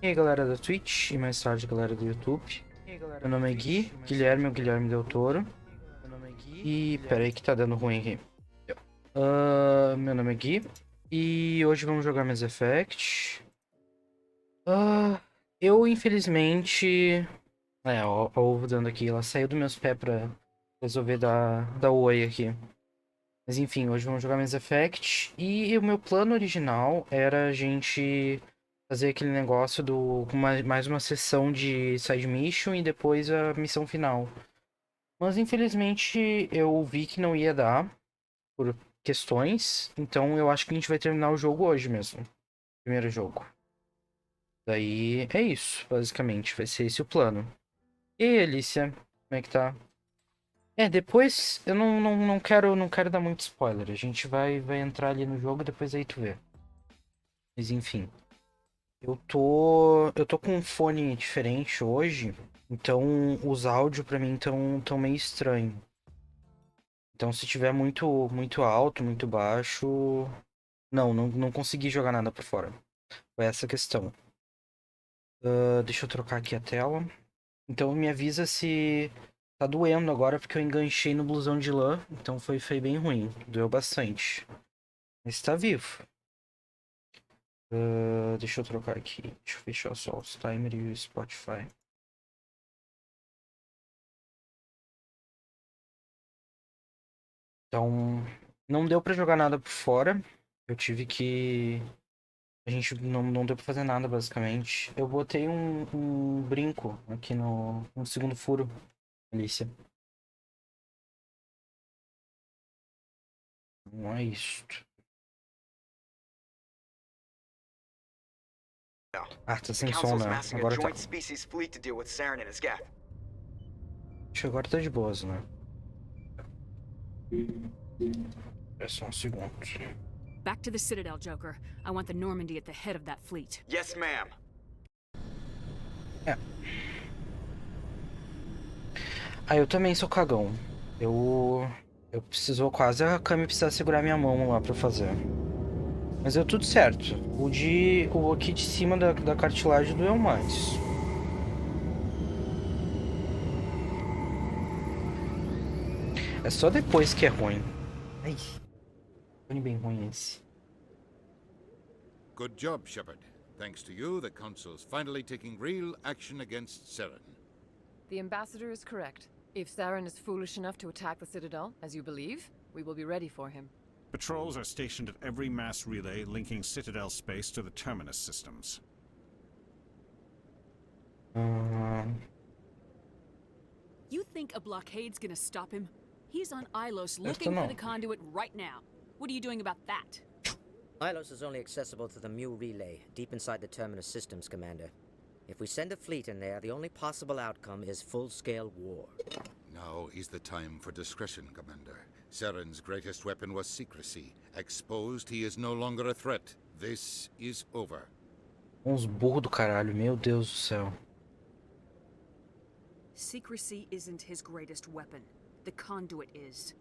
E aí galera da Twitch e mais tarde galera do YouTube. Meu nome é Gui, Guilherme, o Guilherme Del Toro. E pera aí que tá dando ruim aqui. Meu nome é Gui e hoje vamos jogar Mass Effect. Eu infelizmente... ó, a ovo dando aqui, ela saiu dos meus pés pra resolver dar oi aqui. Mas enfim, hoje vamos jogar Mass Effect e o meu plano original era a gente fazer aquele negócio do mais uma sessão de side mission e depois a missão final. Mas infelizmente eu vi que não ia dar por questões, então eu acho que a gente vai terminar o jogo hoje mesmo. Primeiro jogo. Daí é isso, basicamente, vai ser esse o plano. E aí, Alicia, como é que tá? Depois eu não quero dar muito spoiler. A gente vai entrar ali no jogo e depois aí tu vê. Mas enfim. Eu tô com um fone diferente hoje, então os áudios pra mim tão meio estranho. Então se tiver muito alto, muito baixo, não consegui jogar nada por fora. Foi essa a questão. Deixa eu trocar aqui a tela. Então me avisa se tá doendo agora porque eu enganchei no blusão de lã, então foi bem ruim, doeu bastante. Mas tá vivo. Deixa eu trocar aqui. Deixa eu fechar só os timer e o Spotify. Então, não deu pra jogar nada por fora. Eu tive que. A gente não deu pra fazer nada, basicamente. Eu botei um brinco aqui no segundo furo, Alicia. Não é isto. Ah, tá The sem som, Council's né? massing a Agora tá. joint species fleet to deal with Saren and his geth. Acho que agora tá de boas, né? É só um segundo. Back to the Citadel, Joker. I want the Normandy at the head of that fleet. Yes, ma'am. É. Eu também sou cagão. Eu precisou quase a Cami precisar segurar minha mão lá pra fazer. Mas deu tudo certo. O aqui de cima da cartilagem doeu mais. É só depois que é ruim. Ai, bem ruim esse. Good job, Shepard. Thanks to you, the Council's finally taking real action against Saren. The Ambassador is correct. If Saren is foolish enough to attack the Citadel, as you believe, we will be ready for him. Patrols are stationed at every mass relay linking Citadel space to the terminus systems. You think a blockade's gonna stop him? He's on Ilos looking for the conduit right now. What are you doing about that? Ilos is only accessible to the Mu relay, deep inside the terminus systems, Commander. If we send a fleet in there, the only possible outcome is full-scale war. Now is the time for discretion, Commander. Saren's greatest weapon was secrecy. Exposed, he is no longer a threat. This is over. Uns burros do caralho, meu Deus do céu. Secrecy isn't his greatest weapon. The conduit is.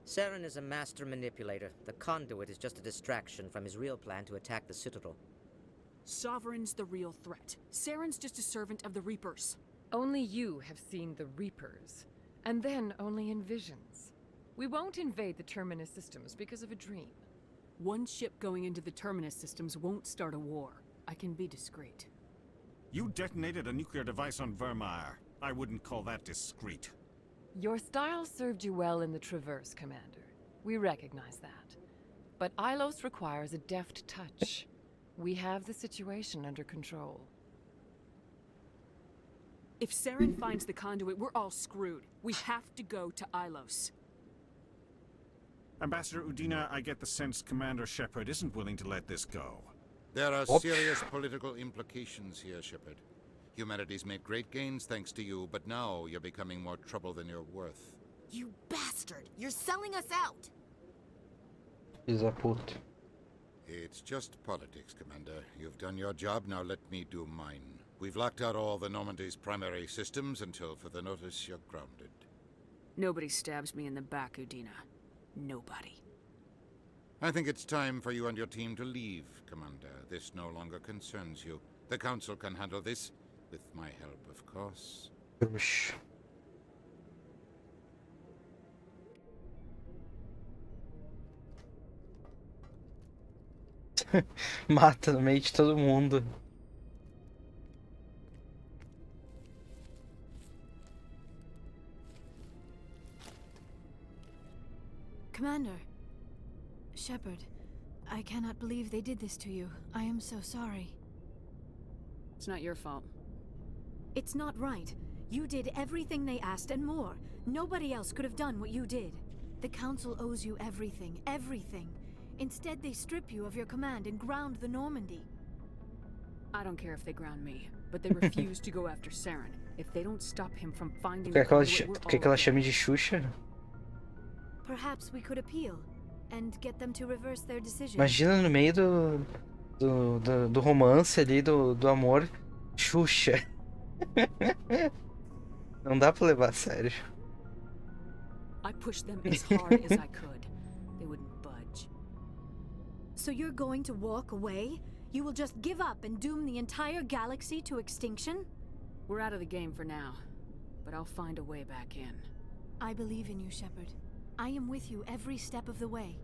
Saren is a master manipulator. The conduit is just a distraction from his real plan to attack the Citadel. Sovereign's the real threat. Saren's just a servant of the Reapers. Only you have seen the Reapers, and then only in visions. We won't invade the Terminus systems because of a dream. One ship going into the Terminus systems won't start a war. I can be discreet. You detonated a nuclear device on Vermeer. I wouldn't call that discreet. Your style served you well in the Traverse, Commander. We recognize that. But Ilos requires a deft touch. We have the situation under control. If Saren finds the conduit, we're all screwed. We have to go to Ilos. Ambassador Udina, I get the sense Commander Shepard isn't willing to let this go. There are serious political implications here, Shepard. Humanity's made great gains thanks to you, but now you're becoming more trouble than you're worth. You bastard! You're selling us out! Filho da puta. It's just politics, Commander. You've done your job, now let me do mine. We've locked out all the Normandy's primary systems until further notice you're grounded. Nobody stabs me in the back, Udina. Nobody. I think it's time for you and your team to leave, Commander. This no longer concerns you. The Council can handle this, with my help, of course. Puxa. Mata no meio de todo mundo. Commander. Shepard, I cannot believe they did this to you. I am so sorry. It's not your fault. It's not right. You did everything they asked and more. Nobody else could have done what you did. The Council owes you everything, everything. Instead, they strip you of your command and ground the Normandy. I don't care if they ground me, but they refuse to go after Saren. If they don't stop him from finding Por the que conduit, ela chama de Xuxa? Perhaps we could appeal and get them to reverse their decision. Imagina no meio do romance ali, do amor, Xuxa. Não dá pra levar a sério. I pushed them as hard as I could. They wouldn't budge. So you're going to walk away? You will just give up and doom the entire galaxy to extinction? We're out of the game for now, but I'll find a way back in. I believe in you, Shepard. I am with you every step of the way.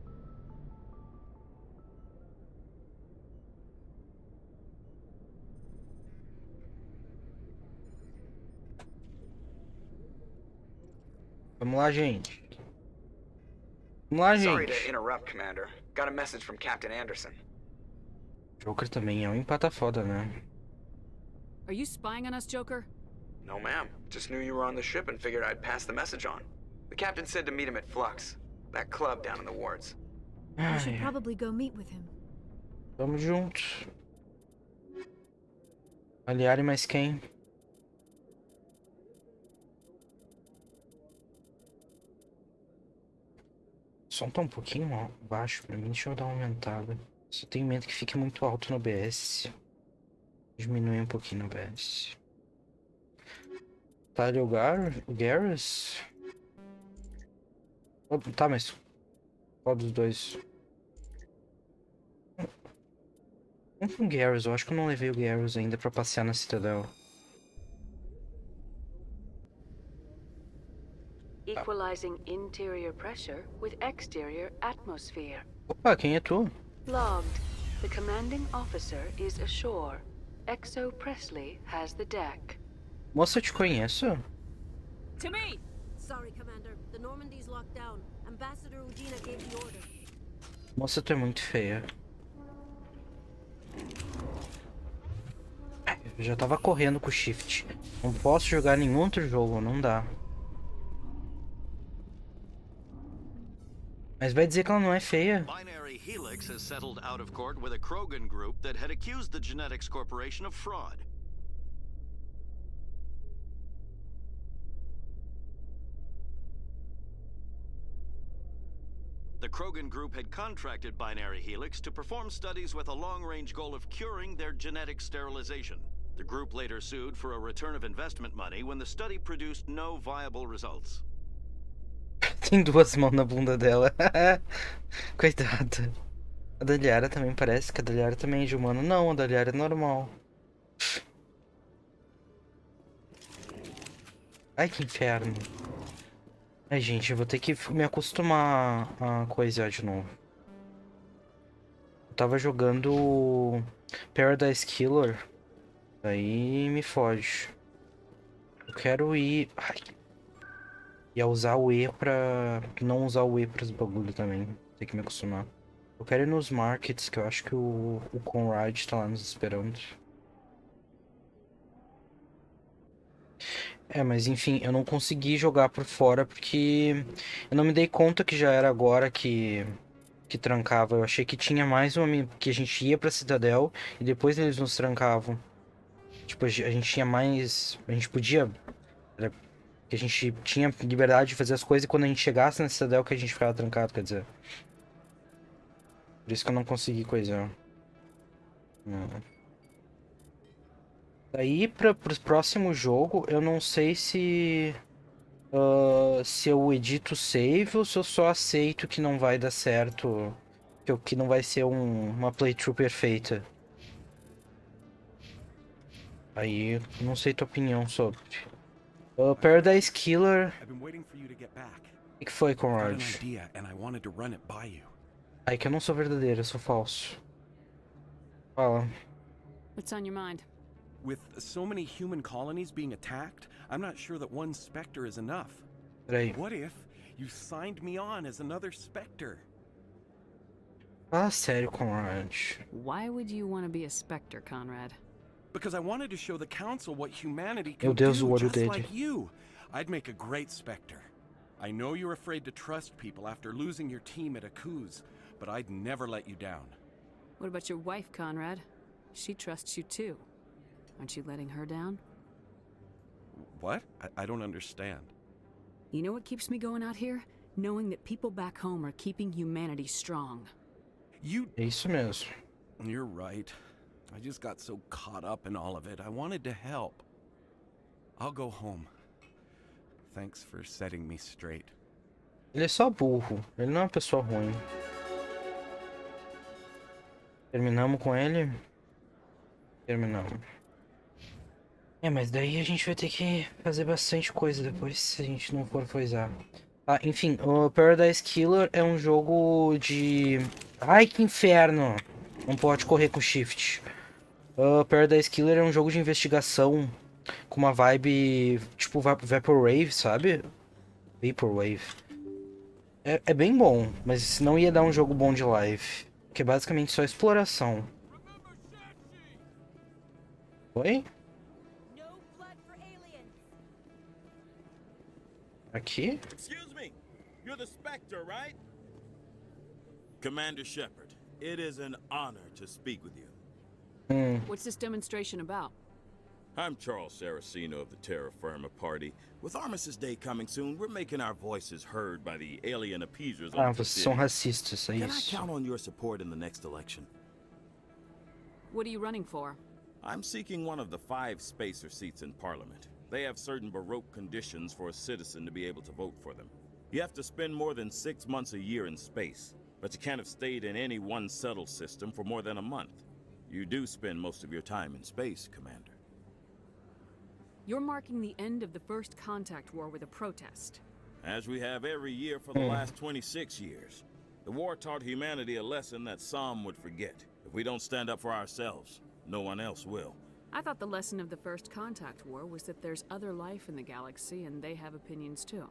Vamos lá, gente. Vamos lá, Sorry gente. to interrupt, Commander. Got a message from Captain Anderson. Joker também é um empata foda, né? Are you spying on us, Joker? No, ma'am. Just knew you were on the ship and figured I'd pass the message on. The captain said to meet him at Flux, that club down in the wards. You should Ai, probably go meet with him. tamo junto. Aliare mais quem? O som tá um pouquinho baixo pra mim, deixa eu dar uma aumentada. Só tenho medo que fique muito alto no OBS. Diminui um pouquinho no OBS. Tá ali o Garrus? Tá, mas qual dos dois? Vamos com o Garrus, eu acho que eu não levei o Garrus ainda pra passear na Citadel. Equalizing interior pressure with exterior atmosphere. Opa, quem é tu? Logged. The commanding officer is ashore. Exo Presley has the deck. Moça, eu te conheço? To me! Sorry, Commander. The Normandy's locked down. Ambassador Udina gave the order. Moça, tu é muito feia. Eu já tava correndo com o shift. Não posso jogar nenhum outro jogo, não dá. Mas vai dizer que ela não é feia? Binary Helix has settled out of court with a Krogan group that had accused the Genetics Corporation of fraud. The Krogan group had contracted Binary Helix to perform studies with a long-range goal of curing their genetic sterilization. The group later sued for a return of investment money when the study produced no viable results. Tem duas mãos na bunda dela. Coitada. A da Liara também parece que a da Liara também é de humano. Não, a da Liara é normal. Ai, que inferno. Ai, gente, eu vou ter que me acostumar a coisar de novo. Eu tava jogando Paradise Killer. Aí me foge. Eu quero ir... Ai. Ia usar o E pra... Não usar o E pros bagulho também. Tem que me acostumar. Eu quero ir nos markets, que eu acho que o Conrad tá lá nos esperando. É, mas enfim, eu não consegui jogar por fora porque eu não me dei conta que já era agora que trancava. Eu achei que tinha mais uma... que a gente ia pra Citadel e depois eles nos trancavam. Tipo, a gente tinha mais... A gente podia... Que a gente tinha liberdade de fazer as coisas e quando a gente chegasse na Citadel que a gente ficava trancado, quer dizer. Por isso que eu não consegui coisar. Daí pro próximo jogo, eu não sei se... se eu edito save ou se eu só aceito que não vai dar certo. Que não vai ser uma playthrough perfeita. Aí, não sei tua opinião sobre. Paradise Killer. O que foi, Conrad? Aí que eu não sou verdadeiro, eu sou falso. Fala. What's on your mind? With so many human colonies being attacked, I'm not sure that one Spectre is enough. Peraí. What if you signed me on as another Spectre? Fala sério, Conrad. Why would you want to be a Spectre, Conrad? Because I wanted to show the Council what humanity can Meu Deus, o do, olho just dele. like you. I'd make a great Spectre. I know you're afraid to trust people after losing your team at Akuz, but I'd never let you down. What about your wife, Conrad? She trusts you too. Aren't you letting her down? What? I don't understand. You know what keeps me going out here? Knowing that people back home are keeping humanity strong. É isso mesmo. You're right. I just got so caught up in all of it. I wanted to help. I'll go home. Thanks for setting me straight. Ele é só burro. Ele não é uma pessoa ruim. Terminamos com ele? Terminamos. Mas daí a gente vai ter que fazer bastante coisa depois, se a gente não for coisar. Enfim, o Paradise Killer é um jogo de... Ai, que inferno! Não pode correr com shift. Paradise Killer é um jogo de investigação com uma vibe tipo Vaporwave, sabe? Vaporwave. É bem bom, mas não ia dar um jogo bom de live. Que é basicamente só exploração. Oi? Aqui? Excuse me. You're the Spectre, right? Commander Shepard, it is an honor to speak with you. What's this demonstration about? I'm Charles Saraceno of the Terra Firma Party. With Armistice Day coming soon, we're making our voices heard by the alien appeasers of the vocês são city. racistas, é Can I isso. count on your support in the next election? What are you running for? I'm seeking one of the 5 spacer seats in Parliament. They have certain baroque conditions for a citizen to be able to vote for them. You have to spend more than 6 months a year in space, but you can't have stayed in any one settled system for more than a month. You do spend most of your time in space, Commander. You're marking the end of the first contact war with a protest. As we have every year for the last 26 years. The war taught humanity a lesson that some would forget. If we don't stand up for ourselves, no one else will. I thought the lesson of the first contact war was that there's other life in the galaxy and they have opinions too.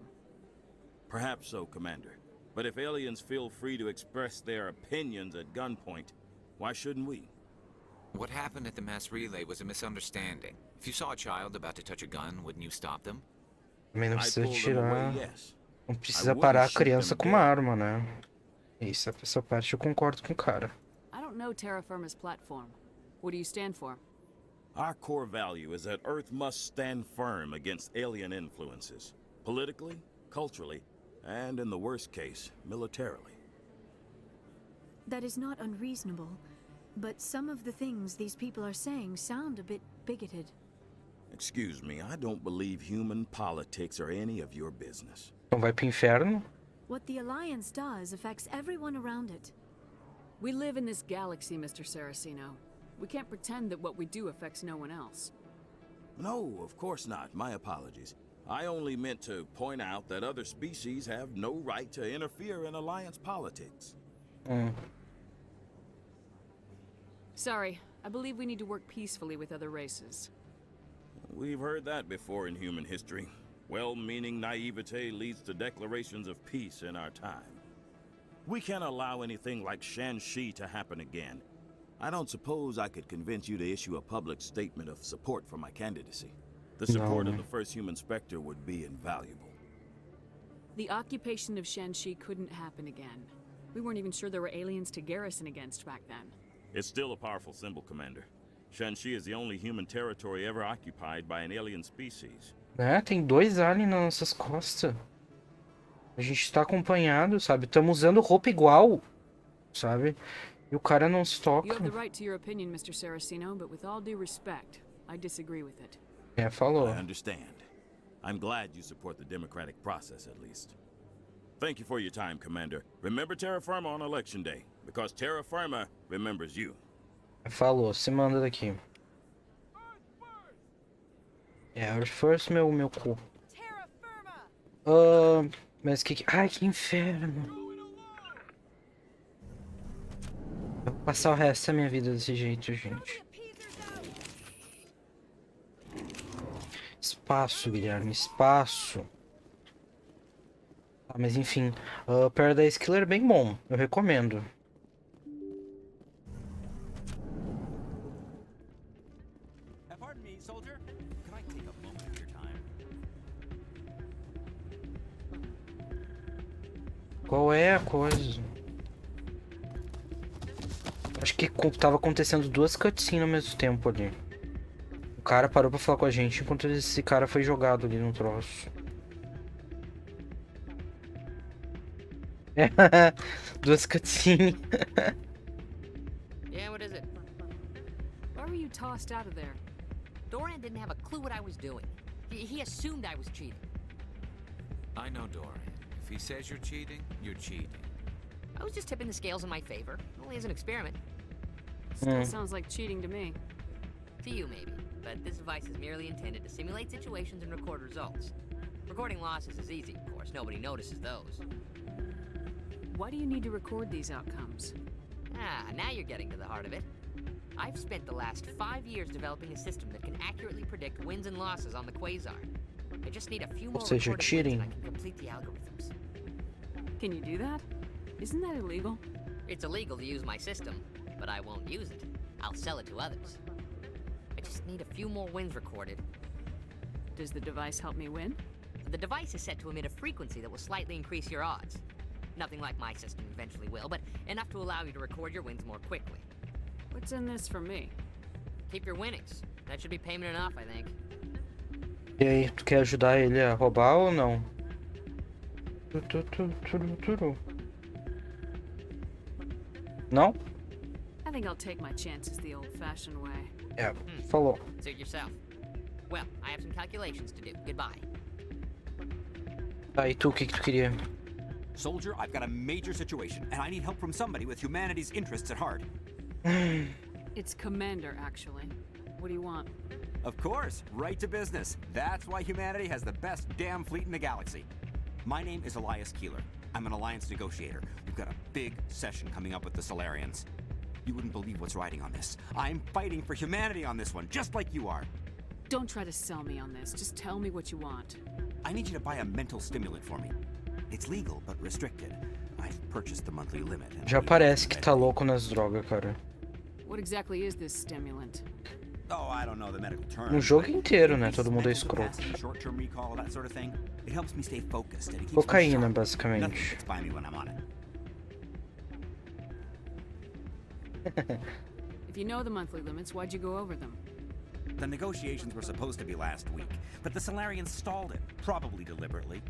Perhaps so, Commander. But if aliens feel free to express their opinions at gunpoint, why shouldn't we? What happened at the mass relay was a misunderstanding. If you saw a child about to touch a gun, wouldn't you stop them? Também não precisa tirar... Não precisa parar a criança com uma arma, né? Isso, essa parte eu concordo com o cara. I don't know Terra Firma's platform. What do you stand for? Our core value is that Earth must stand firm against alien influences. Politically, culturally, and in the worst case, militarily. That is not unreasonable, but some of the things these people are saying sound a bit bigoted. Excuse me, I don't believe human politics are any of your business. Então vai pro inferno? What the Alliance does affects everyone around it. We live in this galaxy, Mr. Saraceno. We can't pretend that what we do affects no one else. No, of course not. My apologies. I only meant to point out that other species have no right to interfere in Alliance politics. Sorry, I believe we need to work peacefully with other races. We've heard that before in human history. Well-meaning naivete leads to declarations of peace in our time. We can't allow anything like Shanxi to happen again. I don't suppose I could convince you to issue a public statement of support for my candidacy. The support of the first human Spectre would be invaluable. The occupation of Shanxi couldn't happen again. We weren't even sure there were aliens to garrison against back then. It's still a powerful symbol, Commander. Shanxi is the only human territory ever occupied by an alien species. Tem 2 aliens nas nossas costas. A gente tá acompanhado, sabe? Estamos usando roupa igual, sabe? E o cara não se toca. You have the right to your opinion, Mr. Saraceno, but with all due respect, I disagree with it. Falou. I understand. I'm glad you support the democratic process, at least. Thank you for your time, Commander. Remember Terra Firma on Election Day, because Terra Firma remembers you. Falou, se manda daqui. É, first meu cu. Mas que... Ai, que inferno. Eu vou passar o resto da minha vida desse jeito, gente. Espaço, Guilherme, espaço. Ah, mas enfim, Paradise Killer é bem bom, eu recomendo. Qual é a coisa? Acho que tava acontecendo duas cutscenes ao mesmo tempo ali. O cara parou pra falar com a gente enquanto esse cara foi jogado ali no troço. Duas cutscenes. Yeah, what is it? Why were you tossed out of there? Dorian didn't have a clue what I was doing. He assumed I was cheating. I know Dorian. If he says you're cheating, you're cheating. I was just tipping the scales in my favor, only as an experiment. Still sounds like cheating to me. To you, maybe. But this device is merely intended to simulate situations and record results. Recording losses is easy, of course. Nobody notices those. Why do you need to record these outcomes? Ah, now you're getting to the heart of it. I've spent the last 5 years developing a system that can accurately predict wins and losses on the quasar. I just need a few more recorded wins and I can complete the algorithms. Can you do that? Isn't that illegal? It's illegal to use my system, but I won't use it. I'll sell it to others. I just need a few more wins recorded. Does the device help me win? The device is set to emit a frequency that will slightly increase your odds. Nothing like my system eventually will, but enough to allow you to record your wins more quickly. What's in this for me? Keep your winnings. That should be payment enough, I think. E aí, tu quer ajudar ele a roubar ou não? Não? I think I'll take my chances the old-fashioned way. É, falou. Suit yourself. Well, I have some calculations to do. Goodbye. Tá, e tu, o que tu queria? Soldier, I've got a major situation, and I need help from somebody with humanity's interests at heart. It's Commander, actually. What do you want? Of course, right to business. That's why humanity has the best damn fleet in the galaxy. My name is Elias Keeler. I'm an alliance negotiator. We've got a big session coming up with the Solarians. You wouldn't believe what's riding on this. I'm fighting for humanity on this one, just like you are. Don't try to sell me on this. Just tell me what you want. I need you to buy a mental stimulant for me. It's legal, but restricted. I've purchased the monthly limit. Já parece que tá louco nas drogas, cara. What exactly is this stimulant? Oh, I don't know the medical term. No jogo inteiro, né? Todo mundo é escroto. Short-term recall, that sort of thing. It helps me stay focused and it keeps Cocaína, me sharp. basicamente. Nothing gets by me when I'm on it. If you know the monthly limits, why'd you go over them? The negotiations were supposed to be last week, but the Solarians stalled it, probably deliberately.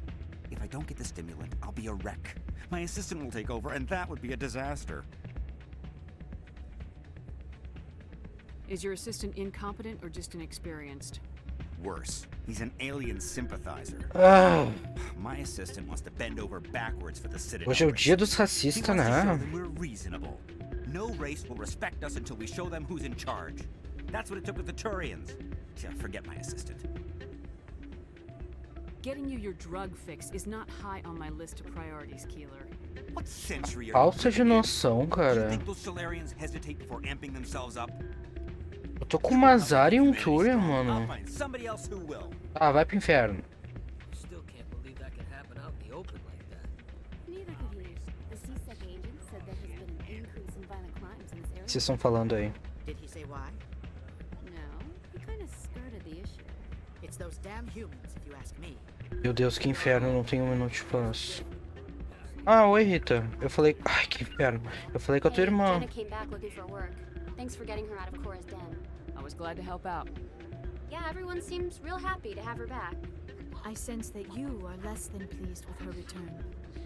If I don't get the stimulant, I'll be a wreck. My assistant will take over, and that would be a disaster. Is your assistant incompetent or just inexperienced? Worse. He's an alien sympathizer. My assistant wants to bend over backwards for the Citadel. Hoje é o dia dos racistas, né? We're reasonable. No race will respect us until we show them who's in charge. That's what it took with the Turians. Forget my assistant. Getting you your drug fix is not high on my list of priorities, Keeler. What century are Falta de noção, you cara. think those Solarians hesitate before amping themselves up? Eu tô com uma Zara e um Turian, I'll mano. find somebody else who will. Ah, vai pro inferno. Still can't believe that could happen out in the open like that. Neither could he. The CSEC agent said there has been an increase in violent crimes in this area. Vocês estão falando aí? Did he say why? No, he kind of skirted the issue. It's those damn humans, if you ask me. Meu Deus, que inferno, não tenho um minuto de passo. Ah, oi, Rita. Eu falei... Ai, que inferno. Eu falei com a tua irmã. Jenna came back looking for work. Thanks for getting her out of Cora's den. I was glad to help out. Yeah, everyone seems real happy to have her back. I sense that you are less than pleased with her return.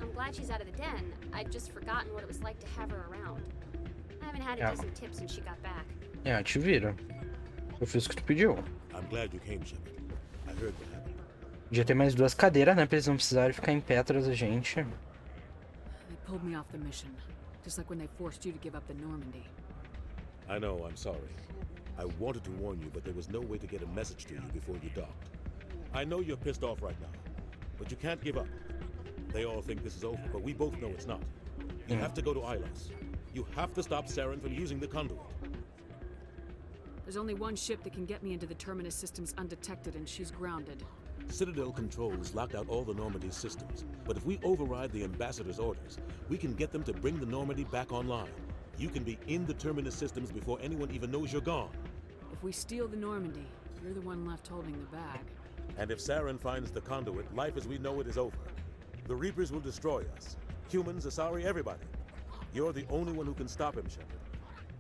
I'm glad she's out of the den. I'd just forgotten what it was like to have her around. I haven't had a decent tip since she got back. É, te vira. Eu fiz o que tu pediu. I'm glad you came, Shepard. I heard what happened. Podia ter mais duas cadeiras, né? Pra eles não precisarem ficar em pé atrás da gente. They pulled me off the mission, just like when they forced you to give up the Normandy. I know, I'm sorry. I wanted to warn you, but there was no way to get a message to you before you docked. I know you're pissed off right now, but you can't give up. They all think this is over, but we both know it's not. You have to go to Ilos. You have to stop Saren from using the conduit. There's only one ship that can get me into the Terminus systems undetected, and she's grounded. Citadel Control has locked out all the Normandy's systems, but if we override the Ambassador's orders, we can get them to bring the Normandy back online. You can be in the Terminus systems before anyone even knows you're gone. If we steal the Normandy, you're the one left holding the bag. And if Saren finds the conduit, life as we know it is over. The Reapers will destroy us. Humans, Asari, everybody. You're the only one who can stop him, Shepard.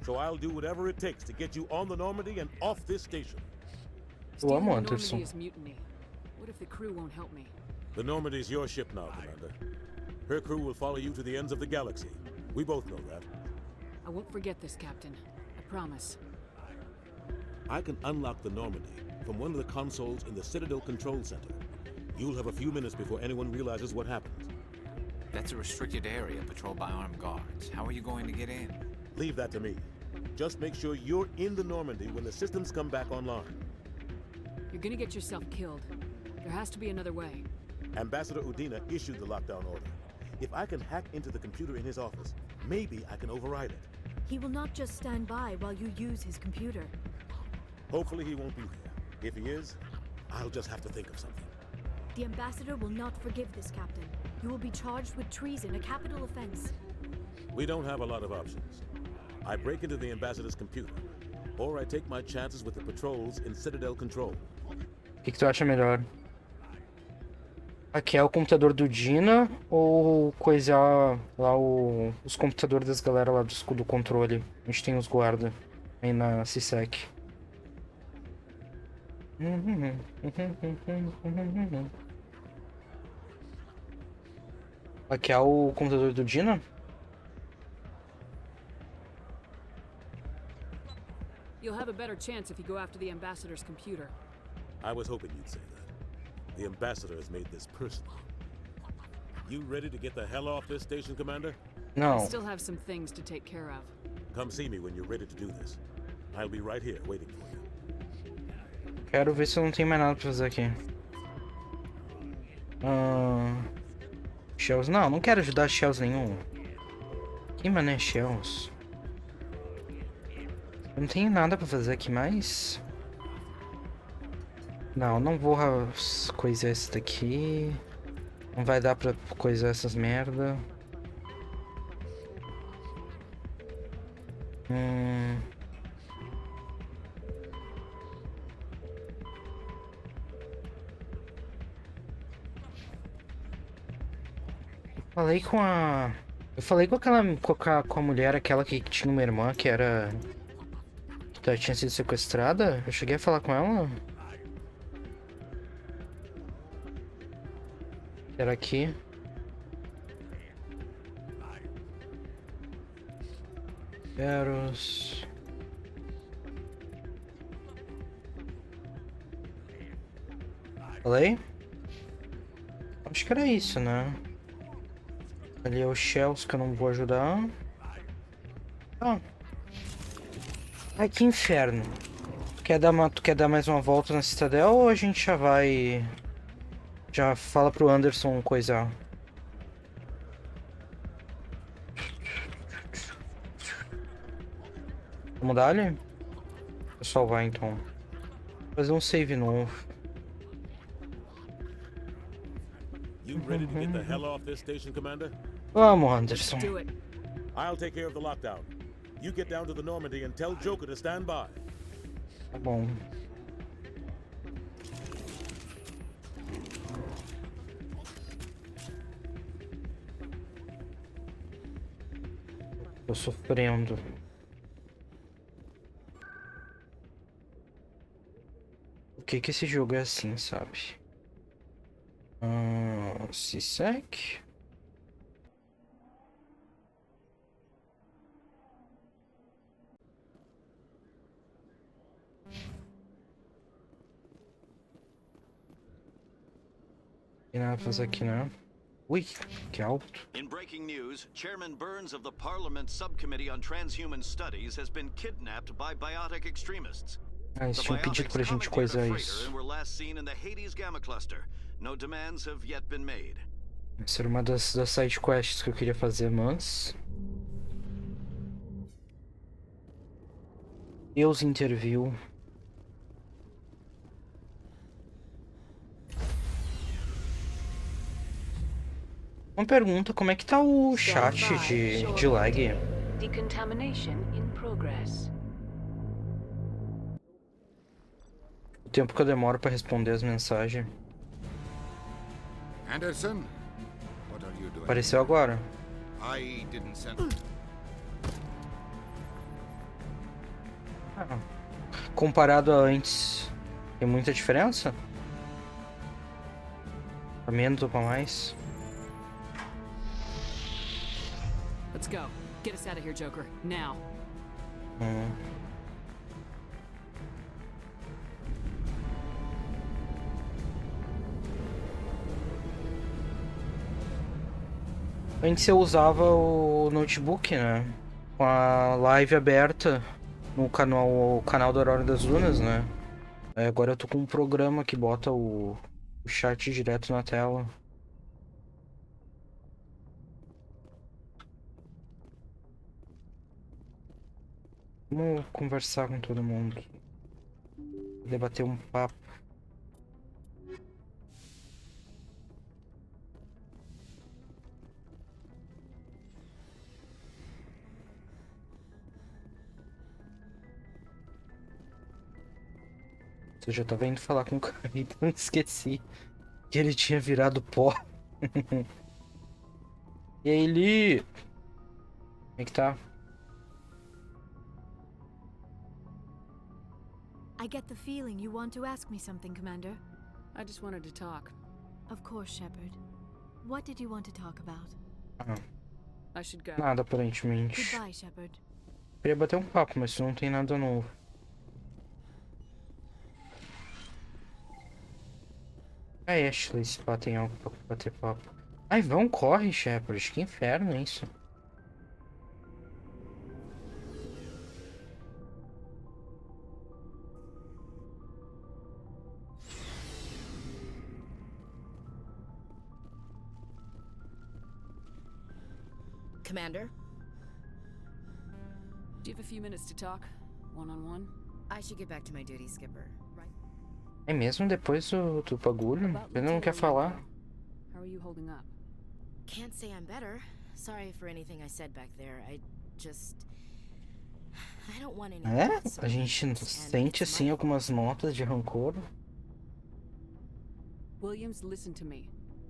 So I'll do whatever it takes to get you on the Normandy and off this station. Stealing the Normandy is mutiny. What if the crew won't help me? The Normandy's your ship now, Commander. Her crew will follow you to the ends of the galaxy. We both know that. I won't forget this, Captain. I promise. I can unlock the Normandy from one of the consoles in the Citadel Control Center. You'll have a few minutes before anyone realizes what happened. That's a restricted area patrolled by armed guards. How are you going to get in? Leave that to me. Just make sure you're in the Normandy when the systems come back online. You're gonna get yourself killed. There has to be another way. Ambassador Udina issued the lockdown order. If I can hack into the computer in his office, maybe I can override it. He will not just stand by while you use his computer. Hopefully he won't be there. If he is, I'll just have to think of something. The Ambassador will not forgive this, Captain. You will be charged with treason, a capital offense. We don't have a lot of options. I break into the Ambassador's computer, or I take my chances with the patrols in Citadel Control. O que tu acha melhor? Aqui é o computador do Dina ou coisar lá os computadores das galera lá do controle? A gente tem os guarda aí na CSEC. Aqui é o computador do Dina? You'll have a better chance if you go after the Ambassador's computer. I was hoping you'd say that. The Ambassador has made this personal. You ready to get the hell off this station, Commander? No. I still have some things to take care of. Come see me when you're ready to do this. I'll be right here waiting for you. Quero ver se eu não tenho mais nada pra fazer aqui. Shells? Não quero ajudar Shells nenhum. Que mané Shells? Eu não tenho nada pra fazer aqui mais. Não vou coisar esse daqui. Não vai dar pra coisar essas merda. Eu falei com com a mulher, aquela que tinha uma irmã que era... que tinha sido sequestrada. Eu cheguei a falar com ela. Era aqui. Eros. Falei? Acho que era isso, né? Ali é o Shells que eu não vou ajudar. Ai, que inferno. Tu quer dar mais uma volta na Citadel ou a gente já vai... Já fala pro Anderson coisar? Vamos dar ali? Vou salvar então. Vou fazer um save novo. You ready to get the hell off this station, Commander? Vamos, Anderson. I'll take care of the lockdown. You get down to the Normandy and tell Joker to stand by. Tá bom. Tô sofrendo. Por que esse jogo é assim, sabe? CSEC? Tem nada pra fazer aqui, né? Ui, que alto. In breaking news, Chairman Burns of the Parliament Subcommittee on Transhuman Studies has been kidnapped by biotic extremists. Ah, eles tinham pedido pra gente coisar isso. And were last seen in the Hades Gamma Cluster. No demands have yet been made. Essa era uma das side quests que eu queria fazer, mas Deus interviu. Uma pergunta, como é que tá o chat de lag? Decontamination in progress. O tempo que eu demoro pra responder as mensagens. Anderson, what are you doing? Apareceu agora. I didn't send. Ah, comparado a antes, tem muita diferença? Pra menos ou pra mais? Let's go. Get us out of here, Joker. Now. Antes eu usava o notebook, né? Com a live aberta no canal da Aurora das Dunas, né? Aí agora eu tô com um programa que bota o chat direto na tela. Vamos conversar com todo mundo. Debater um papo. Eu já tava indo falar com o cara, então esqueci que ele tinha virado pó. E aí, Li? Como é que tá? I get the feeling you want to ask me something, Commander. I just wanted to talk. Of course, Shepard. What did you want to talk about? I should go. Nada, aparentemente. Goodbye, Shepard. Queria bater um papo, mas não tem nada novo. Ashley, se pá, tem algo pra bater papo. Ai, vão, corre, Shepard. Que inferno é isso? Commander? Do you have a few minutes to talk? One-on-one? I should get back to my duty, Skipper. Right? É mesmo depois do bagulho? Ele não quer falar? How are you holding up? Can't say I'm better. Sorry for anything I said back there. I don't want any. É? A gente sente assim algumas notas de rancor. Williams, listen to me.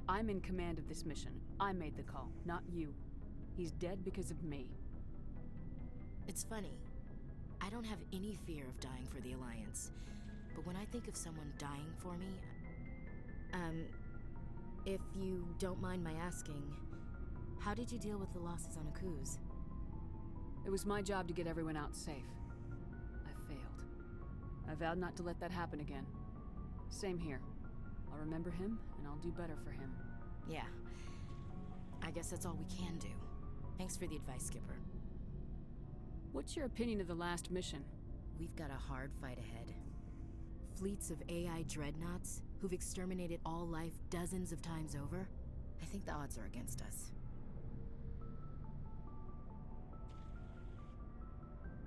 I'm in command of this mission. I made the call, not you. He's dead because of me. It's funny. I don't have any fear of dying for the Alliance. But when I think of someone dying for me... if you don't mind my asking, how did you deal with the losses on Akuz? It was my job to get everyone out safe. I failed. I vowed not to let that happen again. Same here. I'll remember him, and I'll do better for him. Yeah. I guess that's all we can do. Thanks for the advice, Skipper. What's your opinion of the last mission? We've got a hard fight ahead. Fleets of AI dreadnoughts who've exterminated all life dozens of times over. I think the odds are against us.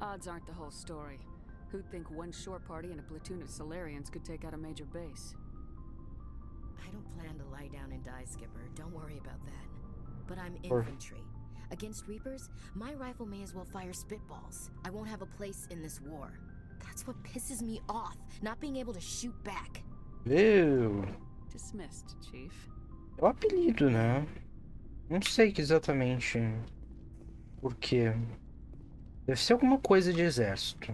Odds aren't the whole story. Who'd think one short party and a platoon of Solarians could take out a major base? I don't plan to lie down and die, Skipper. Don't worry about that. But I'm infantry. Against Reapers, my rifle may as well fire spitballs. I won't have a place in this war. That's what pisses me off, not being able to shoot back. Dismissed, Chief. É o apelido, né? Não sei exatamente por quê. Deve ser alguma coisa de exército.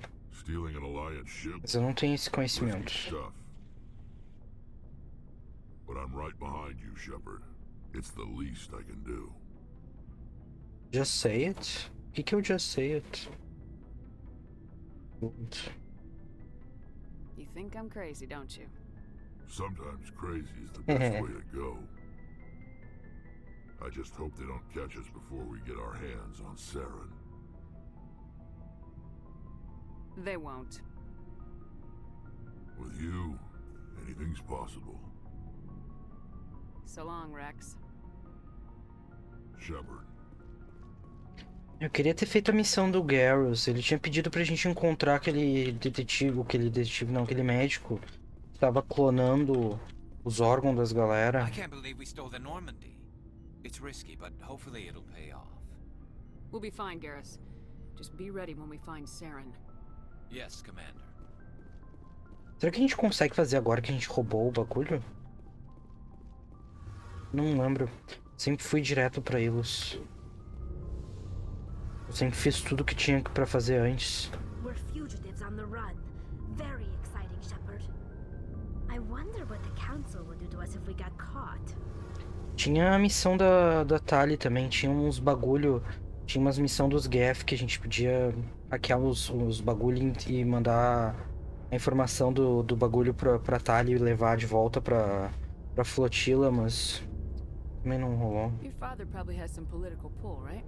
Mas eu não tenho esse conhecimento. But I'm right behind you, Shepard. It's the least I can do. Just say it? O que é o just say it? You think I'm crazy, don't you? Sometimes crazy is the best way to go. I just hope they don't catch us before we get our hands on Saren. They won't. With you, anything's possible. So long, Rex. Shepard. Eu queria ter feito a missão do Garrus. Ele tinha pedido pra gente encontrar aquele detetive, aquele médico que tava clonando os órgãos das galera. I can't believe we stole the Normandy. It's risky, but hopefully it'll pay off. We'll be fine, Garrus. Just be ready when we find Saren. Yes, Commander. Será que a gente consegue fazer agora que a gente roubou o bagulho? Não lembro. Sempre fui direto pra Ilos. Eu sempre fiz tudo que tinha pra fazer antes. We're fugitives on the run. Very exciting, Shepard. I wonder what the council would do to us if we got caught. Tinha a missão da Tali também. Tinha uns bagulho. Tinha umas missões dos Geth que a gente podia hackear os bagulho e mandar a informação do bagulho pra Tali e levar de volta pra flotila, mas também não rolou. Your father probably has some political pull, right?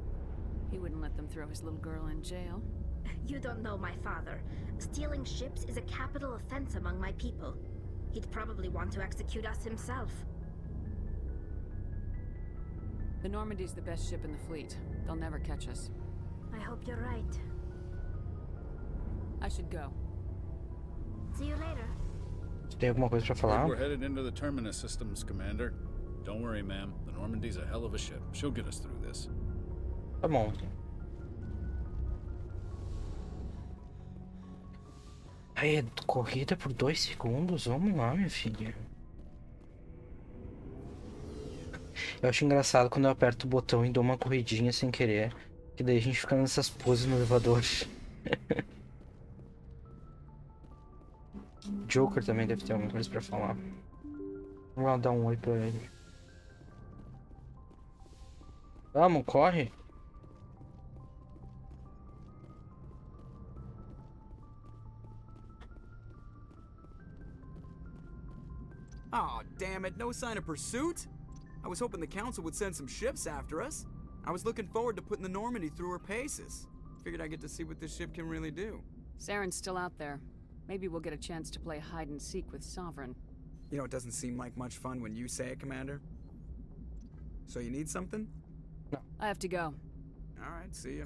He wouldn't let them throw his little girl in jail. You don't know my father. Stealing ships is a capital offense among my people. He'd probably want to execute us himself. The Normandy's the best ship in the fleet. They'll never catch us. I hope you're right. I should go. See you later. Você tem alguma coisa pra falar? We're headed into the terminus systems, Commander. Don't worry, ma'am. The Normandy's a hell of a ship. She'll get us through this. Tá bom. Aí, corrida por 2 segundos? Vamos lá, minha filha. Eu acho engraçado quando eu aperto o botão e dou uma corridinha sem querer. Que daí a gente fica nessas poses no elevador. Joker também deve ter alguma coisa pra falar. Vamos lá dar um oi pra ele. Vamos, corre! Oh, damn it, no sign of pursuit? I was hoping the council would send some ships after us. I was looking forward to putting the Normandy through her paces. Figured I'd get to see what this ship can really do. Saren's still out there. Maybe we'll get a chance to play hide and seek with Sovereign. You know, it doesn't seem like much fun when you say it, Commander. So you need something? No. I have to go. Alright, see ya.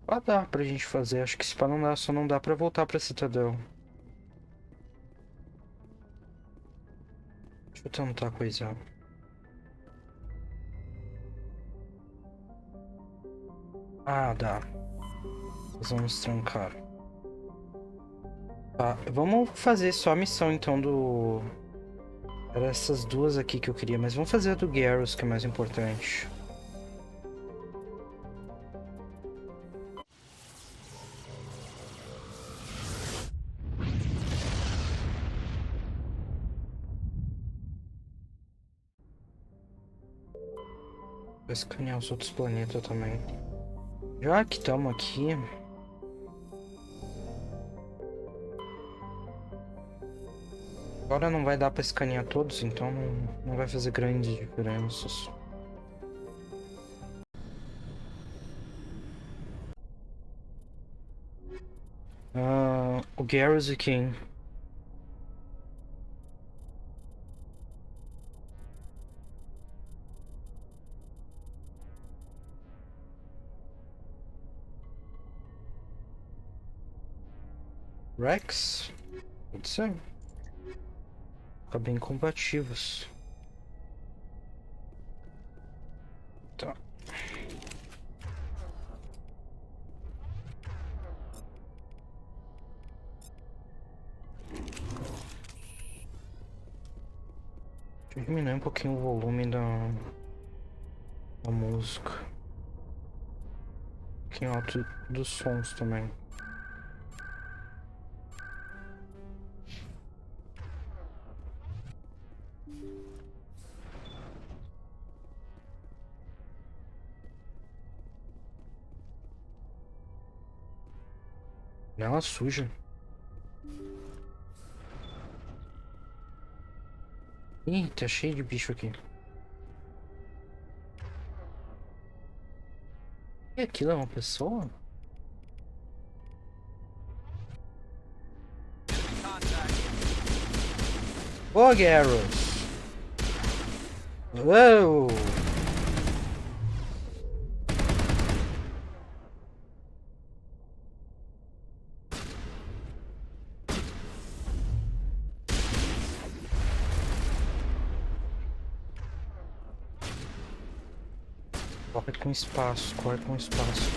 Ah, dá pra gente fazer. Acho que esse pá não dá, só não dá pra voltar pra Citadel. Deixa eu tentar coisar. Ah, dá. Nós vamos trancar. Tá, vamos fazer só a missão então do... Era essas duas aqui que eu queria, mas vamos fazer a do Garrus, que é mais importante. Vou escanear os outros planetas também. Já que estamos aqui... Agora não vai dar pra escanear todos, então não vai fazer grandes diferenças. O Garrus e quem? Rex? Pode ser. Fica bem combativos. Tá. Deixa eu diminuir um pouquinho o volume da música. Um pouquinho alto dos sons também. Ela suja. Ih, tá cheio de bicho aqui. E aquilo é uma pessoa? Ô, Garrus! Uou! Corre com espaço, corre com espaço.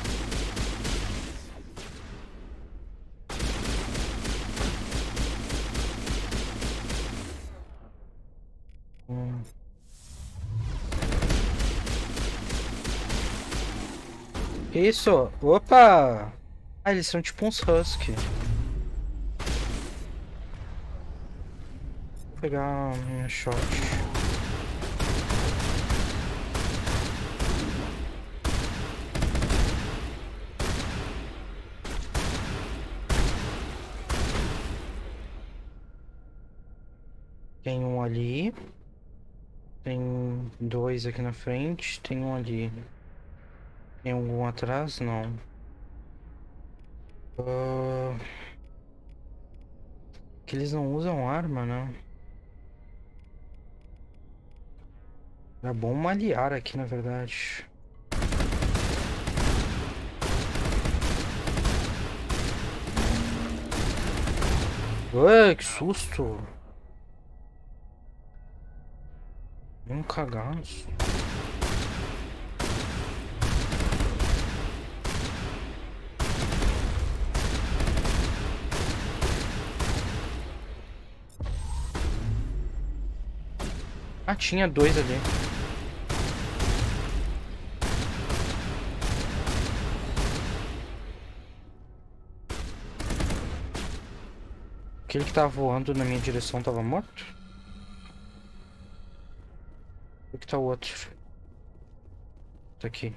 Que isso? Opa! Ah, eles são tipo uns husky. Vou pegar a minha shot. Tem um ali. Tem dois aqui na frente. Tem um ali. Tem algum atrás? Não. Que eles não usam arma, né? É bom malhar aqui, na verdade. Ué, que susto! Um cagaço. Ah, tinha dois ali. Aquele que tava voando na minha direção tava morto? Onde que tá o outro? Tá aqui.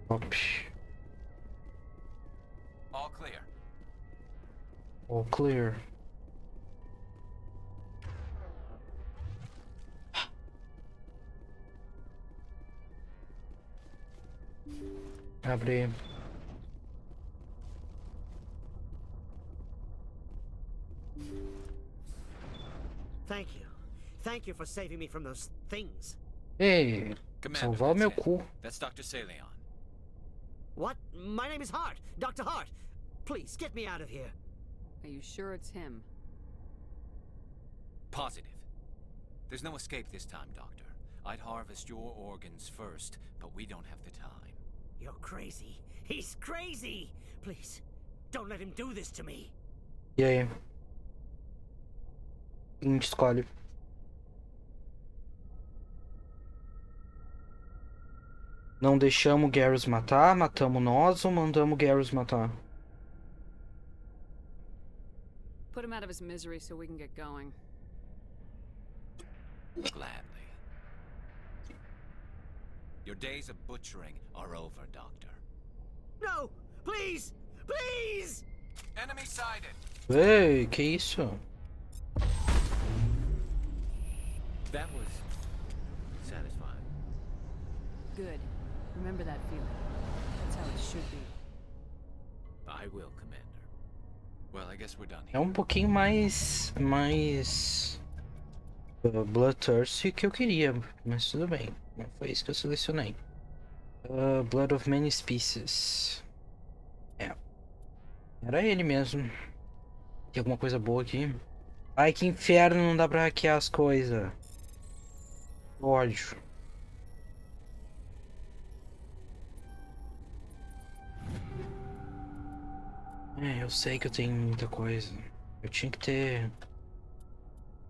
Top. All clear. All clear. Abre. Thank you. Thank you for saving me from those things. Ei, salvar o meu cu. That's Dr. Saleon. What? My name is Hart. Dr. Hart. Please, get me out of here. Are you sure it's him? Positive. There's no escape this time, Doctor. I'd harvest your organs first, but we don't have the time. You're crazy. He's crazy. Please, don't let him do this to me. E aí? A gente escolhe. Não deixamos o Garrus matar, matamos nós ou mandamos o Garrus matar? Put him out of his misery so we can get going. Gladly. Your days of butchering are over, Doctor. No! Please! Please! Enemy sighted! Ei, que isso? That was satisfying. Good. Remember that feeling. That's how it should be. I will, Commander. Well, I guess we're done É here. um pouquinho mais bloodthirsty que eu queria, mas tudo bem. Não foi isso que eu selecionei. Blood of many species. É. Era ele mesmo. Tem alguma coisa boa aqui? Ai, que inferno, não dá pra hackear as coisas. Ódio. É, eu sei que eu tenho muita coisa. Eu tinha que ter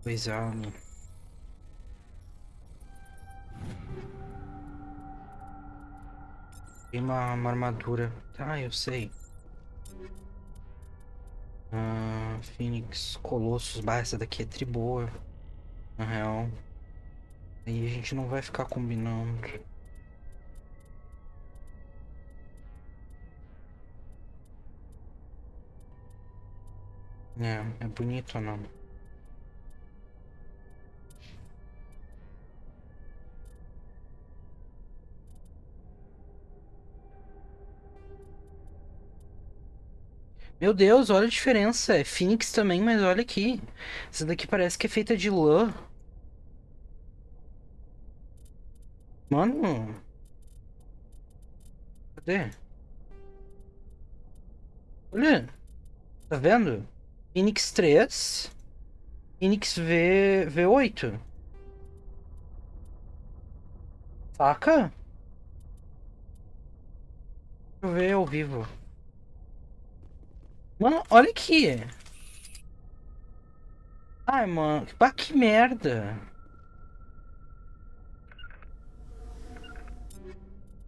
coisado. Tem uma armadura. Ah, eu sei. Phoenix, Colossus. Bah, essa daqui é tri boa. Na real. Aí a gente não vai ficar combinando. É bonito ou não? Meu Deus, olha a diferença. É Phoenix também, mas olha aqui. Essa daqui parece que é feita de lã. Mano. Cadê? Olha. Tá vendo? Phoenix 3. Phoenix V8. Saca? Deixa eu ver ao vivo. Mano, olha aqui. Ai, mano. Que merda.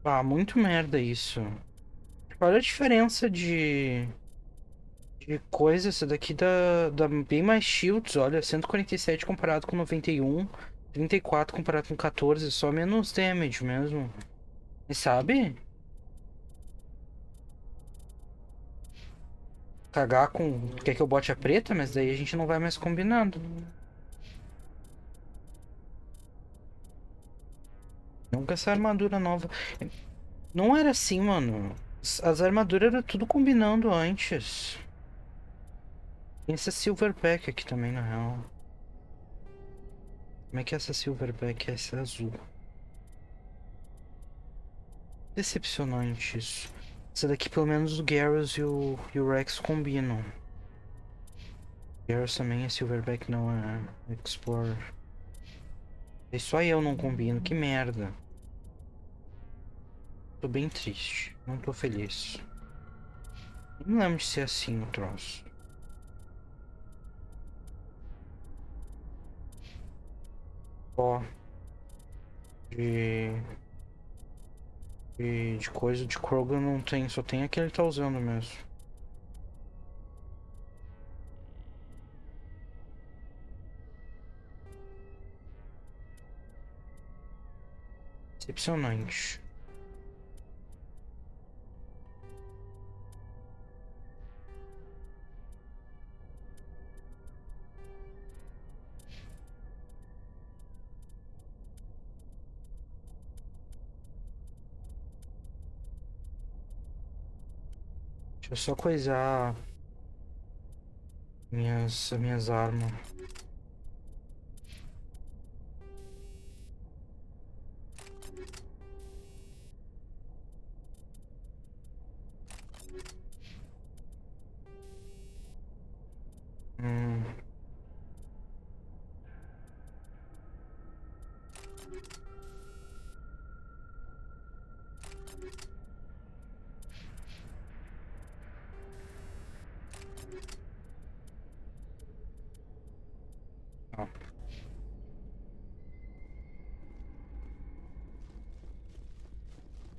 Ah, muito merda isso. Olha a diferença de coisa. Essa daqui dá bem mais shields. Olha, 147 comparado com 91. 34 comparado com 14. Só menos damage mesmo. E sabe? Cagar com... Quer que eu bote a preta? Mas daí a gente não vai mais combinando. Nunca essa armadura nova. Não era assim, mano. As armaduras eram tudo combinando antes. Tem essa Silverback aqui também, na real. Como é que é essa Silverback? Essa é azul. Decepcionante isso. Essa daqui, pelo menos, o Garrus e o Rex combinam. Garrus também é Silverback, não é Explorer. E só eu não combino, que merda. Tô bem triste, não tô feliz. Não lembro de ser assim o troço. Ó. De coisa de Krogan não tem, só tem aquele que ele tá usando mesmo. Decepcionante. Deixa eu só coisar minhas armas.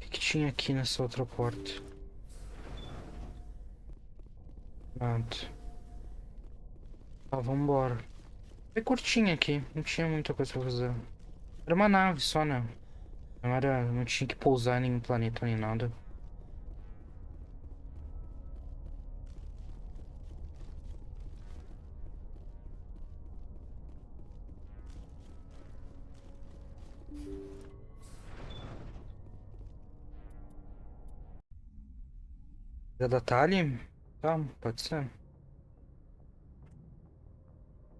O que tinha aqui nessa outra porta? Nada. Tá, vambora. Foi curtinho aqui, não tinha muita coisa pra fazer. Era uma nave só, né? Não tinha que pousar em nenhum planeta nem nada. É da Tali? Tá, pode ser.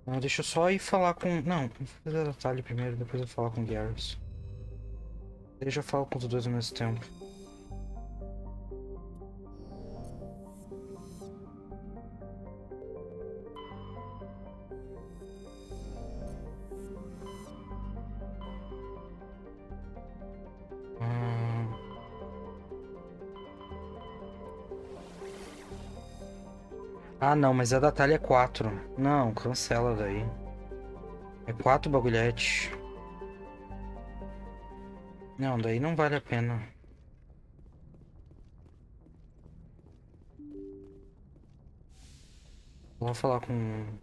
Não, deixa eu só ir falar com... Não, vou fazer a da Tali primeiro, depois eu falar com o Garrus. Deixa eu falar com os dois ao mesmo tempo. Ah, não, mas a da Thalia é 4. Não, cancela daí. É 4 bagulhete. Não, daí não vale a pena. Vou falar com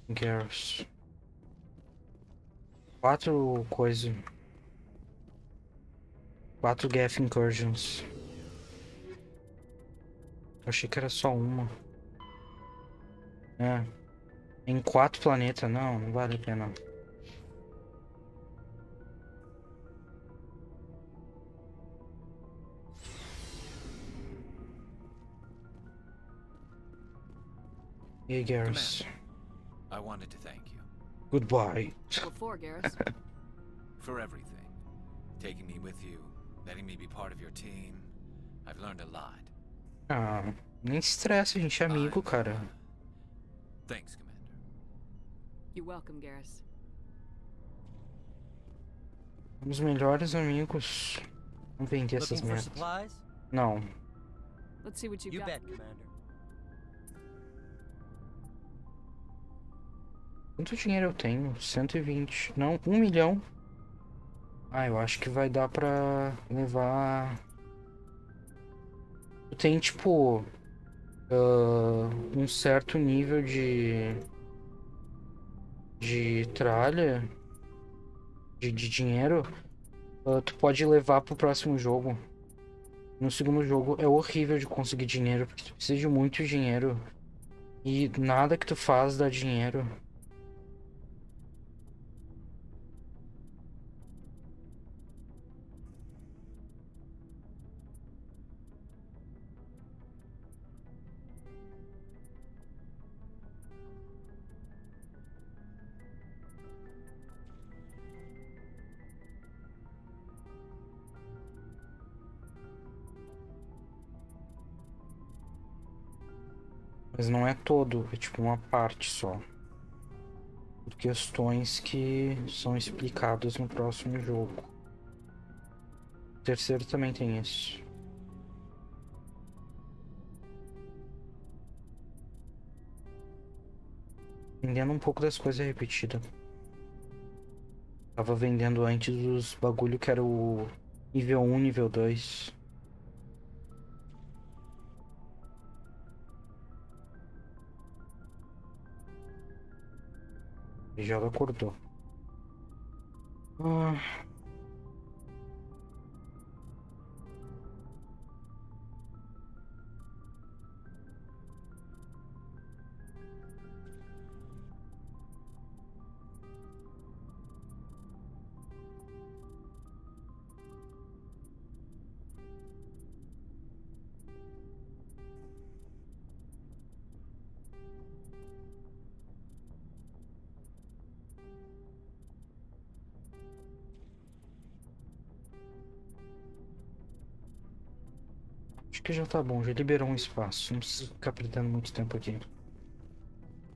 Garrus. 4 coisa. 4 Geth Incursions. Eu achei que era só uma. É. Em 4 planetas, não vale a pena. E aí, Garrus? I wanted to thank you. Goodbye. What for, Garrus? For everything. Taking me with you, letting me be part of your team. I've learned a lot. Ah, nem estresse, a gente é amigo, cara. Thanks, Commander. You're welcome, Garrus. Somos melhores amigos. Vamos vender essas merdas. Não. Let's see what you've got. Commander. Quanto dinheiro eu tenho? 120. Não, 1 milhão. Ah, eu acho que vai dar pra levar... Tem, tipo... um certo nível de tralha... De dinheiro... tu pode levar pro próximo jogo. No segundo jogo é horrível de conseguir dinheiro, porque tu precisa de muito dinheiro. E nada que tu faz dá dinheiro. Mas não é todo, é tipo uma parte só. Por questões que são explicadas no próximo jogo. O terceiro também tem isso. Vendendo um pouco das coisas repetidas. Tava vendendo antes os bagulho que era o nível 1, nível 2. E já acordou. Acho que já tá bom, já liberou um espaço. Não precisa ficar perdendo muito tempo aqui.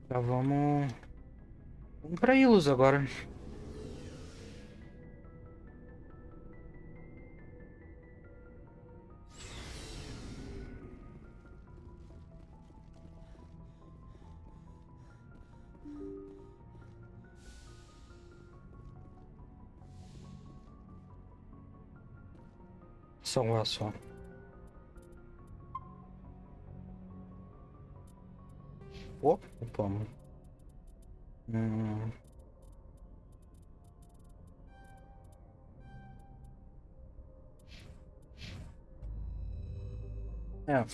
Já vamos... Vamos pra Ilos agora. Salvar só. Opa, mano. É.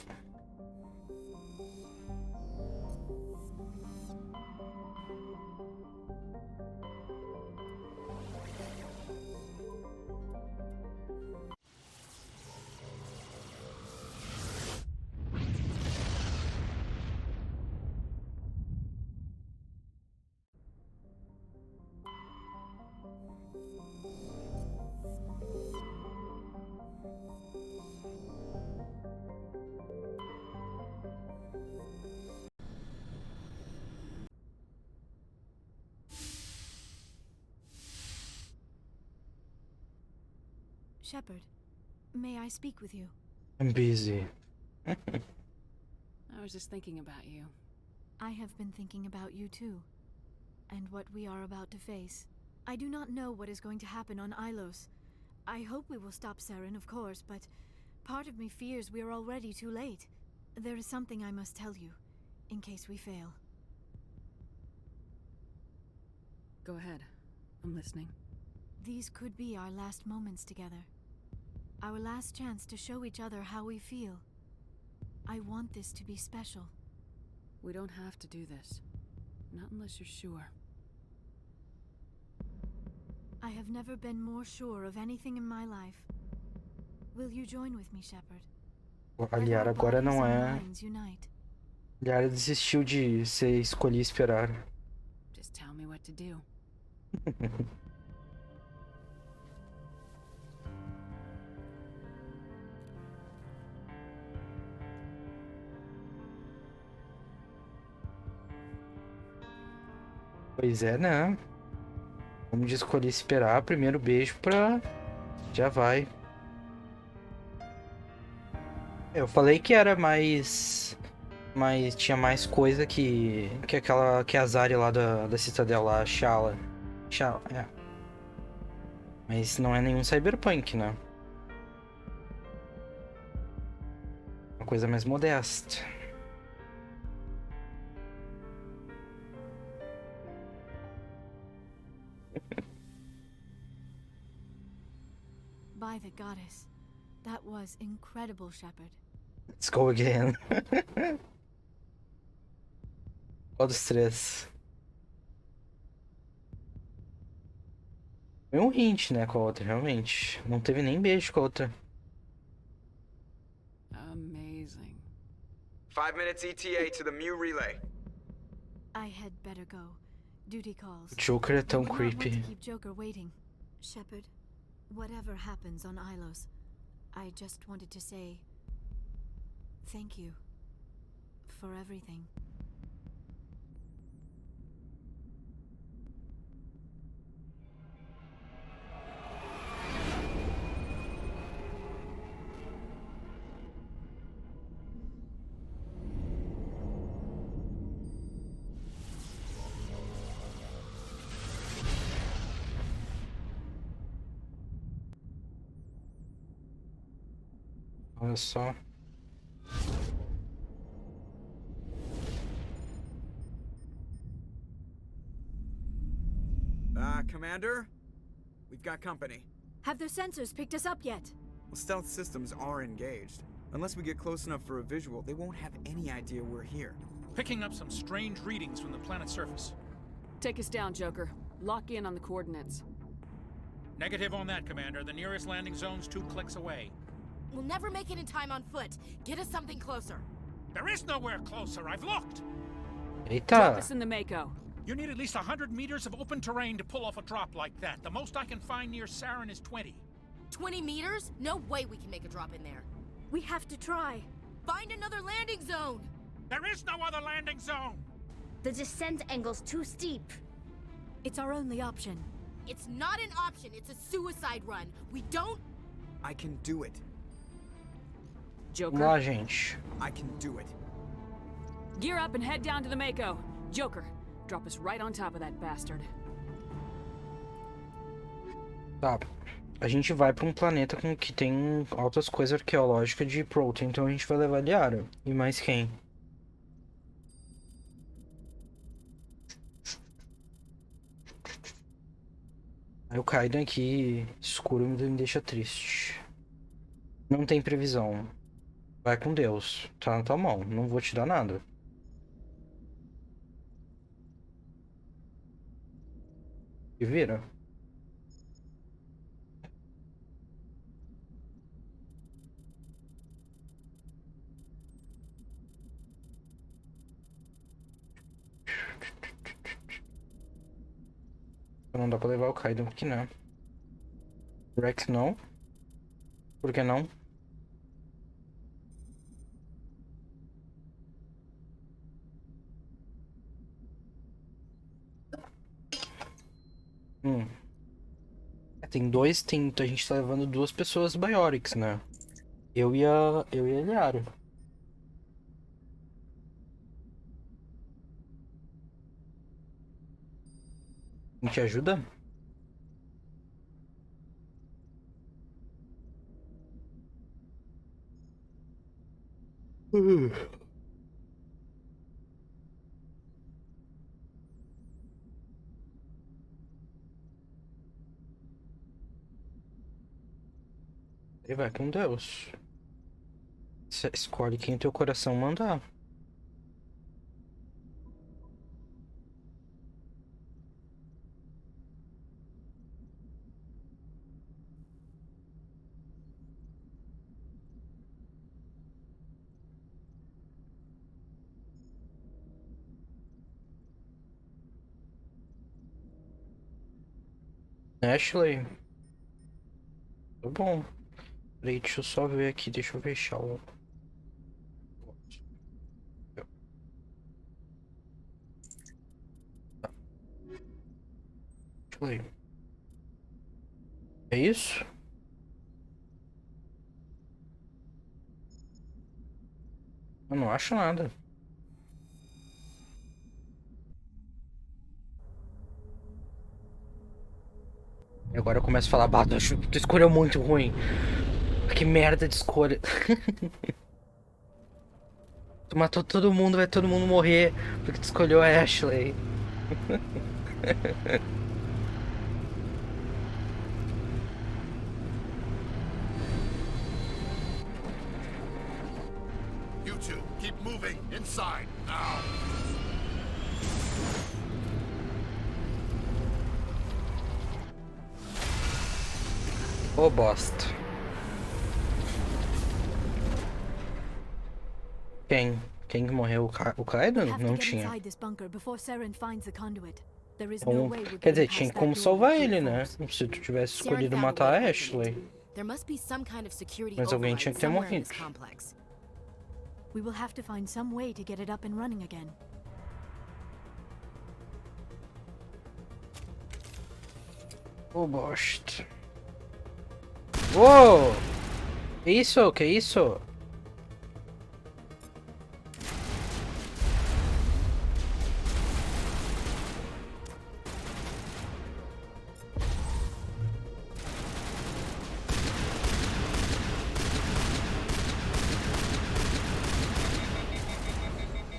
Shepard, may I speak with you? I'm busy. I was just thinking about you. I have been thinking about you too, and what we are about to face. I do not know what is going to happen on Ilos. I hope we will stop Saren, of course, but part of me fears we are already too late. There is something I must tell you, in case we fail. Go ahead. I'm listening. These could be our last moments together. Our last chance to show each other how we feel. I want this to be special. We don't have to do this. Not unless you're sure. I have never been more sure of anything in my life. Will you join with me, Shepard? Aliar agora não é... Aliar desistiu de ser escolher e esperar. Just tell me what to do. Pois é, né? Vamos de escolher esperar. Primeiro beijo pra... Já vai. Eu falei que era mais... Mas tinha mais coisa que aquela... Que a Zari lá da Citadela, a Shala. É. Mas não é nenhum cyberpunk, né? Uma coisa mais modesta. By the goddess, that was incredible, Shepard. Let's go again. Qual dos três? Foi um hint, né, com a outra, realmente. Não teve nem beijo com a outra. Amazing. 5 minutes ETA to the Mu relay. I had better go. Duty calls. O Joker é tão I would not want creepy. to keep Joker waiting. Shepard, whatever happens on Ilos, I just wanted to say thank you for everything. Olha só. Commander? We've got company. Have their sensors picked us up yet? Well, stealth systems are engaged. Unless we get close enough for a visual, they won't have any idea we're here. Picking up some strange readings from the planet's surface. Take us down, Joker. Lock in on the coordinates. Negative on that, Commander. The nearest landing zone's 2 clicks away. We'll never make it in time on foot. Get us something closer. There is nowhere closer. I've looked. Drop us in the Mako. You need at least 100 meters of open terrain to pull off a drop like that. The most I can find near Saren is 20. 20 meters? No way we can make a drop in there. We have to try. Find another landing zone. There is no other landing zone. The descent angle's too steep. It's our only option. It's not an option. It's a suicide run. We don't... I can do it. Joker. Vamos lá, gente. I can do it. Gear up and head down to the Mako. Joker, drop us right on top of that bastard. Tá. A gente vai pra um planeta com que tem altas coisas arqueológicas de Protein, então a gente vai levar Liara. E mais quem? Aí o Kaidan aqui escuro me deixa triste. Não tem previsão. Vai com Deus. Tá na tua mão. Não vou te dar nada. E vira. Não dá pra levar o Kaidan porque não. Rex não. Por que não? Tem dois, a gente tá levando 2 pessoas Biorix, né? Eu e a Liara. A gente ajuda? E vai com Deus. Você escolhe quem teu coração mandar. Ashley. Tá bom. Peraí, deixa eu só ver aqui. Deixa eu fechar o... Ashley. É isso? Eu não acho nada. E agora eu começo a falar, bah, tu escolheu muito ruim. Que merda de escolha. Tu matou todo mundo, vai todo mundo morrer porque tu escolheu a Ashley. You two, keep moving inside now. Ô bosta. Quem? Quem que morreu? O Kaido? Não tinha. Então, quer dizer, tinha como salvar ele, né? Se tu tivesse escolhido matar a Ashley. Mas alguém tinha que ter morrido. We will have to find some way to get it up and running again. Ô bosta. Uou! Que isso? Que isso?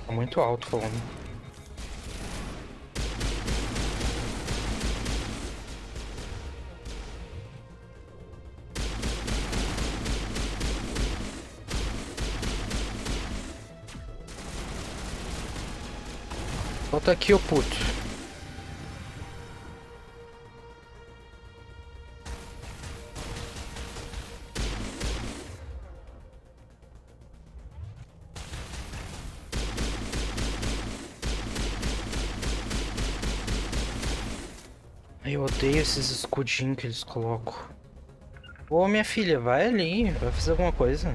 Tá muito alto falando. Volta aqui, ô puto. Eu odeio esses escudinhos que eles colocam. Ô, minha filha, vai ali, vai fazer alguma coisa.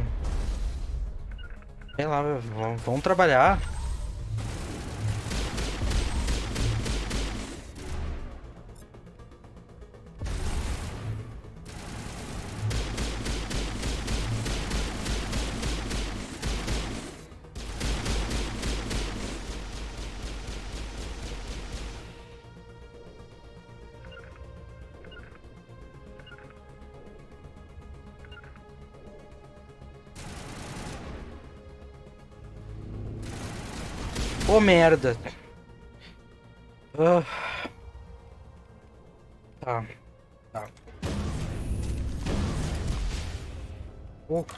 Sei lá, vamos trabalhar. Ô, merda. Ah. Tá. Tá. Pouco.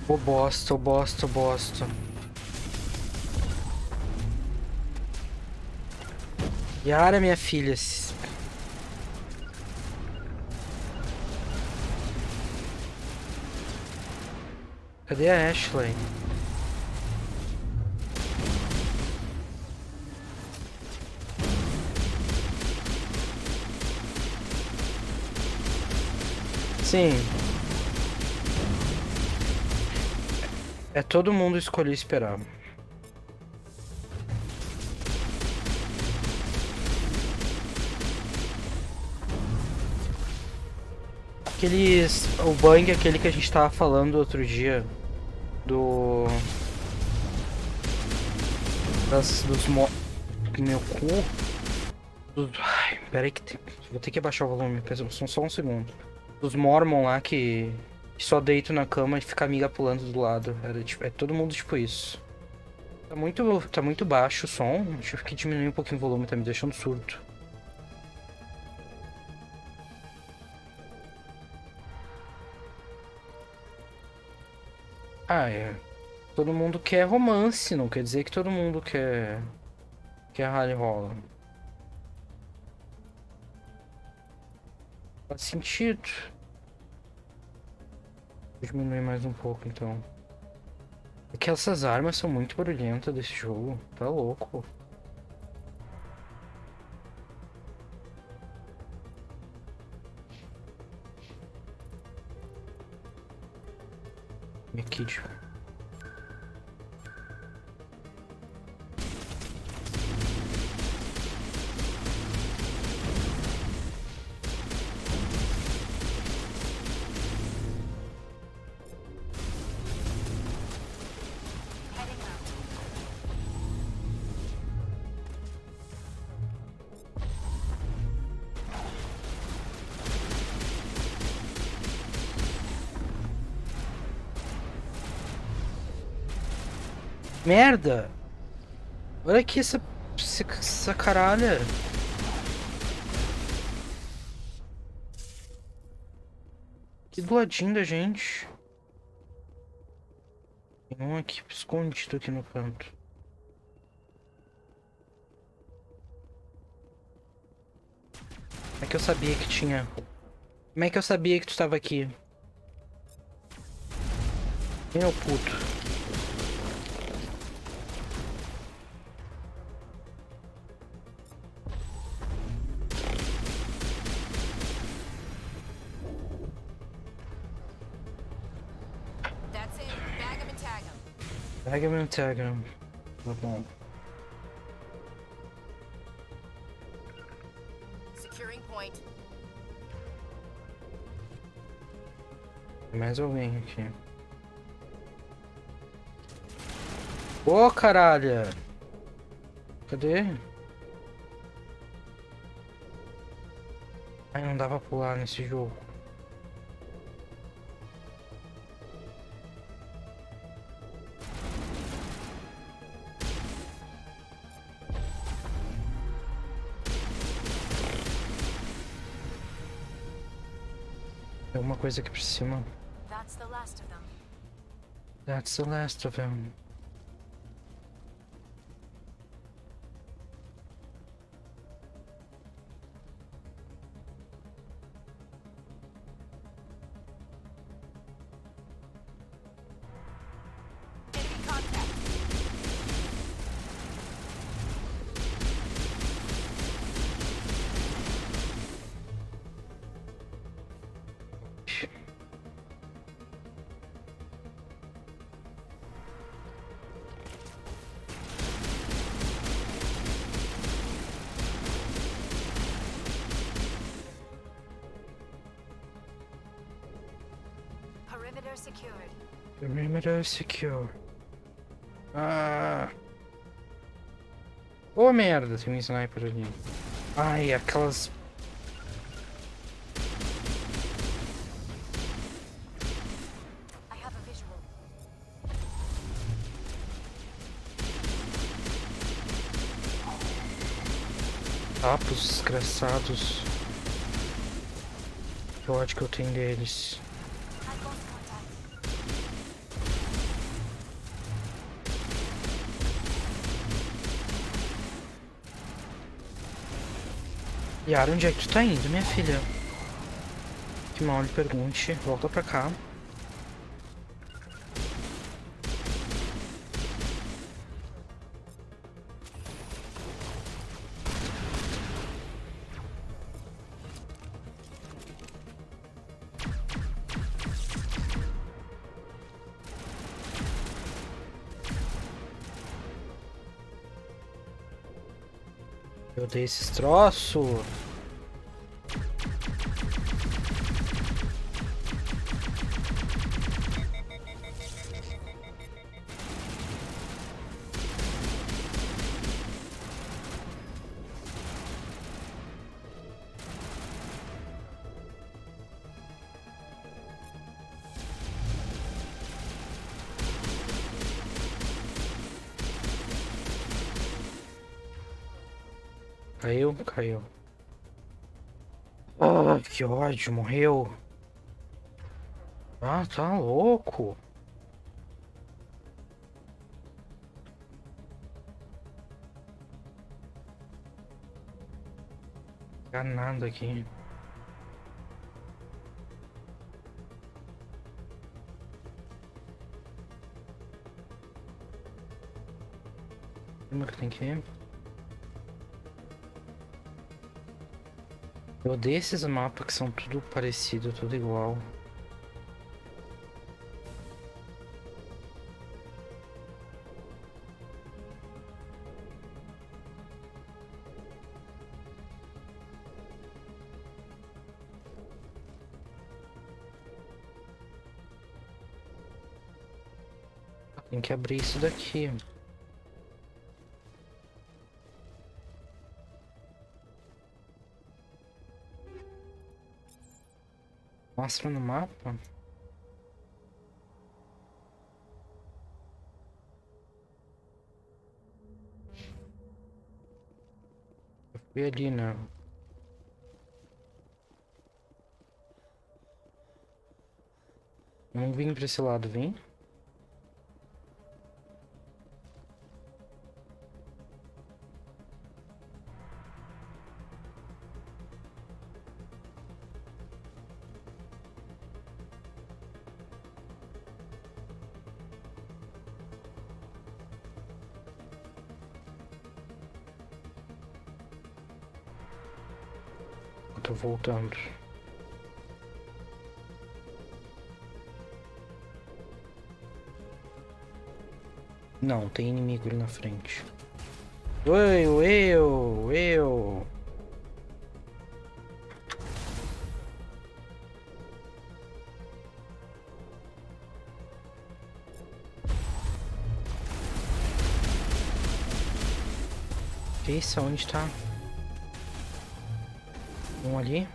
Ô, bosta, ô, bosta, ô, bosta. Yara, minha filha. Cadê a Ashley? Sim. É todo mundo escolher esperar. Aqueles... O bang, aquele que a gente tava falando outro dia. Dos meu cu. Ai, pera aí que vou ter que abaixar o volume, só um segundo. Dos Mormon lá que só deito na cama e fica amiga pulando do lado. É todo mundo tipo isso. Tá muito baixo o som. Deixa eu diminuir um pouquinho o volume, tá me deixando surdo. Ah, é. Todo mundo quer romance, não quer dizer que todo mundo quer rally rola. Faz sentido. Vou diminuir mais um pouco então. É que essas armas são muito barulhentas desse jogo. Tá louco. Aqui, tipo. Merda! Olha aqui essa caralha. Aqui do ladinho da gente. Tem um aqui escondido aqui no canto. Como é que eu sabia que tinha? Como é que eu sabia que tu estava aqui? Meu puto. Pega meu Telegram. Tá bom. Securing point. Tem mais alguém aqui. Ô, caralho! Cadê? Ai, não dava pra pular nesse jogo. Tem alguma coisa aqui por cima. That's the last of them. That's the last of them. Perimeter secured. Perimeter secure. Ah. Ô, merda, tem um sniper ali. Ai, aquelas... I have a visual. Sapos desgraçados. Que ódio que eu tenho deles. Yara, onde é que tu tá indo, minha filha? Que mal lhe pergunte. Volta pra cá. Eu odeio esses troços. Caiu, caiu. Ah, que ódio, morreu. Ah, tá louco. Nada aqui. Como que tem que ir? Eu odeio esses mapas que são tudo parecido, tudo igual. Tem que abrir isso daqui. Mostra no mapa. Eu fui ali, né? Vamos vir pra esse lado, vem. Eu tô voltando. Não, tem inimigo ali na frente. Eu. Que isso? Onde tá? Um ali.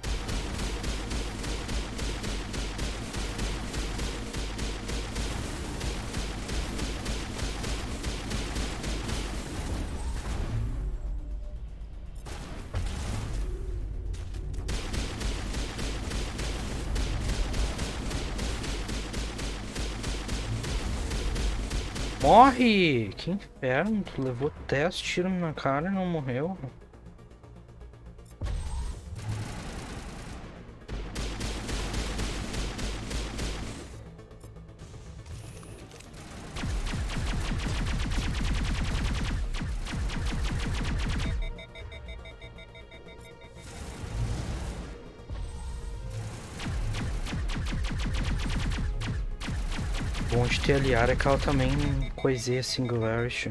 Morre! Que inferno, tu levou 10 tiros na cara e não morreu. Bom de ter aliar é que ela também coiseia Singularity.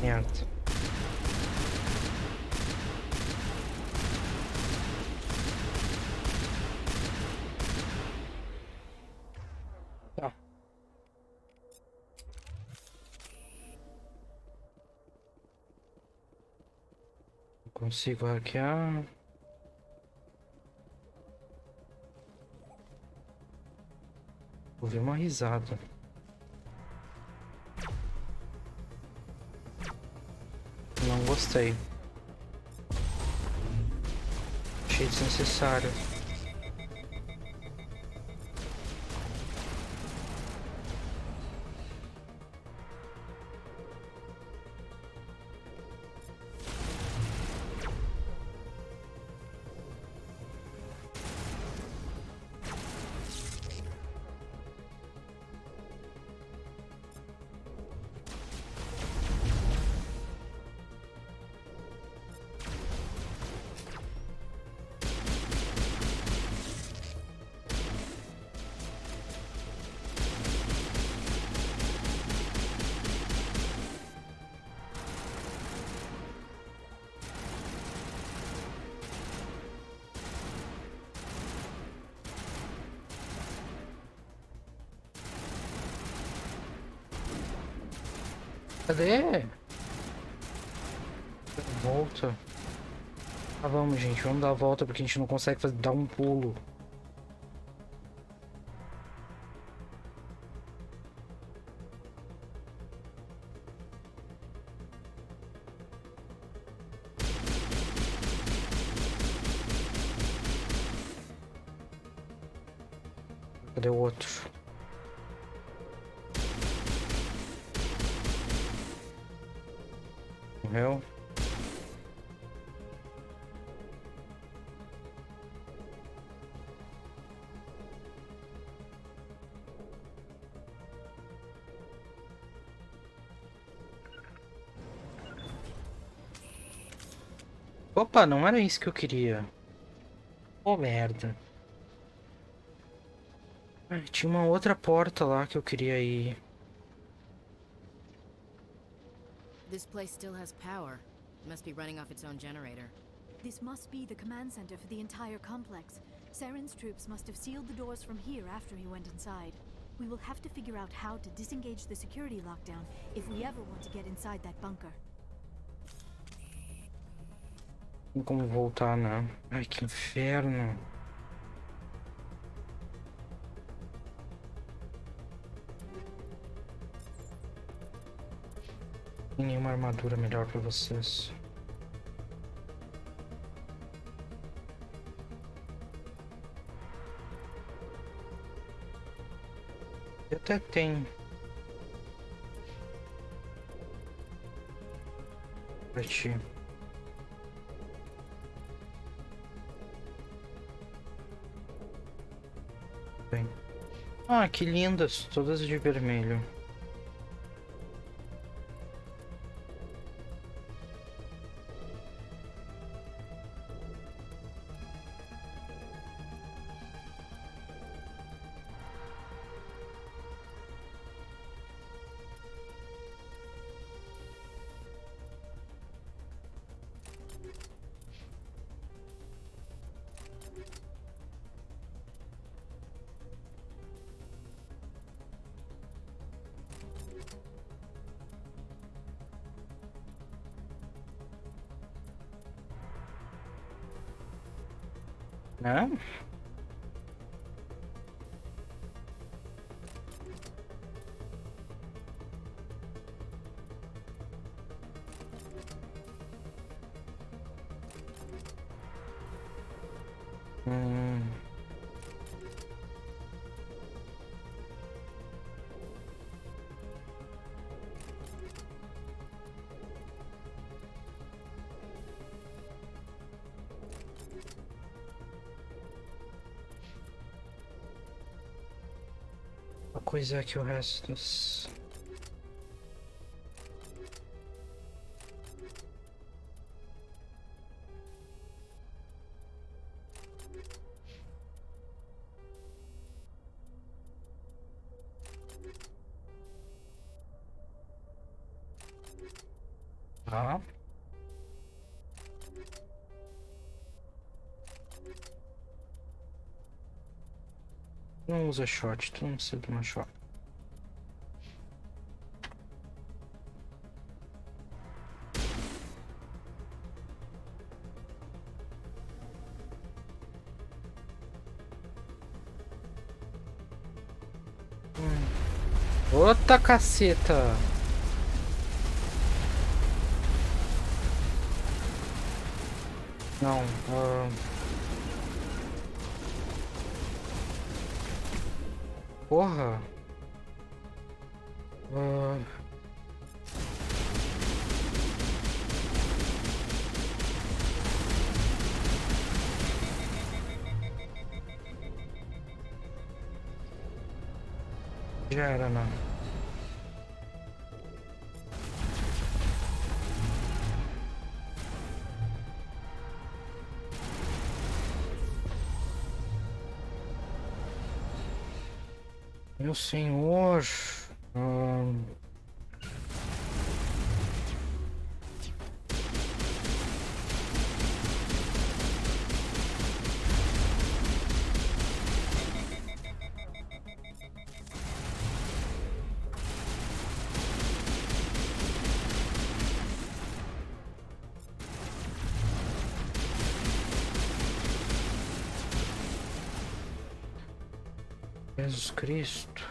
Merda. Tá. Consigo hackear. Ouvi uma risada. Não gostei. Achei desnecessário. Cadê? Volta. Ah, vamos, gente. Vamos dar a volta porque a gente não consegue dar um pulo. Cadê o outro? Morreu? Opa, não era isso que eu queria. Oh, merda. Tinha uma outra porta lá que eu queria ir. This place still has power. It must be running off its own generator. This must be the command center for the entire complex. Saren's troops must have sealed the doors from here after he went inside. We will have to figure out how to disengage the security lockdown if we ever want to get inside that bunker. Tem como voltar, né? Ai, que inferno. Tem nenhuma armadura melhor pra vocês. Até tem. Pra ti. Bem. Ah, que lindas, todas de vermelho. Né? A coisa é que o resto dos... Ah. Não usa shot, tu não precisa de uma shot. Outra caceta! Não, porra! Já era, não. Meu senhor. Jesus Cristo.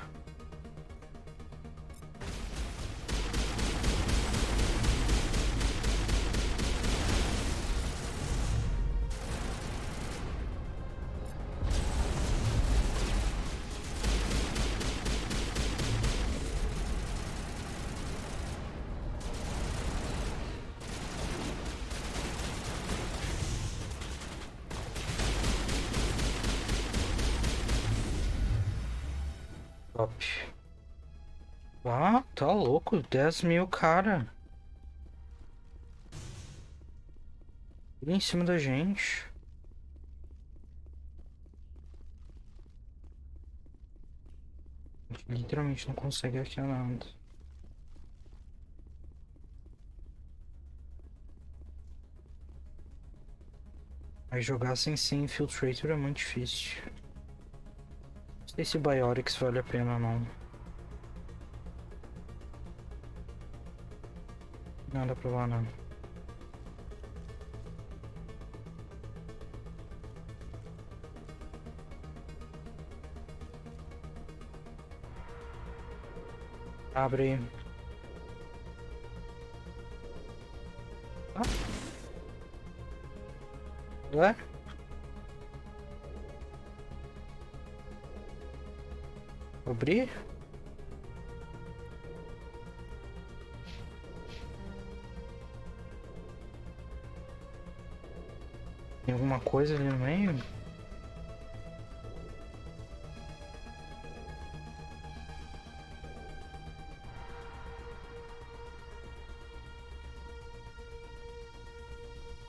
Top. Ah, tá louco, 10 mil, cara. Ele em cima da gente. A gente literalmente não consegue achar nada. Mas jogar sem ser Infiltrator é muito difícil. Não sei se Biotics vale a pena ou não. Nada pra lá não. Abre aí. Ué? Abrir? Tem alguma coisa ali no meio?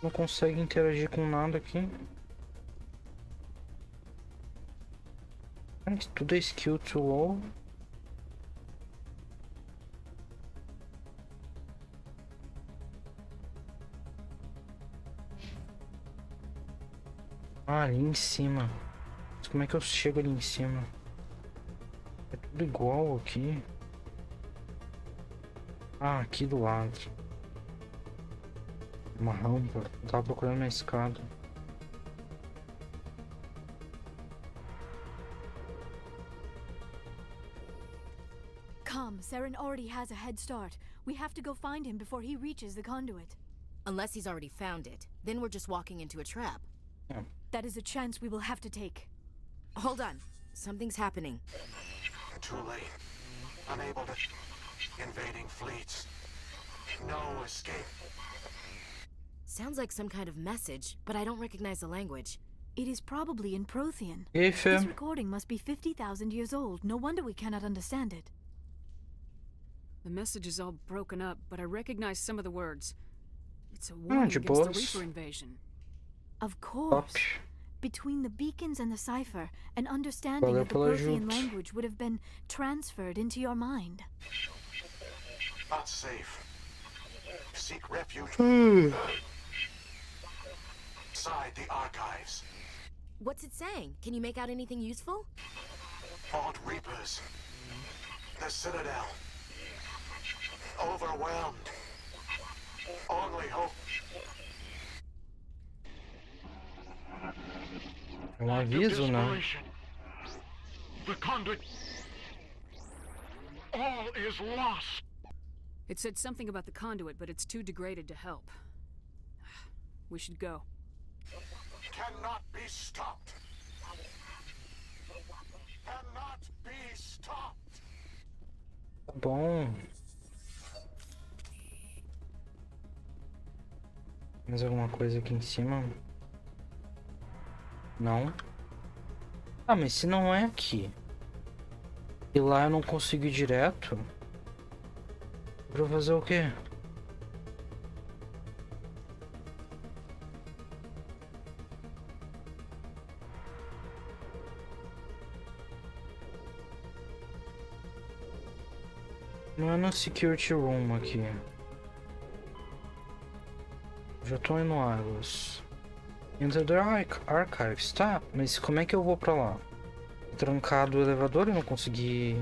Não consegue interagir com nada aqui. Tudo é skill to all. Ah, ali em cima. Mas como é que eu chego ali em cima? É tudo igual aqui. Ah, aqui do lado. Uma rampa. Eu tava procurando uma escada. Come, Saren already has a head start. We have to go find him before he reaches the conduit. Unless he's already found it. Then we're just walking into a trap. Yeah. That is a chance we will have to take. Hold on. Something's happening. Too late. Unable to... Invading fleets. No escape. Sounds like some kind of message, but I don't recognize the language. It is probably in Prothean. If, This recording must be 50,000 years old. No wonder we cannot understand it. The message is all broken up, but I recognize some of the words. It's a warning against the boss. Reaper invasion. Of course. Between the beacons and the cipher, an understanding of the Prothean language would have been transferred into your mind. Not safe. Seek refuge. Inside the archives. What's it saying? Can you make out anything useful? Fought Reapers. The Citadel. Overwhelmed. Only hope. É um aviso, né? The conduit. All is lost. It said something about the conduit, but it's too degraded to help. We should go. Cannot be stopped. Cannot be stopped. Tá bom. Mais alguma coisa aqui em cima? Não. Ah, mas se não é aqui e lá eu não consigo ir direto, pra fazer o quê? Não é no security room aqui. Já tô indo no Ilos. Enter the archives, tá? Mas como é que eu vou pra lá? Trancado o elevador e não consegui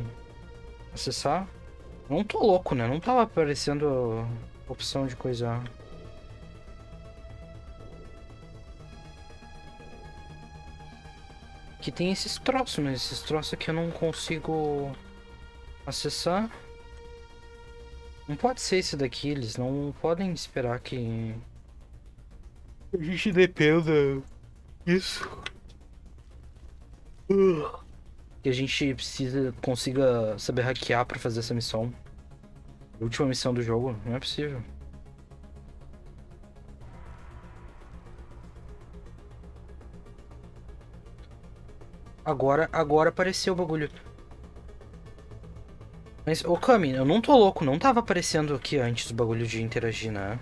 acessar? Não tô louco, né? Não tava aparecendo a opção de coisar. Aqui tem esses troços, mas esses troços aqui eu não consigo acessar. Não pode ser esse daqui, eles não podem esperar que a gente dependa disso. Que a gente consiga saber hackear pra fazer essa missão. A última missão do jogo, não é possível. Agora apareceu o bagulho. Mas, ô Kami, eu não tô louco, não tava aparecendo aqui antes o bagulho de interagir, né?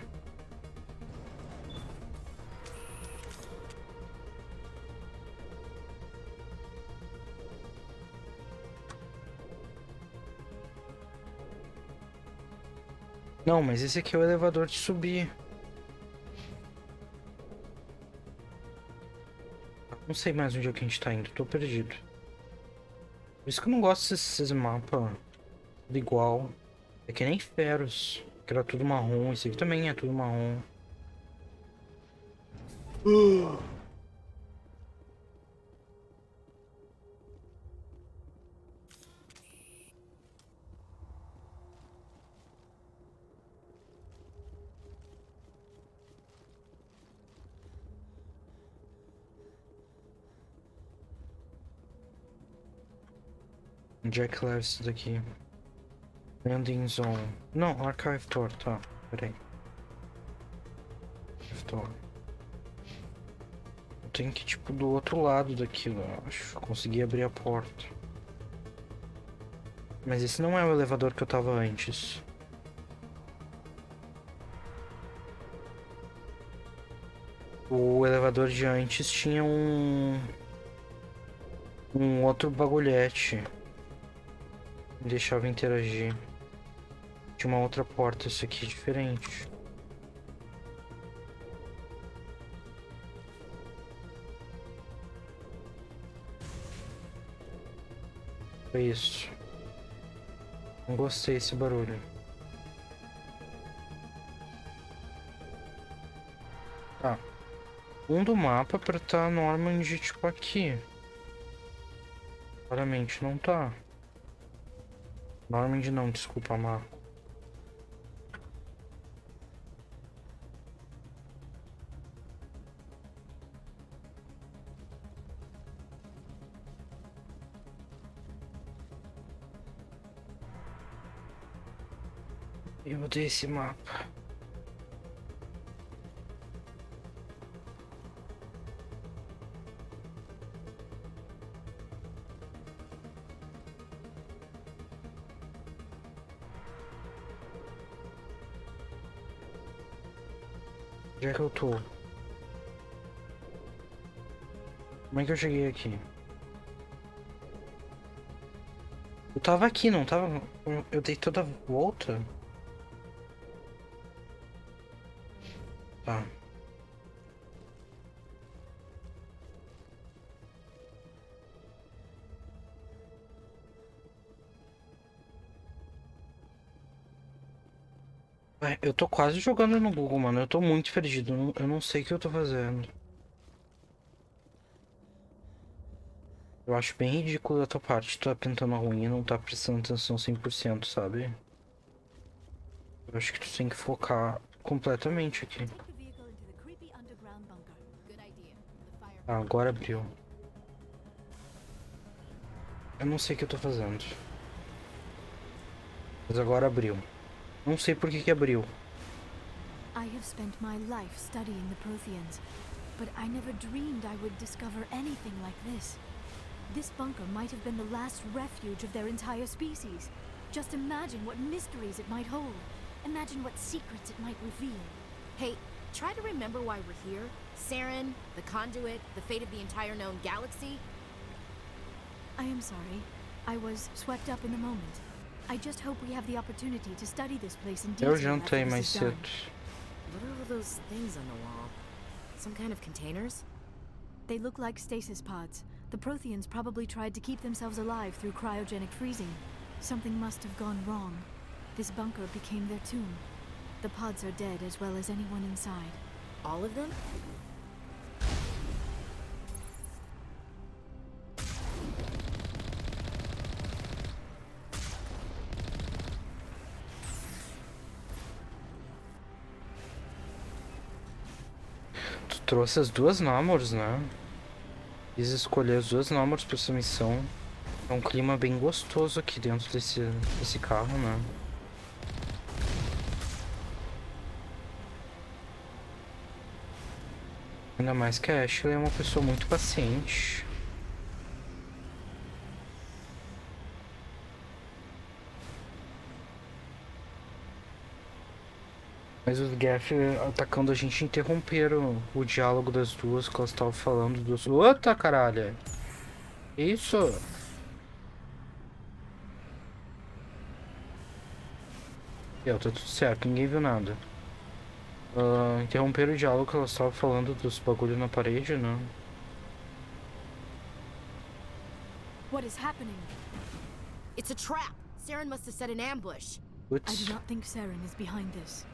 Não, mas esse aqui é o elevador de subir. Não sei mais onde é que a gente tá indo, tô perdido. Por isso que eu não gosto desses mapas tudo igual. É que nem Feros, que era tudo marrom. Esse aqui também é tudo marrom. Onde é que leva isso daqui? Landing Zone. Não, Archive Door, tá. Peraí. Archive Door. Eu tenho que ir, tipo, do outro lado daquilo, eu acho. Consegui abrir a porta. Mas esse não é o elevador que eu tava antes. O elevador de antes tinha um outro bagulhete. Me deixava interagir. Tinha uma outra porta, isso aqui é diferente. Foi isso. Não gostei desse barulho. Tá. Um do mapa pra tá Normand, tipo, aqui. Claramente não tá. Normand não, desculpa, mapa. Eu odeio esse mapa. Onde é que eu tô? Como é que eu cheguei aqui? Eu tava aqui, não tava? Eu dei toda a volta? Tá. Eu tô quase jogando no Google, mano. Eu tô muito perdido. Eu não sei o que eu tô fazendo. Eu acho bem ridículo da tua parte. Tu tá pintando a ruim e não tá prestando atenção 100%, sabe? Eu acho que tu tem que focar completamente aqui. Ah, agora abriu. Eu não sei o que eu tô fazendo. Mas agora abriu. Não sei por que abriu. I have spent my life studying the Protheans, but I never dreamed I would discover anything like this. This bunker might have been the last refuge of their entire species. Just imagine what mysteries it might hold. Imagine what secrets it might reveal. Hey, try to remember why we're here. Saren, the conduit, the fate of the entire known galaxy. I am sorry. I was swept up in the moment. I just hope we have the opportunity to study this place in detail. Eu jantei mais cedo. What are all those things on the wall? Some kind of containers? They look like stasis pods. The Protheans probably tried to keep themselves alive through cryogenic freezing. Something must have gone wrong. This bunker became their tomb. The pods are dead as well as anyone inside. All of them? Tu trouxe as duas Namors, né? Quis escolher as duas Namors pra essa missão. É um clima bem gostoso aqui dentro desse carro, né? Ainda mais que a Ashley é uma pessoa muito paciente. Mas os Gaff atacando a gente interromperam o diálogo das duas que elas estavam falando dos... Outra caralho! Isso! Tá tudo certo, ninguém viu nada. Interromperam o diálogo que elas estavam falando dos bagulho na parede, né? What is happening? It's a trap. Saren must have set an ambush. I do not think Saren is behind this.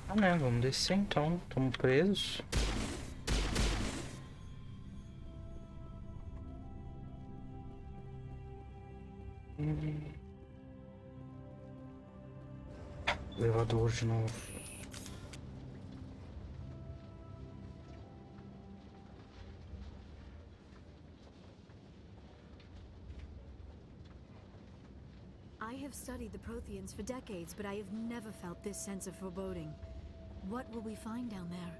Ah, né? Vamos descer então. Estamos presos. Elevador de novo. I have studied the Protheans for decades, but I have never felt this sense of foreboding. What will we find down there?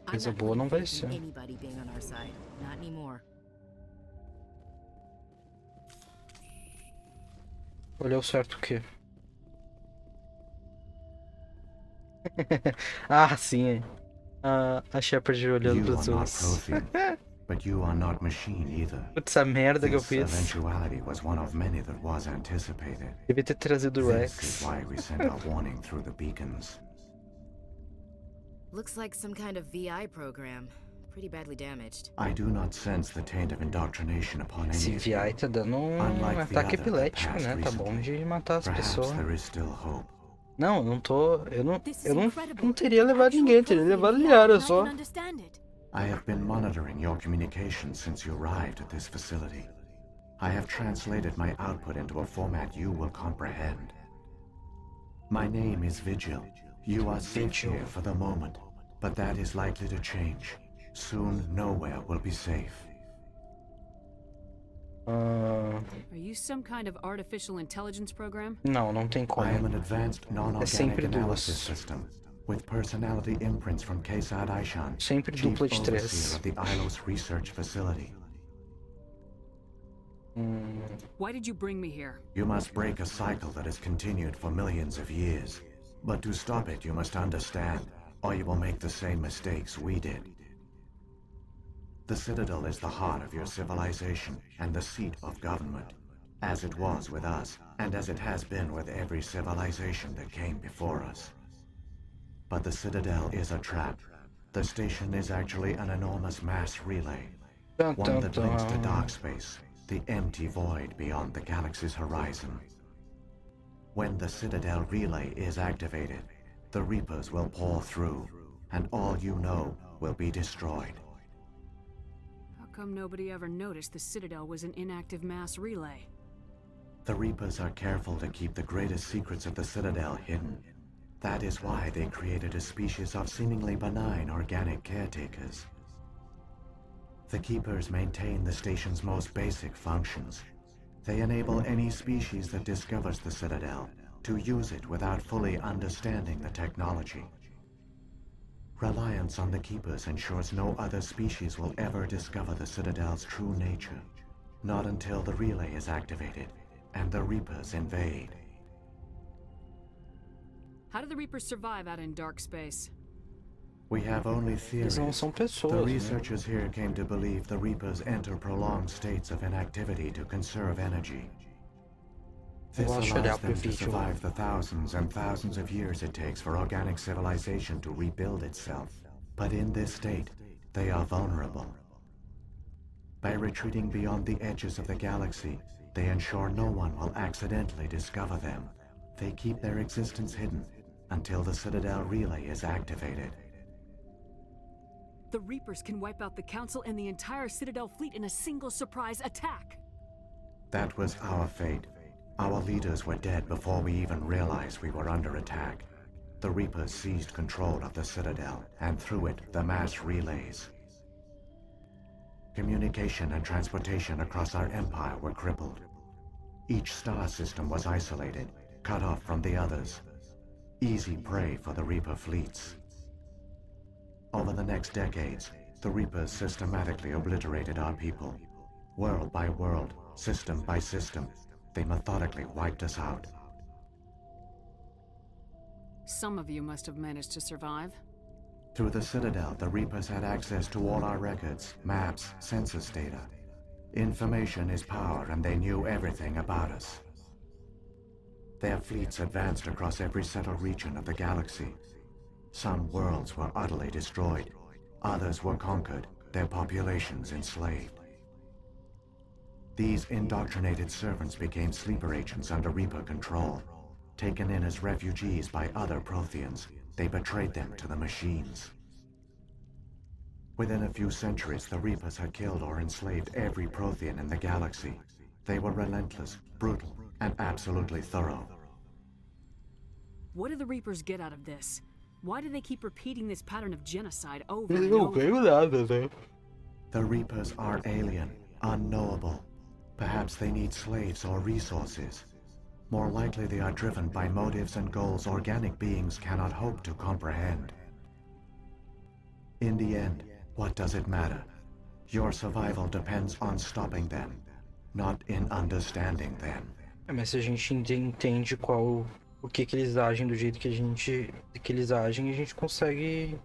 Coisa boa não vai ser. Anybody being on our side, not anymore. Olhou certo o quê? Ah, sim. A Shepard olhando pros outros. But you are not machine either. Putz, a merda que eu This fiz. eventuality was one of many that was anticipated. Devia ter trazido o Rex. This is why we sent our warning through the beacons. Looks like some kind of VI program. Pretty badly damaged. I do not sense the taint of indoctrination upon Esse any of you. VI tá dando Unlike the ataque other that epilético, passed né? Tá bom recently. de matar as Perhaps pessoas. there is still hope. Não, eu não tô. Eu não teria levado ninguém, teria levado Liara só. I have been monitoring your communications since you arrived at this facility. I have translated my output into a format you will comprehend. My name is Vigil. You are safe here for the moment, but that is likely to change. Soon, nowhere will be safe. Are you some kind of artificial intelligence program? Não, não tem como. I am an advanced non-organic sempre analysis duas. system with personality imprints from Kesad Aishan, Sempre chief dupla de overseer três. of the Ilos research facility. Why did you bring me here? You must break a cycle that has continued for millions of years. But to stop it, you must understand, or you will make the same mistakes we did. The Citadel is the heart of your civilization and the seat of government, as it was with us, and as it has been with every civilization that came before us. But the Citadel is a trap. The station is actually an enormous mass relay, one that links to dark space, the empty void beyond the galaxy's horizon. When the Citadel relay is activated, the Reapers will pour through, and all you know will be destroyed. How come nobody ever noticed the Citadel was an inactive mass relay? The Reapers are careful to keep the greatest secrets of the Citadel hidden. That is why they created a species of seemingly benign organic caretakers. The Keepers maintain the station's most basic functions. They enable any species that discovers the Citadel to use it without fully understanding the technology. Reliance on the Keepers ensures no other species will ever discover the Citadel's true nature. Not until the relay is activated and the Reapers invade. How do the Reapers survive out in dark space? We have only theories. Eles não são pessoas, The né? researchers here came to believe the Reapers enter prolonged states of inactivity to conserve energy. This Eu acho allows olhar them pro to vídeo. survive the thousands and thousands of years it takes for organic civilization to rebuild itself. But in this state, they are vulnerable. By retreating beyond the edges of the galaxy, they ensure no one will accidentally discover them. They keep their existence hidden until the Citadel relay is activated. The Reapers can wipe out the Council and the entire Citadel fleet in a single surprise attack. That was our fate. Our leaders were dead before we even realized we were under attack. The Reapers seized control of the Citadel, and through it, the mass relays. Communication and transportation across our empire were crippled. Each star system was isolated, cut off from the others. Easy prey for the Reaper fleets. Over the next decades, the Reapers systematically obliterated our people. World by world, system by system, they methodically wiped us out. Some of you must have managed to survive. Through the Citadel, the Reapers had access to all our records, maps, census data. Information is power, and they knew everything about us. Their fleets advanced across every settled region of the galaxy. Some worlds were utterly destroyed. others were conquered, their populations enslaved. These indoctrinated servants became sleeper agents under Reaper control. Taken in as refugees by other Protheans, they betrayed them to the machines. Within a few centuries, the Reapers had killed or enslaved every Prothean in the galaxy. They were relentless, brutal, and absolutely thorough. What do the Reapers get out of this? Why do they keep repeating this pattern of genocide over and over? The Reapers are alien, unknowable. Perhaps they need slaves or resources. More likely they are driven by motives and goals organic beings cannot hope to comprehend. In the end, what does it matter? Your survival depends on stopping them, not in understanding them. Mas se a gente entende o que eles agem do jeito que eles agem, a gente consegue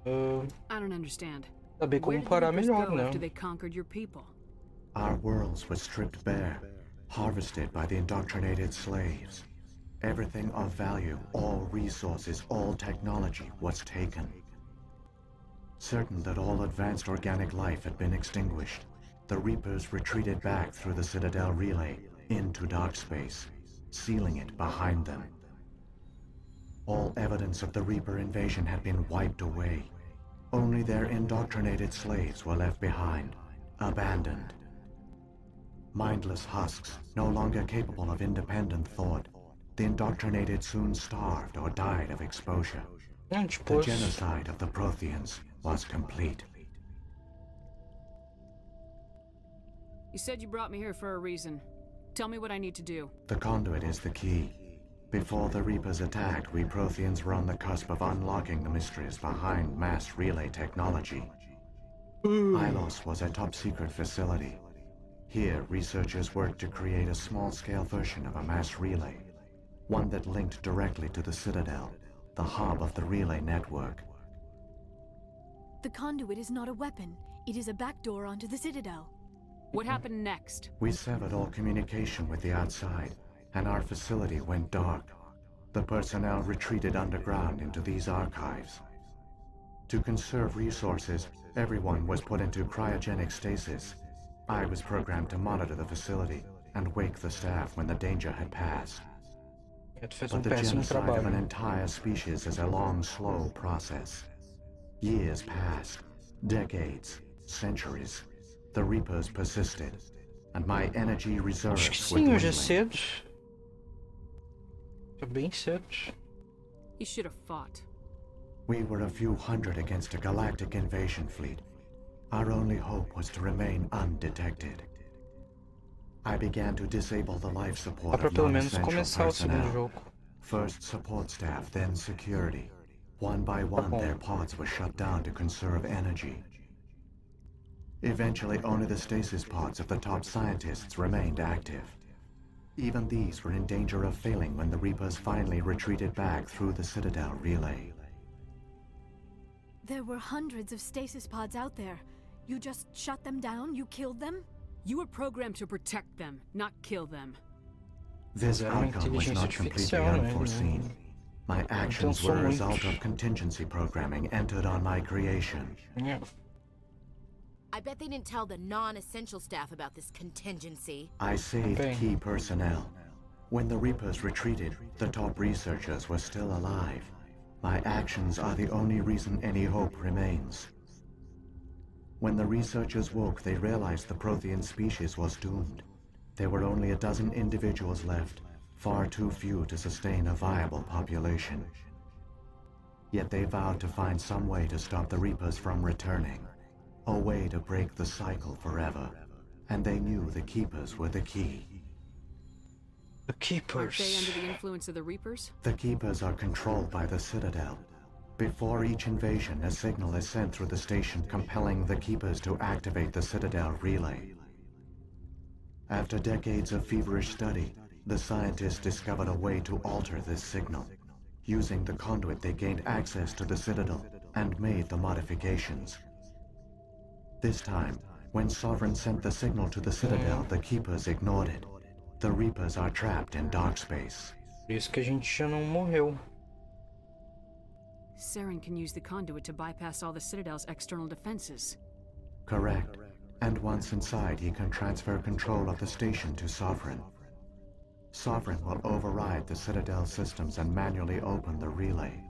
I don't understand. saber como parar melhor, né? After they conquered your people. Our worlds were stripped bare, harvested by the indoctrinated slaves. Everything of value, all resources, all technology was taken. Certain that all advanced organic life had been extinguished, the Reapers retreated back through the Citadel relay into dark space, sealing it behind them. All evidence of the Reaper invasion had been wiped away. Only their indoctrinated slaves were left behind, abandoned. Mindless husks, no longer capable of independent thought, the indoctrinated soon starved or died of exposure. The genocide of the Protheans was complete. You said you brought me here for a reason. Tell me what I need to do. The conduit is the key. Before the Reapers attacked, we Protheans were on the cusp of unlocking the mysteries behind mass relay technology. Ilos was a top-secret facility. Here, researchers worked to create a small-scale version of a mass relay, one that linked directly to the Citadel, the hub of the relay network. The conduit is not a weapon. It is a backdoor onto the Citadel. What happened next? We severed all communication with the outside, and our facility went dark. The personnel retreated underground into these archives. To conserve resources, everyone was put into cryogenic stasis. I was programmed to monitor the facility and wake the staff when the danger had passed. But the genocide of an entire species is a long, slow process. Years passed, decades, centuries. The Reapers persisted, and my energy reserves were dwindling. You should have fought. We were a few hundred against a galactic invasion fleet. Our only hope was to remain undetected. I began to disable the life support of non-essential personnel. First support staff, then security. One by one, their pods were shut down to conserve energy. Eventually, only the stasis pods of the top scientists remained active. Even these were in danger of failing when the Reapers finally retreated back through the Citadel relay. There were hundreds of stasis pods out there. You just shut them down? You killed them? You were programmed to protect them, not kill them. This outcome was not completely unforeseen. My actions were a result of contingency programming entered on my creation. I bet they didn't tell the non-essential staff about this contingency. I saved key personnel. When the Reapers retreated, the top researchers were still alive. My actions are the only reason any hope remains. When the researchers woke, they realized the Prothean species was doomed. There were only a dozen individuals left, far too few to sustain a viable population. Yet they vowed to find some way to stop the Reapers from returning. A way to break the cycle forever. And they knew the Keepers were the key. The Keepers. Are they under the influence of the Reapers? The Keepers are controlled by the Citadel. Before each invasion, a signal is sent through the station compelling the Keepers to activate the Citadel relay. After decades of feverish study, the scientists discovered a way to alter this signal. Using the conduit, they gained access to the Citadel and made the modifications. This time, when Sovereign sent the signal to the Citadel, the Keepers ignored it. The Reapers are trapped in dark space. Por isso que a gente já não morreu. Saren can use the conduit to bypass all the Citadel's external defenses. Correct. And once inside, he can transfer control of the station to Sovereign. Sovereign will override the Citadel systems and manually open the relay,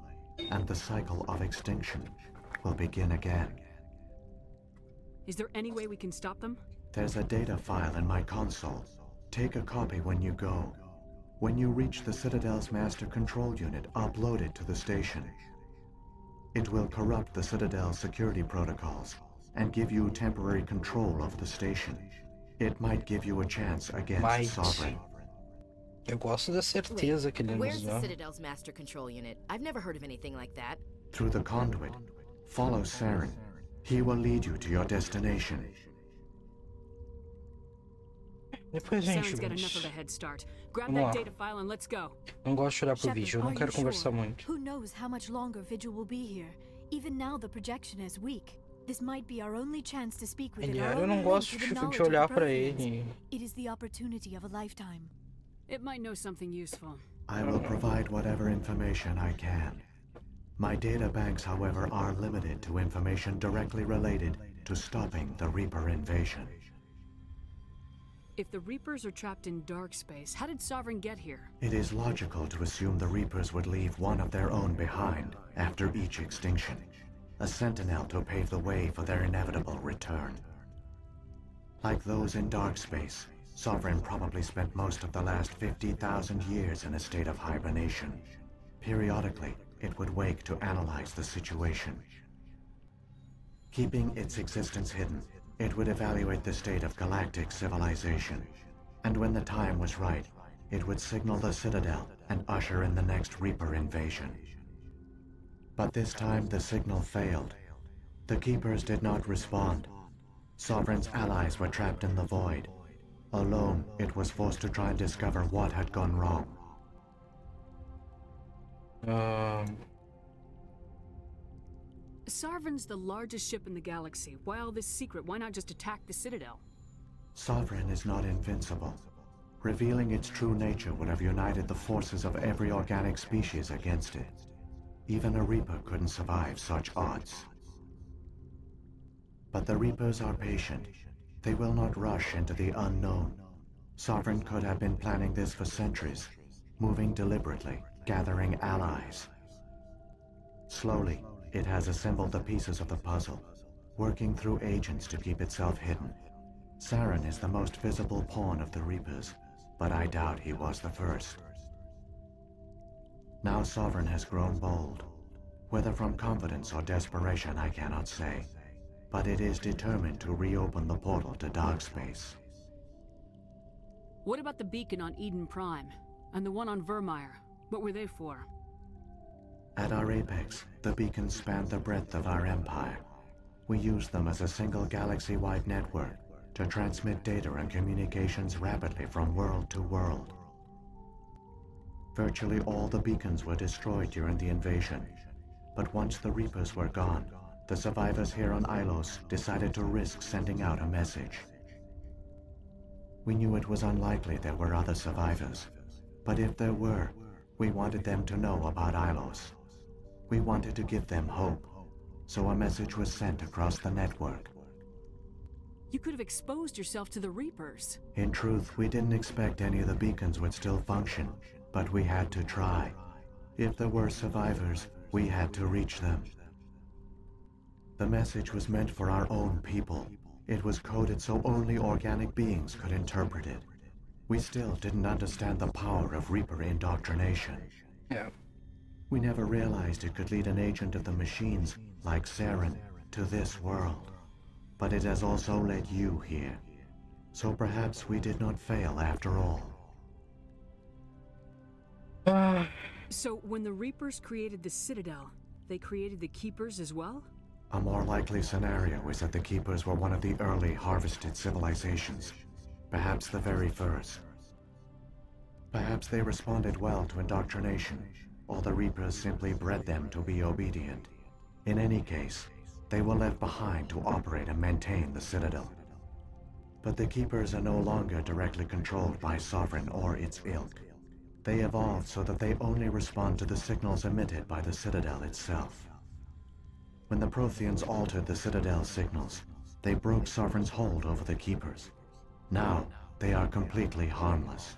and the cycle of extinction will begin again. Is there any way we can stop them? There's a data file in my console. Take a copy when you go. When you reach the Citadel's master control unit, upload it to the station. It will corrupt the Citadel's security protocols and give you temporary control of the station. It might give you a chance against Sovereign. Eu gosto da certeza que ele nos Where's the dá. Citadel's master control unit? I've never heard of anything like that. Through the conduit, follow Saren. He will lead you to your destination. Depois a gente Saren's got vê. enough of a head start. Grab Vamos that lá. data file and let's go. Não gosto de olhar pro Shepard, vídeo, eu não are quero you conversar sure? muito. Who knows how much longer Vigil will be here? Even now the projection is weak. This might be our only chance to speak with it. Our Eu only não link gosto to the de knowledge olhar of the pra Protheans. ele. It is the opportunity of a lifetime. It might know something useful. I will provide whatever information I can. My data banks, however, are limited to information directly related to stopping the Reaper invasion. If the Reapers are trapped in dark space, how did Sovereign get here? It is logical to assume the Reapers would leave one of their own behind after each extinction, a sentinel to pave the way for their inevitable return. Like those in dark space, Sovereign probably spent most of the last 50,000 years in a state of hibernation. Periodically, it would wake to analyze the situation. Keeping its existence hidden, it would evaluate the state of galactic civilization. And when the time was right, it would signal the Citadel and usher in the next Reaper invasion. But this time the signal failed. The Keepers did not respond. Sovereign's allies were trapped in the void. Alone, it was forced to try and discover what had gone wrong. Sovereign's the largest ship in the galaxy. Why all this secret? Why not just attack the Citadel? Sovereign is not invincible. Revealing its true nature would have united the forces of every organic species against it. Even a Reaper couldn't survive such odds. But the Reapers are patient. They will not rush into the unknown. Sovereign could have been planning this for centuries, moving deliberately, gathering allies. Slowly, it has assembled the pieces of the puzzle, working through agents to keep itself hidden. Saren is the most visible pawn of the Reapers, but I doubt he was the first. Now Sovereign has grown bold. Whether from confidence or desperation, I cannot say. But it is determined to reopen the portal to dark space. What about the beacon on Eden Prime? And the one on Vermeer? What were they for? At our apex, the beacons span the breadth of our empire. We use them as a single galaxy-wide network to transmit data and communications rapidly from world to world. Virtually all the beacons were destroyed during the invasion, but once the Reapers were gone, the survivors here on Ilos decided to risk sending out a message. We knew it was unlikely there were other survivors, but if there were, we wanted them to know about Ilos. We wanted to give them hope, so a message was sent across the network. You could have exposed yourself to the Reapers. In truth, we didn't expect any of the beacons would still function, but we had to try. If there were survivors, we had to reach them. The message was meant for our own people. It was coded so only organic beings could interpret it. We still didn't understand the power of Reaper indoctrination. Yeah. We never realized it could lead an agent of the machines, like Saren, to this world. But it has also led you here. So perhaps we did not fail after all. So when the Reapers created the Citadel, they created the Keepers as well? A more likely scenario is that the Keepers were one of the early harvested civilizations. Perhaps the very first. Perhaps they responded well to indoctrination, or the Reapers simply bred them to be obedient. In any case, they were left behind to operate and maintain the Citadel. But the Keepers are no longer directly controlled by Sovereign or its ilk. They evolved so that they only respond to the signals emitted by the Citadel itself. When the Protheans altered the Citadel's signals, they broke Sovereign's hold over the Keepers. Now, they are completely harmless.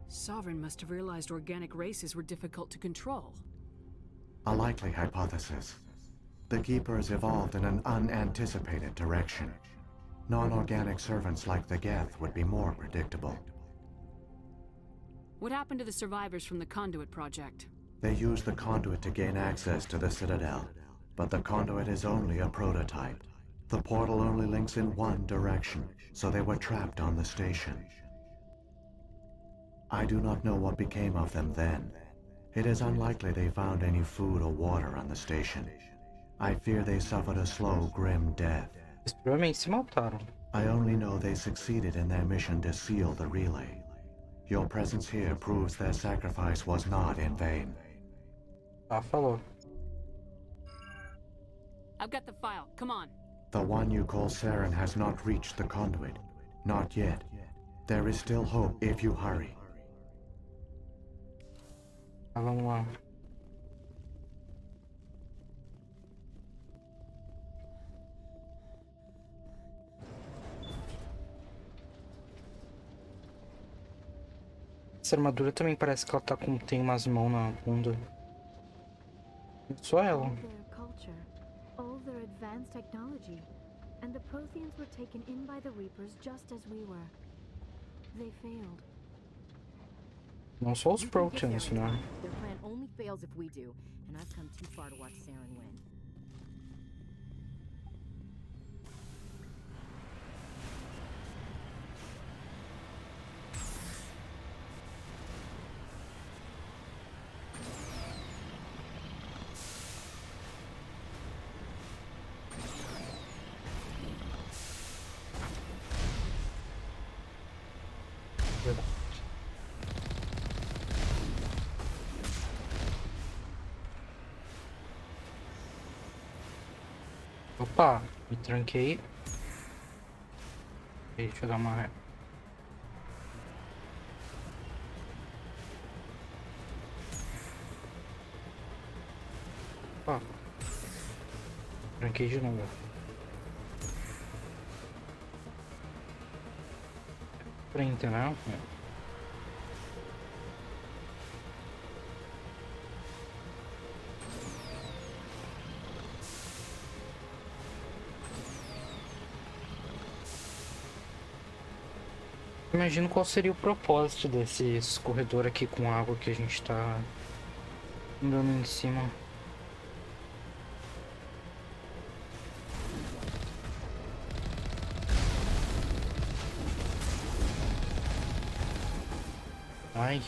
Sovereign must have realized organic races were difficult to control. A likely hypothesis. The Keepers evolved in an unanticipated direction. Non-organic servants like the Geth would be more predictable. What happened to the survivors from the Conduit project? They used the Conduit to gain access to the Citadel, but the Conduit is only a prototype. The portal only links in one direction, so they were trapped on the station. I do not know what became of them then. It is unlikely they found any food or water on the station. I fear they suffered a slow, grim death. I only know they succeeded in their mission to seal the relay. Your presence here proves their sacrifice was not in vain. Falou. I've got the file. Come on. The one you call Saren has not reached the Conduit. Not yet. There is still hope if you hurry. Vamos lá. Essa armadura também parece que ela tá com... tem umas mãos na bunda. Só ela. All their advanced technology, and the Protheans were taken in by the Reapers just as we were. They failed. Não só os Protheans, né? Their plan only fails if we do, and I've come too far to watch Saren win. Opa, me tranquei. Deixa eu dar uma... Opa. Tranquei de novo. Frente, né? Imagino qual seria o propósito desse escorredor aqui com água que a gente tá andando em cima. Ai.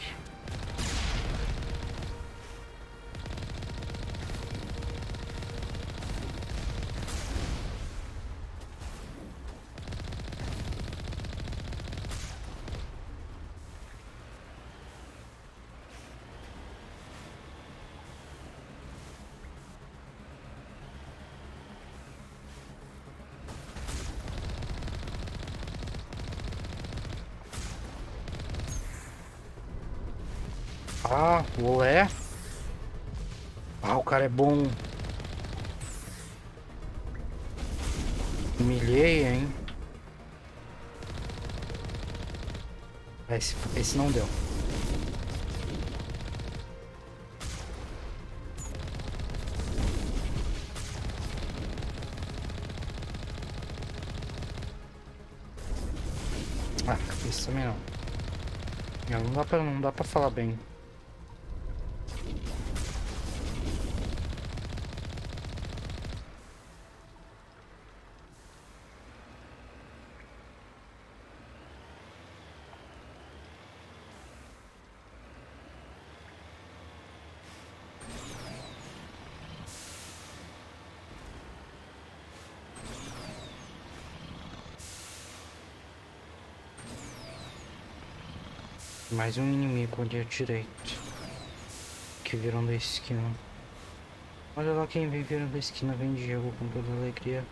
Ah, olé. Ah, o cara é bom. Humilhei, hein? Esse não deu. Ah, esse também não. Não dá pra falar bem. Mais um inimigo ali à direita. Que virando a esquina. Olha lá quem vem virando a esquina, vem Diego com toda alegria.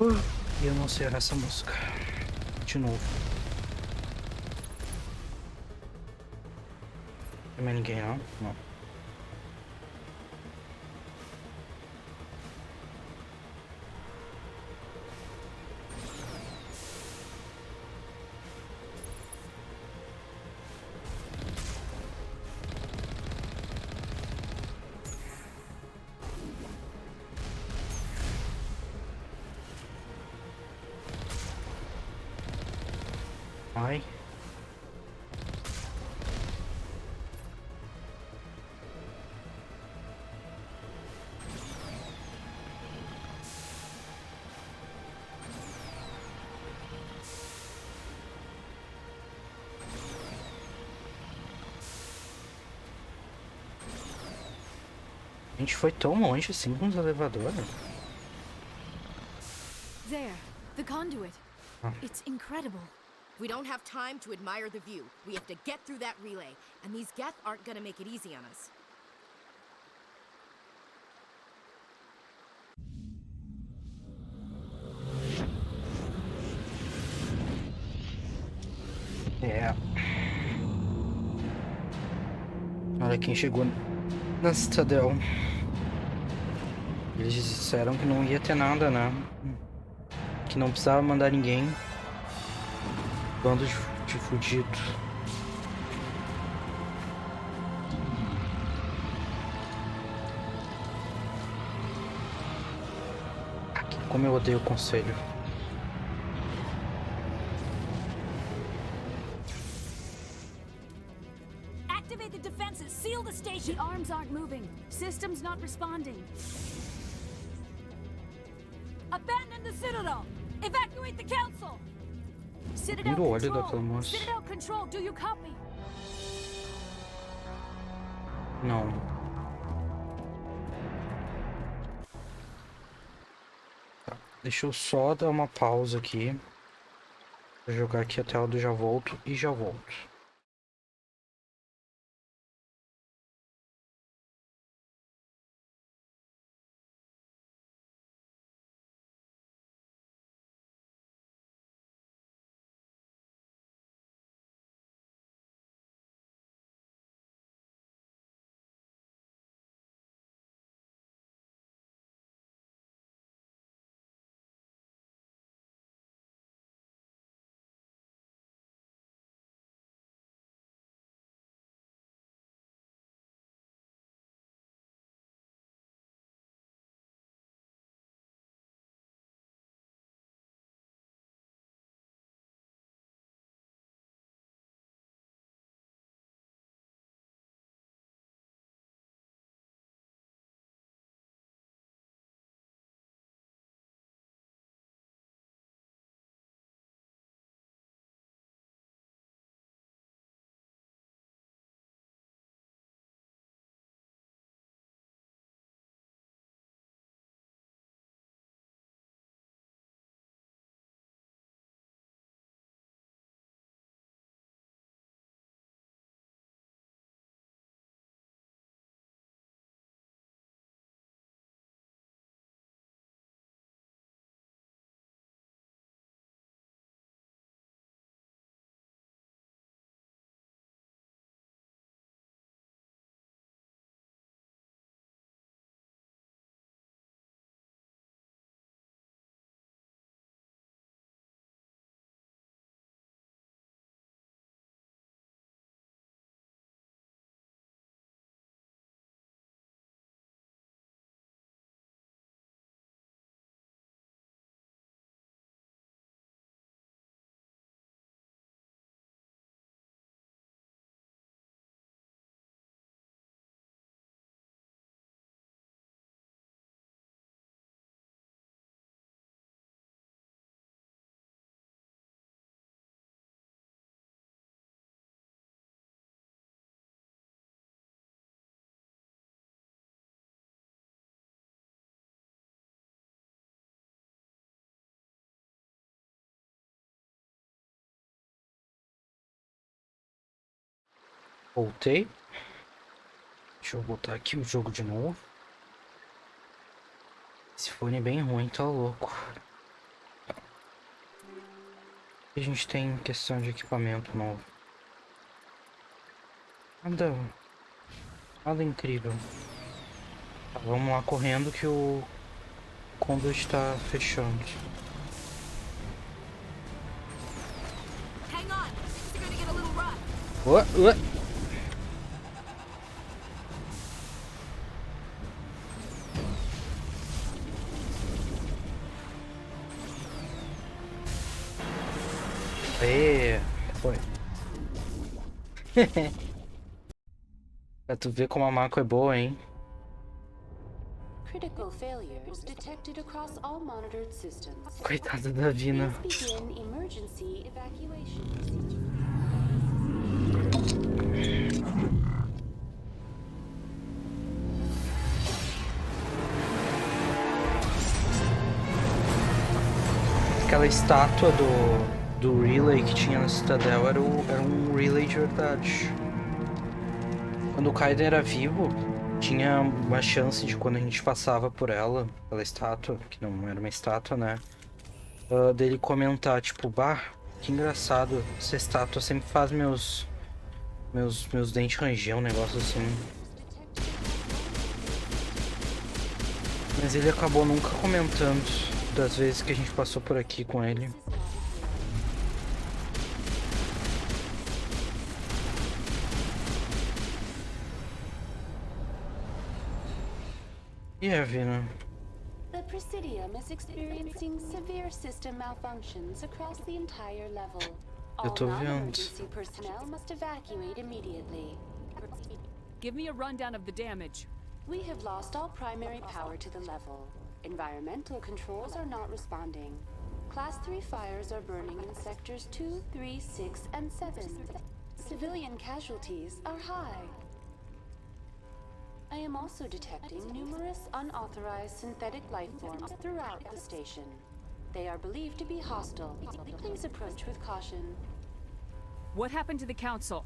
E eu não sei essa música. De novo. Tem mais ninguém, não? Não. Ai. A gente foi tão longe assim com os elevadores. There, the conduit. It's incredible. We don't have time to admire the view. We have to get through that relay, and these Geth aren't gonna make it easy on us. É. Olha quem chegou na Citadel. Eles disseram que não ia ter nada, né? Que não precisava mandar ninguém. Bando de fudido. Como eu odeio o conselho. Activate the defenses. Seal the station. The arms aren't moving. Systems not responding. Abandon the Citadel. Evacuate the Council. Citadel Control. Citadel Control, do you copy? Não. Tá. Deixa eu só dar uma pausa aqui. Vou jogar aqui a tela do já volto e já volto. Voltei. Deixa eu botar aqui o jogo de novo. Esse fone é bem ruim, tá louco. A gente tem questão de equipamento novo. Nada Nada incrível. Tá, vamos lá correndo que o conduit tá fechando. Hang on. Things are gonna get a little rough. Ué. Aê, foi. Pra tu ver como a Mako é boa, hein? Critical failures detected across all monitored systems. Coitada da Vina. Please begin emergency evacuation procedure. Aquela estátua do relay que tinha na Citadel era um relay de verdade. Quando o Kaiden era vivo, tinha uma chance de quando a gente passava por ela, pela estátua, que não era uma estátua, né? Dele comentar, tipo, bah, que engraçado, essa estátua sempre faz meus dentes ranger, um negócio assim. Mas ele acabou nunca comentando das vezes que a gente passou por aqui com ele. E a Vina? The Presidium is experiencing severe system malfunctions across the entire level. Eu tô vendo. Non-emergency personnel must evacuate immediately. Give me a rundown of the damage. We have lost all primary power to the level. Environmental controls are not responding. Class 3 fires are burning in sectors 2, 3, 6, and 7. Civilian casualties are high. I am also detecting numerous unauthorized synthetic life forms throughout the station. They are believed to be hostile. Please approach with caution. What happened to the council?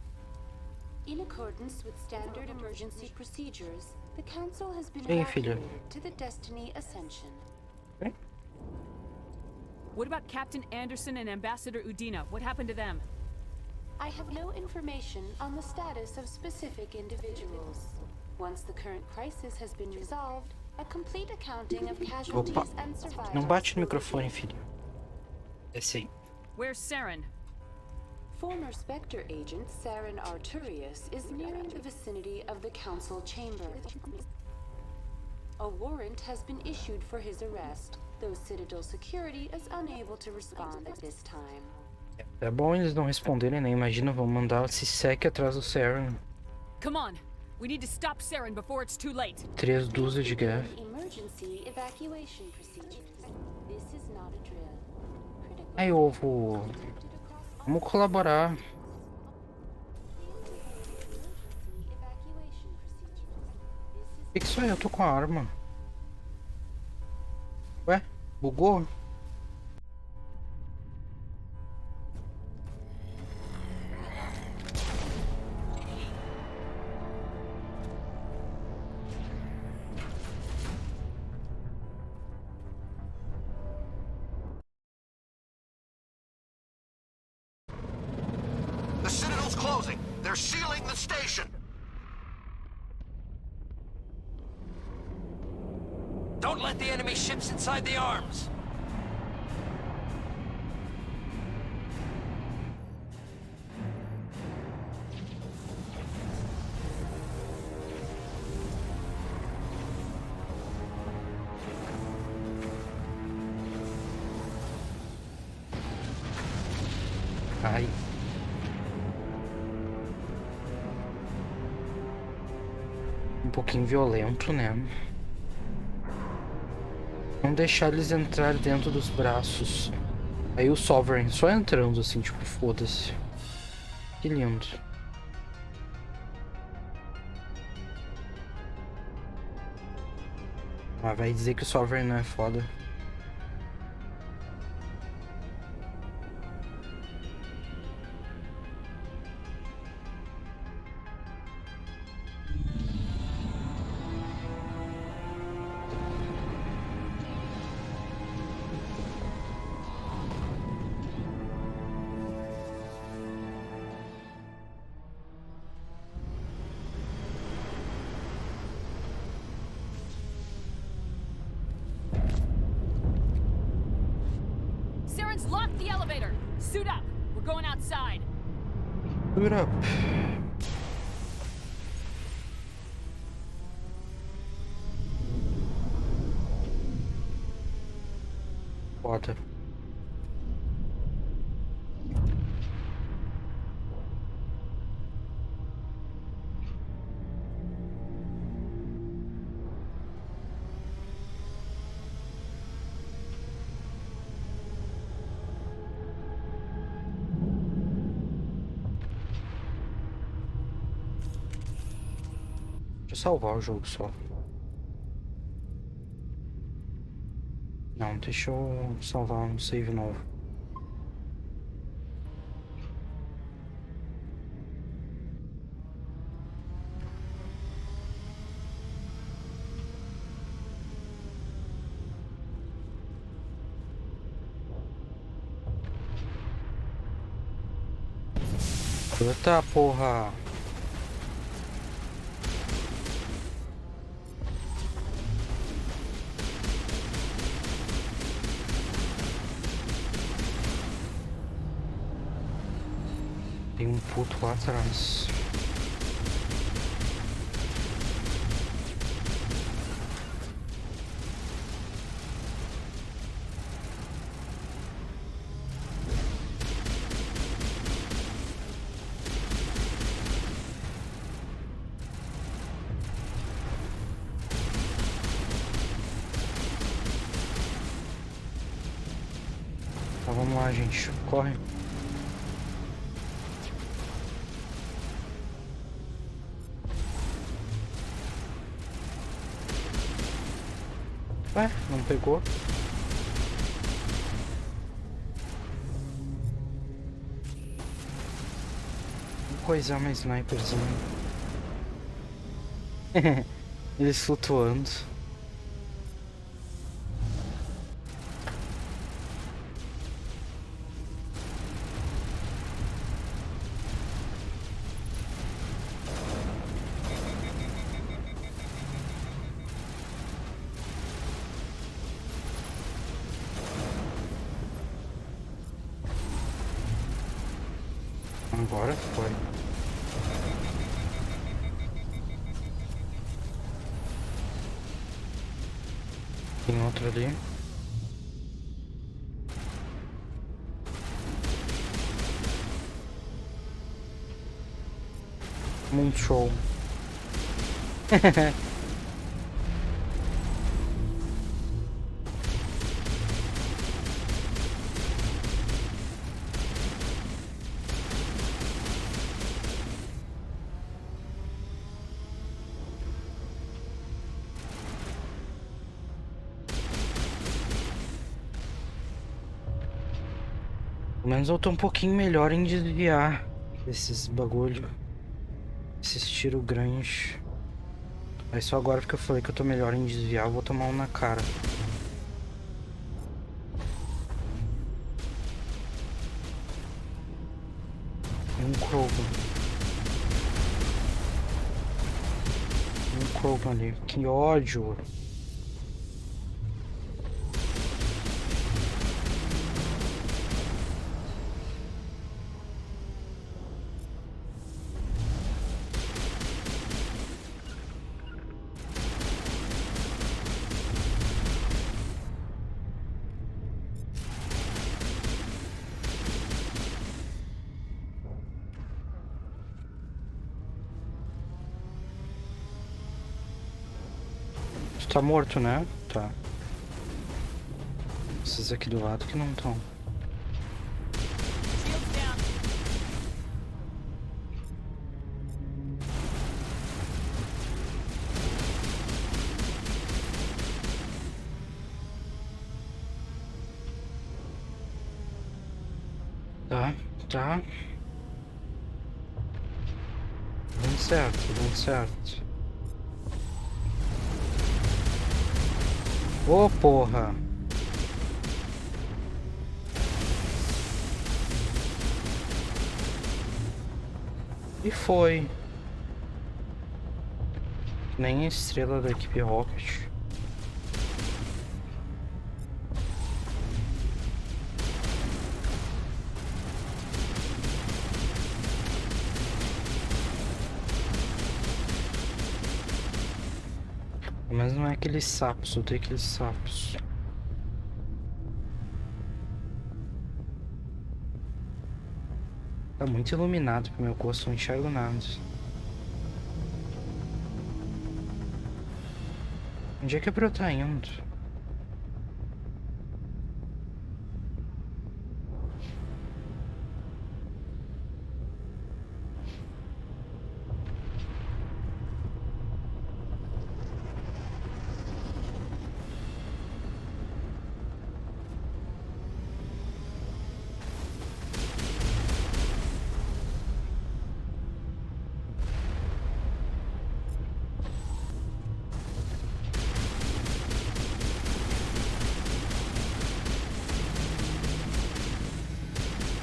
In accordance with standard emergency procedures, the council has been Hey, filha. evacuated to the Destiny Ascension. What about Captain Anderson and Ambassador Udina? What happened to them? I have no information on the status of specific individuals. Once the current crisis has been resolved, a complete accounting of casualties Opa, and survivors. não bate no microfone, filho. Esse aí. Where's Saren? Former Spectre agent Saren Arturius is nearing the vicinity of the council chamber. A warrant has been issued for his arrest, though Citadel security is unable to respond at this time. É bom eles não responderem, né? Imagina, vão mandar esse sec atrás do Saren. Come on. We need to stop Saren before it's too late. 3 dúzias de guerra. Emergency evacuation procedures. This is not a drill. Aí, ovo. Vamos colaborar. O que sou eu? Tô com a arma. Ué? Bugou? The Citadel's closing. They're sealing the station. Don't let the enemy ships inside the arms. Ai. Um pouquinho violento, né? Não deixar eles entrar dentro dos braços. Aí o Sovereign só entrando assim, tipo, foda-se. Que lindo. Ah, vai dizer que o Sovereign não é foda. Suit up. We're going outside. Suit up. Foda. Deixa eu salvar o jogo só. Não, deixa eu salvar um save novo. Eita porra! Tem um puto lá atrás. Então vamos lá, gente. Corre. Ué, não pegou? Vou coisar uma sniperzinha. Eles flutuando. Agora foi. Tem outro ali. Muito show. Pelo menos eu tô um pouquinho melhor em desviar esses bagulho. Esses tiro grande. Aí só agora porque eu falei que eu tô melhor em desviar, eu vou tomar um na cara. Um Krogan ali. Que ódio. Tá morto, né? Tá. Esses aqui do lado que não estão. Tá. Dando certo. Ô, porra! E foi. Nem a estrela da equipe Rocket. Mas não é aqueles sapos, eu tenho aqueles sapos. Tá muito iluminado pro meu gosto, não enxergo nada. Onde é que eu tá indo?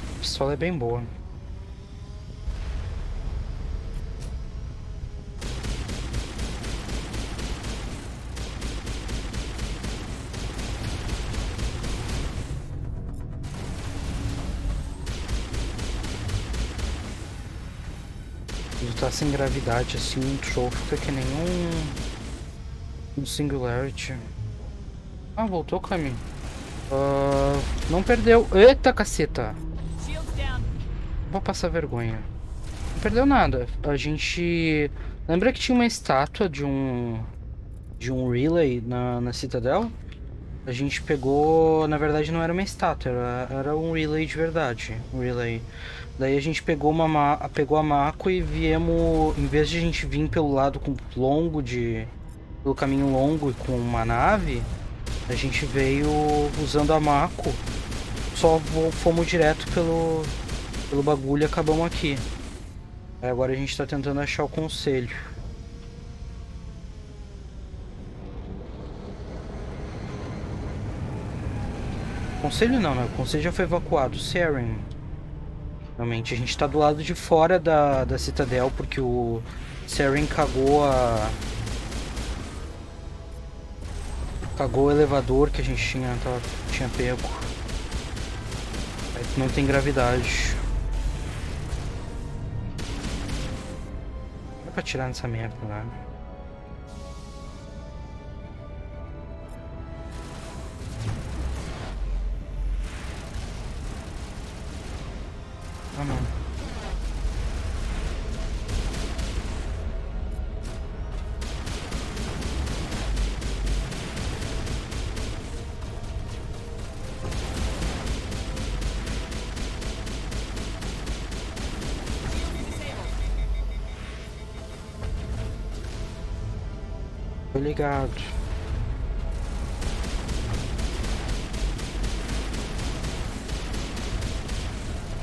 A pistola é bem boa. Ele tá sem gravidade assim, um show fica que nem um Singularity. Ah, voltou o caminho. Não perdeu. Eita, caceta. Vou passar vergonha. Não perdeu nada. A gente... Lembra que tinha uma estátua de um relay na Citadel? A gente pegou... Na verdade não era uma estátua, era um relay de verdade. Um relay. Daí a gente pegou a Mako e viemos... Em vez de a gente vir pelo lado longo pelo caminho longo e com uma nave, a gente veio usando a Mako. Só fomos direto pelo bagulho e acabamos aqui. Aí agora a gente tá tentando achar o conselho. Conselho não, né? O conselho já foi evacuado. Saren. Realmente, a gente tá do lado de fora da Citadel porque o Saren cagou o elevador que a gente tinha pego. Aí não tem gravidade. Não dá pra tirar nessa merda, né? Ah, não. Tô ligado.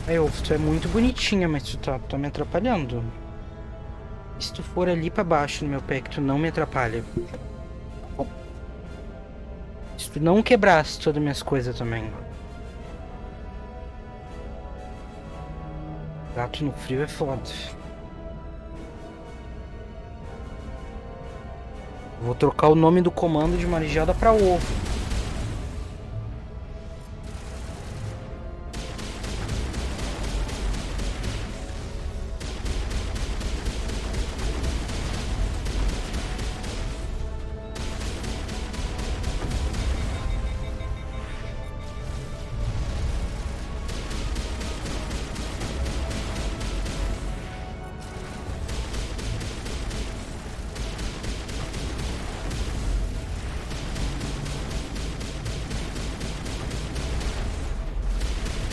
Aí, tu é muito bonitinha, mas tu tá me atrapalhando. Se tu for ali pra baixo no meu pé, que tu não me atrapalha. Se tu não quebrasse todas as minhas coisas também. Gato no frio é foda. Vou trocar o nome do comando de marejada pra ovo.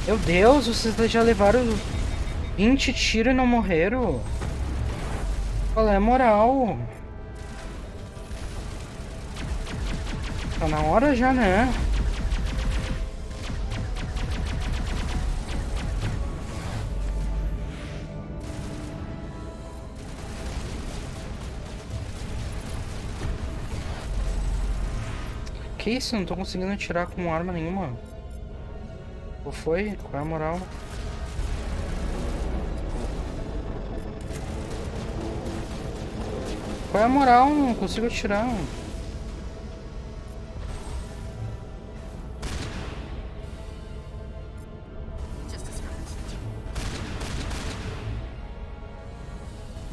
Meu Deus, vocês já levaram 20 tiros e não morreram? Qual é a moral? Tá na hora já, né? Que isso? Não tô conseguindo atirar com arma nenhuma. Qual foi? Qual é a moral? Qual é a moral? Não consigo atirar.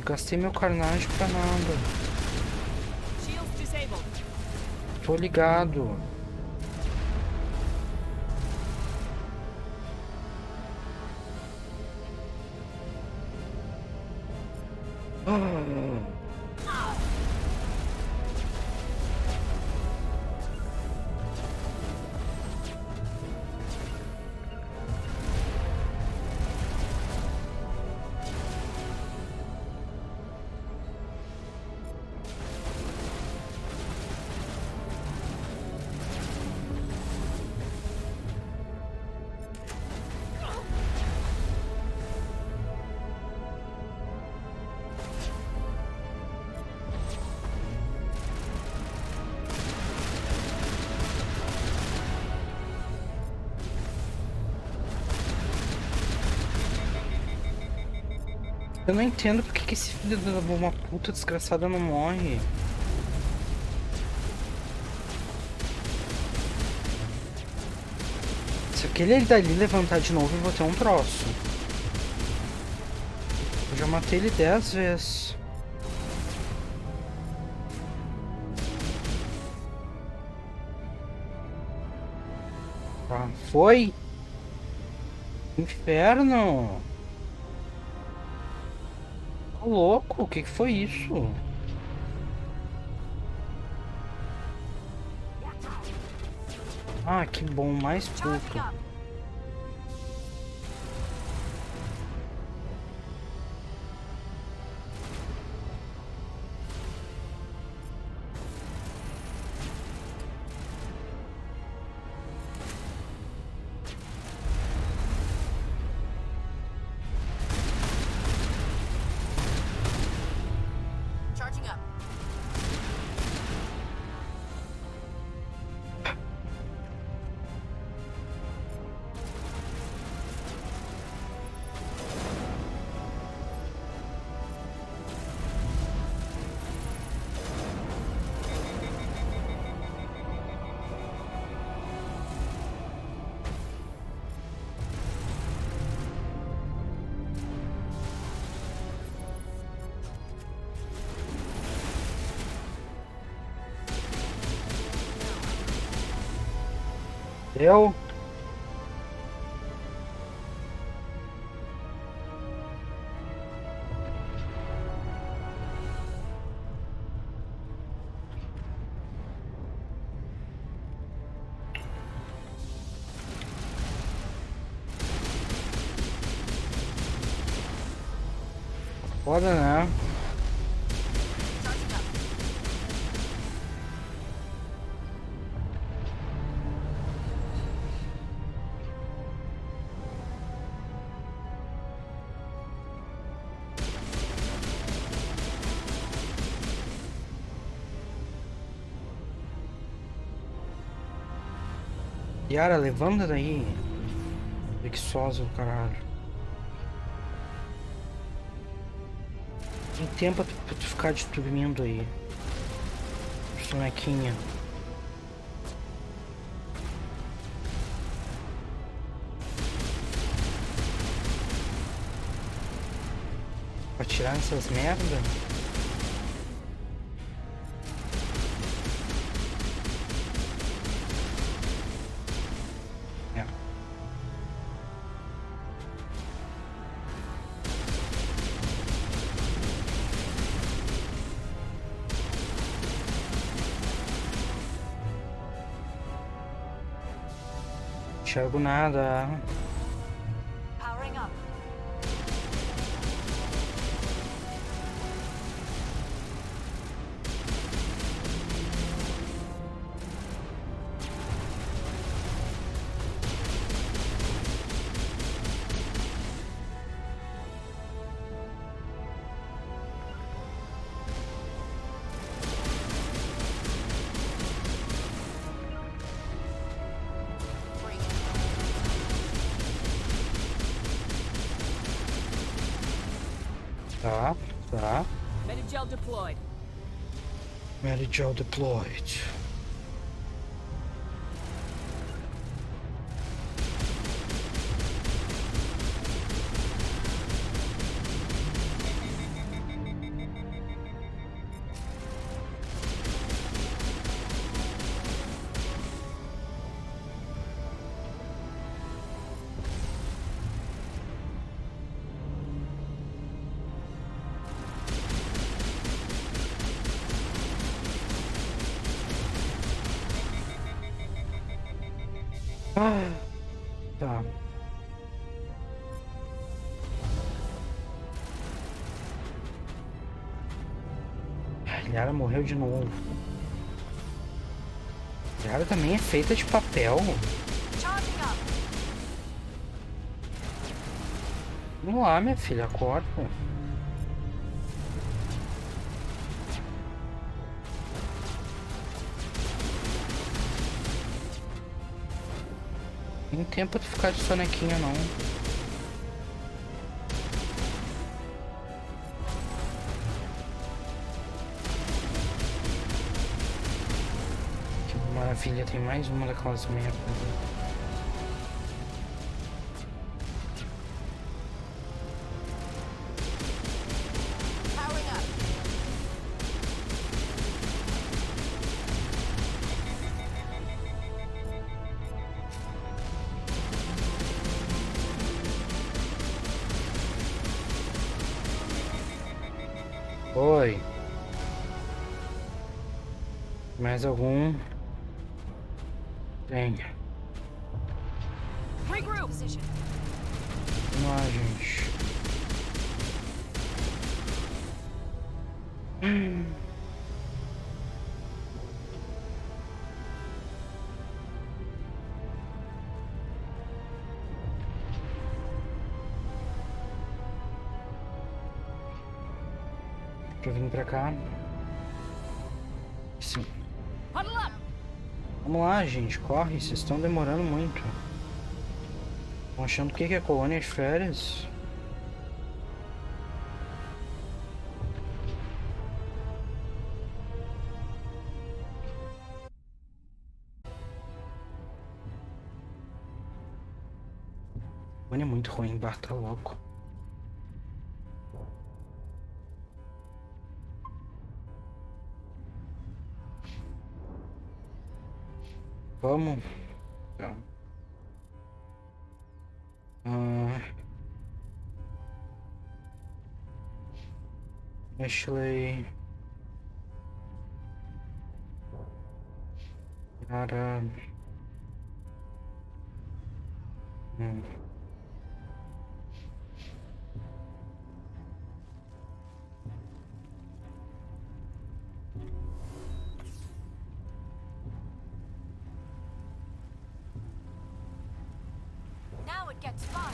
Gastei meu carnage pra nada. Shields disabled. tô ligado. Eu não entendo porque que esse filho de uma puta desgraçada não morre. Se aquele dali levantar de novo, eu vou ter um troço. Eu já matei ele 10 vezes. Tá, foi? Inferno! Tá louco? O que que foi isso? Ah, que bom, mais pouco. Eu? Foda, né? Yara, levanta daí. Preguiçosa do caralho. Tem tempo pra tu ficar de dormindo aí. Sonequinha. Pra tirar essas merda? Não enxergo nada. Powering up. Tá. Medigel deployed. Medigel deployed. Ah, tá. A Yara morreu de novo. A Yara também é feita de papel. Vamos lá, minha filha, acorda. Não tem tempo de ficar de sonequinha, não. Que maravilha, tem mais uma daquelas merdas. Oi. Mais algum? Tem. Vamos lá, gente. Pra vir pra cá. Sim. Vamos lá, gente. Corre. Vocês estão demorando muito. Estão achando o que é colônia de férias? Colônia é muito ruim. Bar tá louco. Vamos. Tá. Ashley. Cara. Now it gets fun.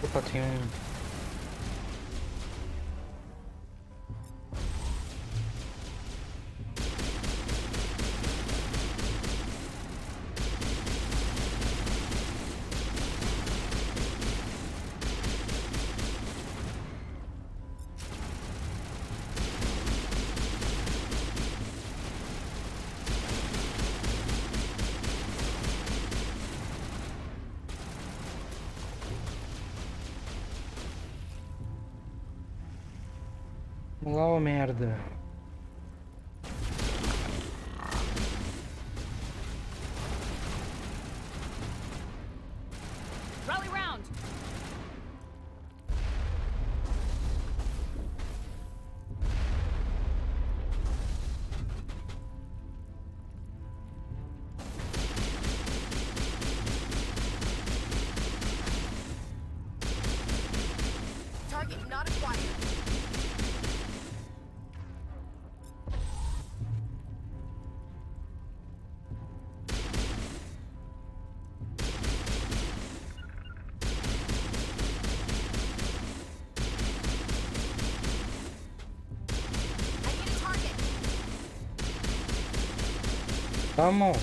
Opa, tem um. Vamos lá, ô merda. Rally round. Target not acquired. Vamos.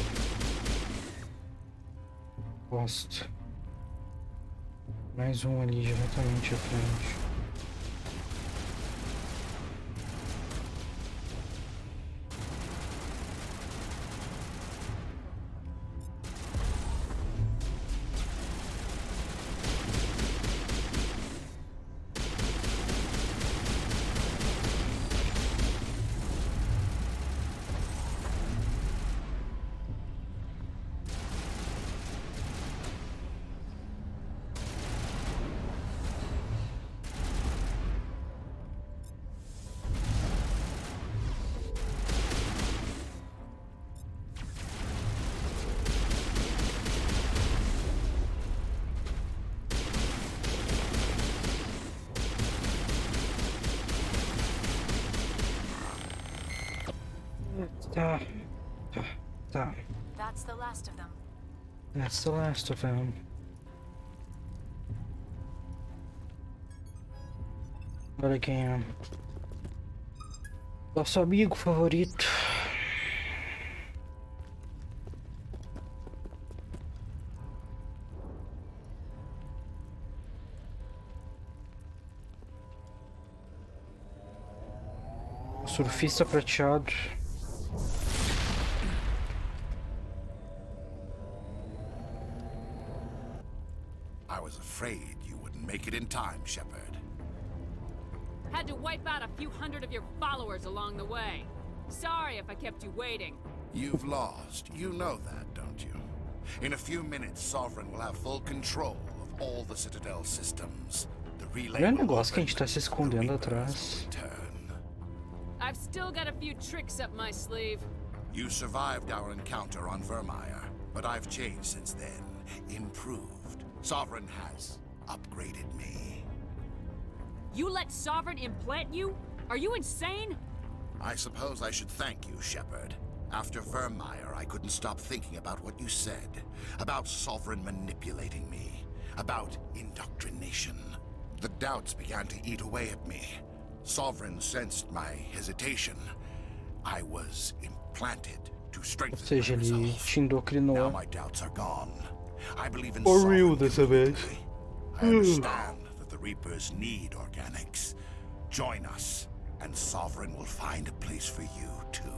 Gosto. Mais um ali diretamente à frente. Tá. Tá. That's the last of them. That's the last of them. Olha quem é. Nosso amigo favorito. Surfista prateado. I was afraid you wouldn't make it in time, Shepard. Had to wipe out a few hundred of your followers along the way. Sorry if I kept you waiting. You've lost. You know that, don't you? In a few minutes, Sovereign will have full control of all the Citadel systems. The relay Olha o negócio que a gente tá se escondendo atrás. I've still got a few tricks up my sleeve. You survived our encounter on Vermeer, but I've changed since then. Improved. Sovereign has upgraded me. You let Sovereign implant you? Are you insane? I suppose I should thank you, Shepard. After Vermeer, I couldn't stop thinking about what you said. About Sovereign manipulating me. About indoctrination. The doubts began to eat away at me. Sovereign sensed my hesitation. I was implanted to strengthen my resolve. Now my doubts are gone. I believe in Sovereign completely. I understand that the Reapers need organics. Join us, and Sovereign will find a place for you, too.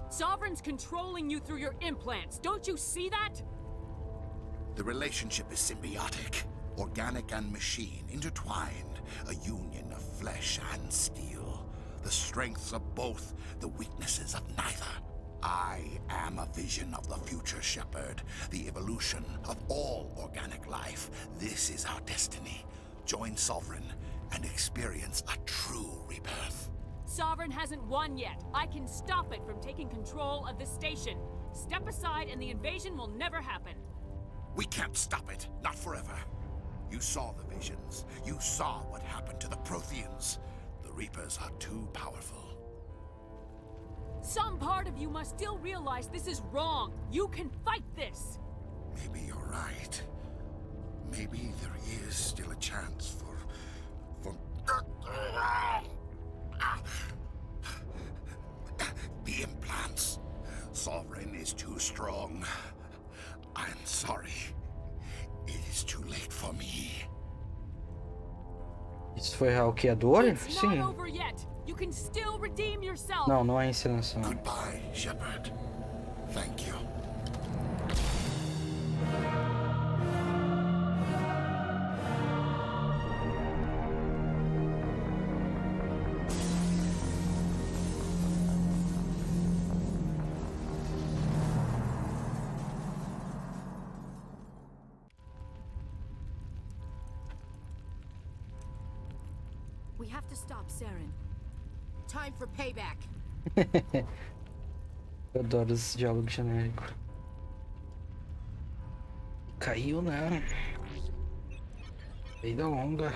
Sovereign's controlling you through your implants. Don't you see that? The relationship is symbiotic. Organic and machine intertwined. A union of flesh and steel. The strengths of both, the weaknesses of neither. I am a vision of the future, Shepard. The evolution of all organic life. This is our destiny. Join Sovereign and experience a true rebirth. Sovereign hasn't won yet. I can stop it from taking control of the station. Step aside and the invasion will never happen. We can't stop it. Not forever. You saw the visions. You saw what happened to the Protheans. The Reapers are too powerful. Some part of you must still realize this is wrong. You can fight this. Maybe you're right. Maybe there is still a chance for... The implants. Sovereign is too strong. I'm sorry. It is too late for me. Isso foi a Alqueadora? It's Sim. not over yet. You can still redeem yourself. Não, não é encenação. Goodbye, Shepard. Thank you. We have to stop Saren. Time for payback. Eu adoro esse diálogo genérico. Caiu, né? Vida longa.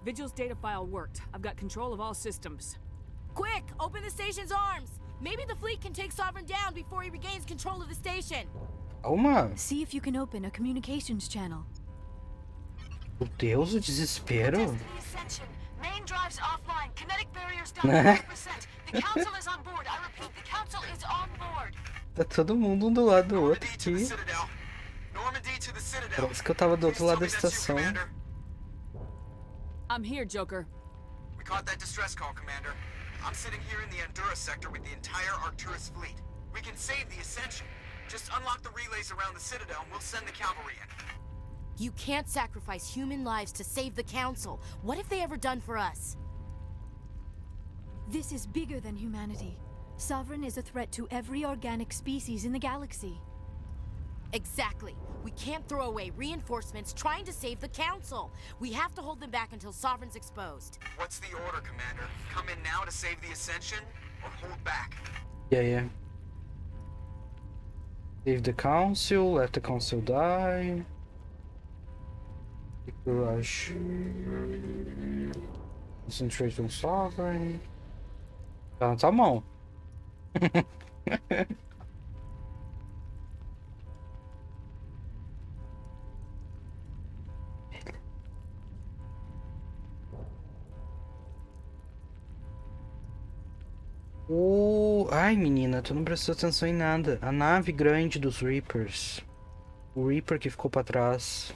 Vigil's data file worked. I've got control of all systems. Quick, open the station's arms. Maybe the fleet can take Sovereign down before he regains control of the station. Calma. See if you can open a communications channel. Meu Deus, o desespero. Main drives offline. Kinetic barriers down 100%. The council is on board. I repeat, the council is on board. Tá todo mundo um do lado do outro aqui. Parece que eu tava do outro lado da estação. I'm here, Joker. We caught that distress call, Commander. I'm sitting here in the Honduras sector with the entire Arcturus fleet. We can save the Ascension. Just unlock the relays around the Citadel and we'll send the cavalry in. You can't sacrifice human lives to save the council. What have they ever done for us? This is bigger than humanity. Sovereign is a threat to every organic species in the galaxy. Exactly. We can't throw away reinforcements trying to save the council. We have to hold them back until Sovereign's exposed. What's the order, Commander? Come in now to save the Ascension, or hold back? Yeah. Save the council, let the council die. Rush. Concentrate on Sovereign. Tá na tua mão. Ai, menina, tu não prestou atenção em nada. A nave grande dos Reapers. O Reaper que ficou pra trás.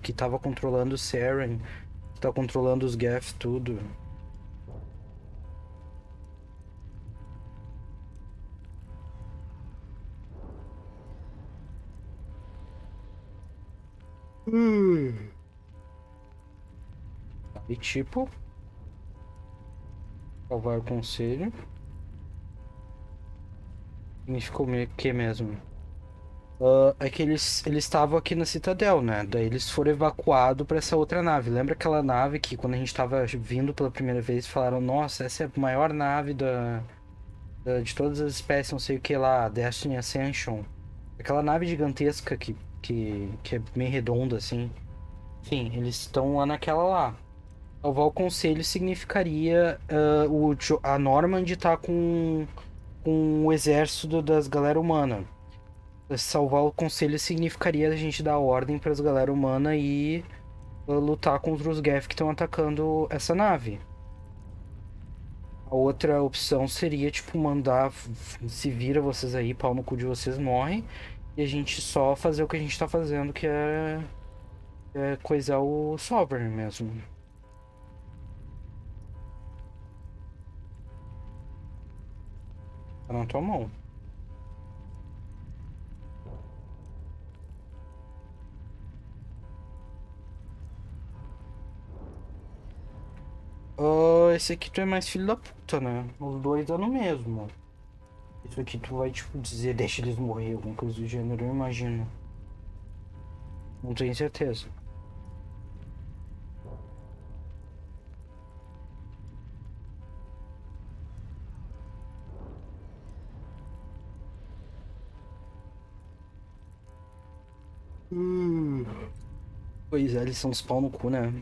Que tava controlando o Saren. Que tá controlando os Geth, tudo. E tipo... Salvar o conselho. Significou o que mesmo? É que eles estavam aqui na Citadel, né? Daí eles foram evacuados pra essa outra nave. Lembra aquela nave que quando a gente tava vindo pela primeira vez falaram: nossa, essa é a maior nave de todas as espécies, não sei o que lá, Destiny Ascension. Aquela nave gigantesca que é meio redonda assim. Enfim, eles estão lá naquela lá. Salvar o conselho significaria a Normand estar com o exército das galera humana. Salvar o conselho significaria a gente dar ordem para as galera humana e lutar contra os Geth que estão atacando essa nave. A outra opção seria, tipo, mandar se vira vocês aí, pau no cu de vocês morrem, e a gente só fazer o que a gente tá fazendo, que é coisar o Sovereign mesmo. Tá na tua mão. Esse aqui tu é mais filho da puta, né? Os dois dão no mesmo. Isso aqui tu vai, tipo, dizer, deixa eles morrer, alguma coisa do gênero, eu imagino. Não tenho certeza. Pois é, eles são os pau no cu, né?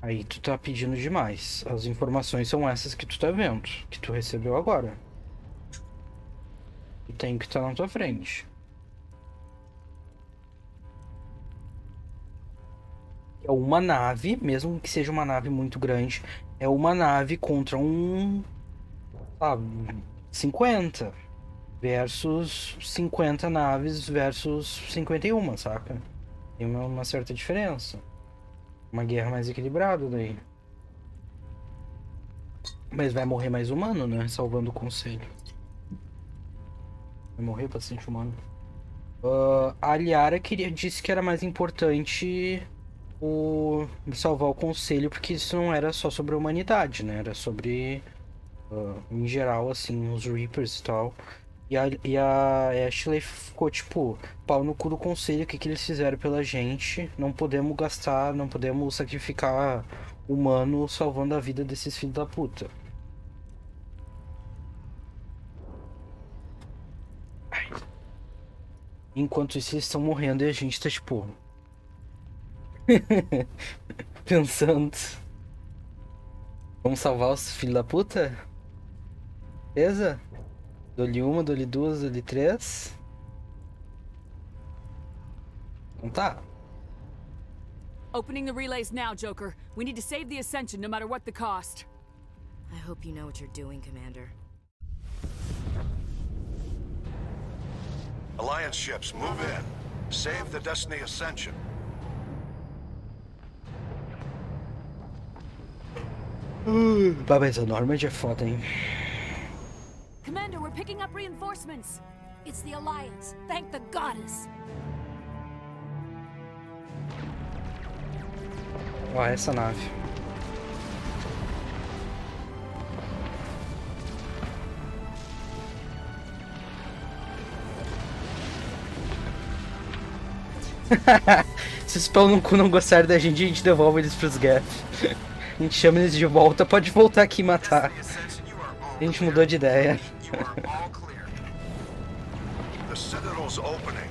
Aí tu tá pedindo demais. As informações são essas que tu tá vendo, que tu recebeu agora. E tem que estar na tua frente. É uma nave, mesmo que seja uma nave muito grande, é uma nave contra sabe, 50 versus 50 naves versus 51, saca? Tem uma certa diferença. Uma guerra mais equilibrada daí. Mas vai morrer mais humano, né? Salvando o conselho. Vai morrer bastante humano. A Liara disse que era mais importante salvar o conselho, porque isso não era só sobre a humanidade, né? Era sobre, em geral, assim, os Reapers e tal. E a Ashley ficou tipo, pau no cu do conselho, o que eles fizeram pela gente? Não podemos gastar, não podemos sacrificar humano salvando a vida desses filhos da puta. Enquanto isso, eles estão morrendo e a gente tá tipo. Pensando. Vamos salvar os filhos da puta? Beleza? Dou-lhe uma, dou-lhe duas, dou-lhe três. Então tá. Opening the relays now, Joker. We need to save the Ascension no matter what the cost. I hope you know what you're doing, Commander. Alliance ships, move in. Save the Destiny Ascension. Mas a Normand é foda, hein? Commander, we're picking up reinforcements. It's the Alliance. Thank the goddess. Ó, essa nave. Se os pau no cu não gostarem da gente, a gente devolve eles pros Geth. A gente chama eles de volta, pode voltar aqui e matar. A gente mudou de ideia. The Citadel's opening.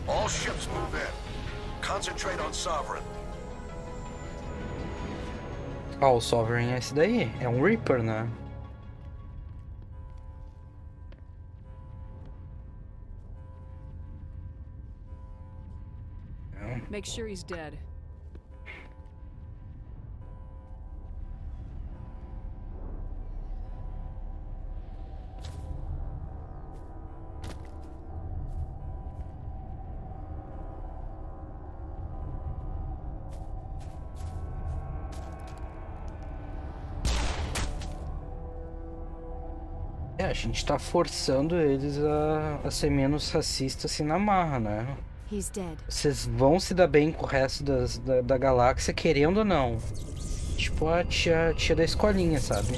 All ships move in. Concentrate on Sovereign. Ah, o Sovereign é esse daí. É um Reaper, né? Make sure he's dead. É, a gente tá forçando eles a ser menos racistas assim na marra, né? He's dead. Vocês vão se dar bem com o resto da galáxia, querendo ou não. Tipo a tia da escolinha, sabe?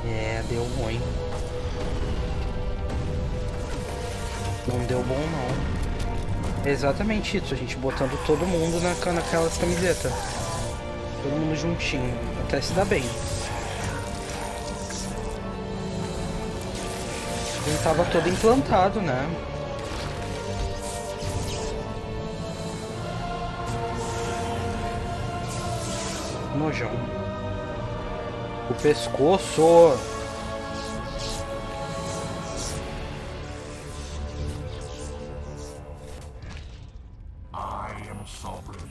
É, deu ruim. Não deu bom, não. É exatamente isso, a gente botando todo mundo naquelas camisetas. Todo mundo juntinho, até se dar bem. Ele tava todo implantado, né? Nojão. O pescoço. I am sovereign,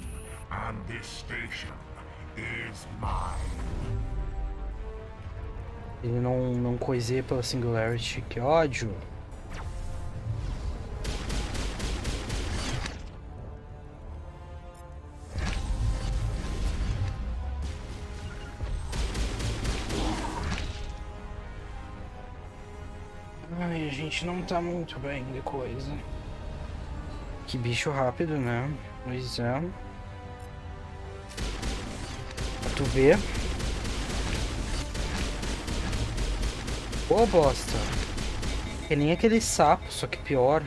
and this station is mine. Ele não coiseia pela Singularity, que ódio. Ai, a gente não tá muito bem de coisa. Que bicho rápido, né? Pois é. Tu vê? Pô, bosta. Que nem aquele sapo, só que pior.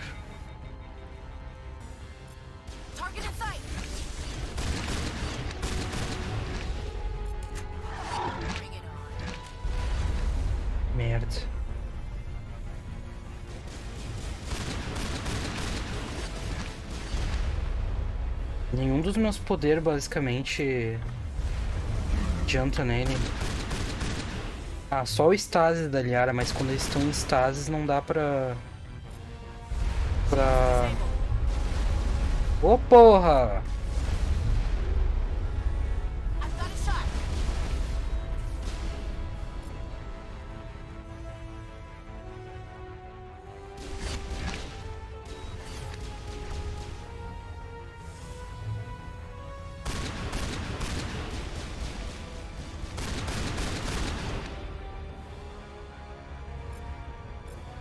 Merda. Nenhum dos meus poderes basicamente adianta nele. Ah, só o Stasis da Liara, mas quando eles estão em Stasis não dá pra... Ô, porra!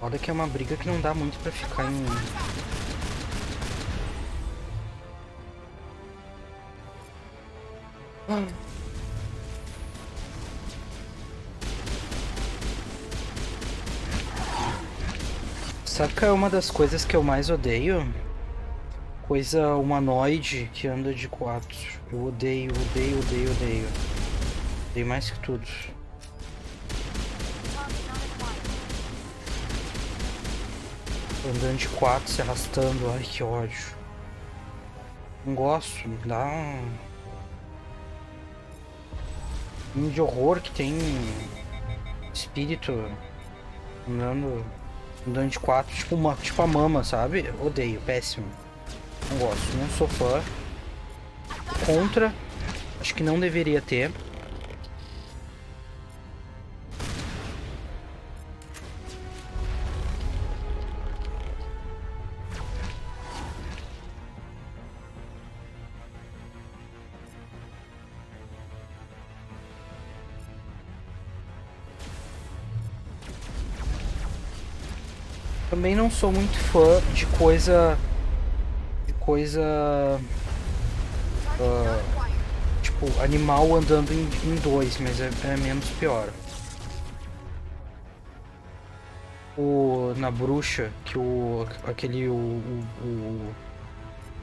Foda que é uma briga que não dá muito pra ficar em... Sabe que é uma das coisas que eu mais odeio? Coisa humanoide que anda de 4. Eu odeio, odeio, odeio, odeio. Odeio mais que tudo. Andando de 4, se arrastando, ai que ódio. Não gosto, me dá um de horror que tem espírito andando de 4, tipo a mama, sabe? Odeio, péssimo. Não gosto, não sou fã. Contra, acho que não deveria ter. Também não sou muito fã de coisa... tipo, animal andando em 2, mas é menos pior. Na bruxa, que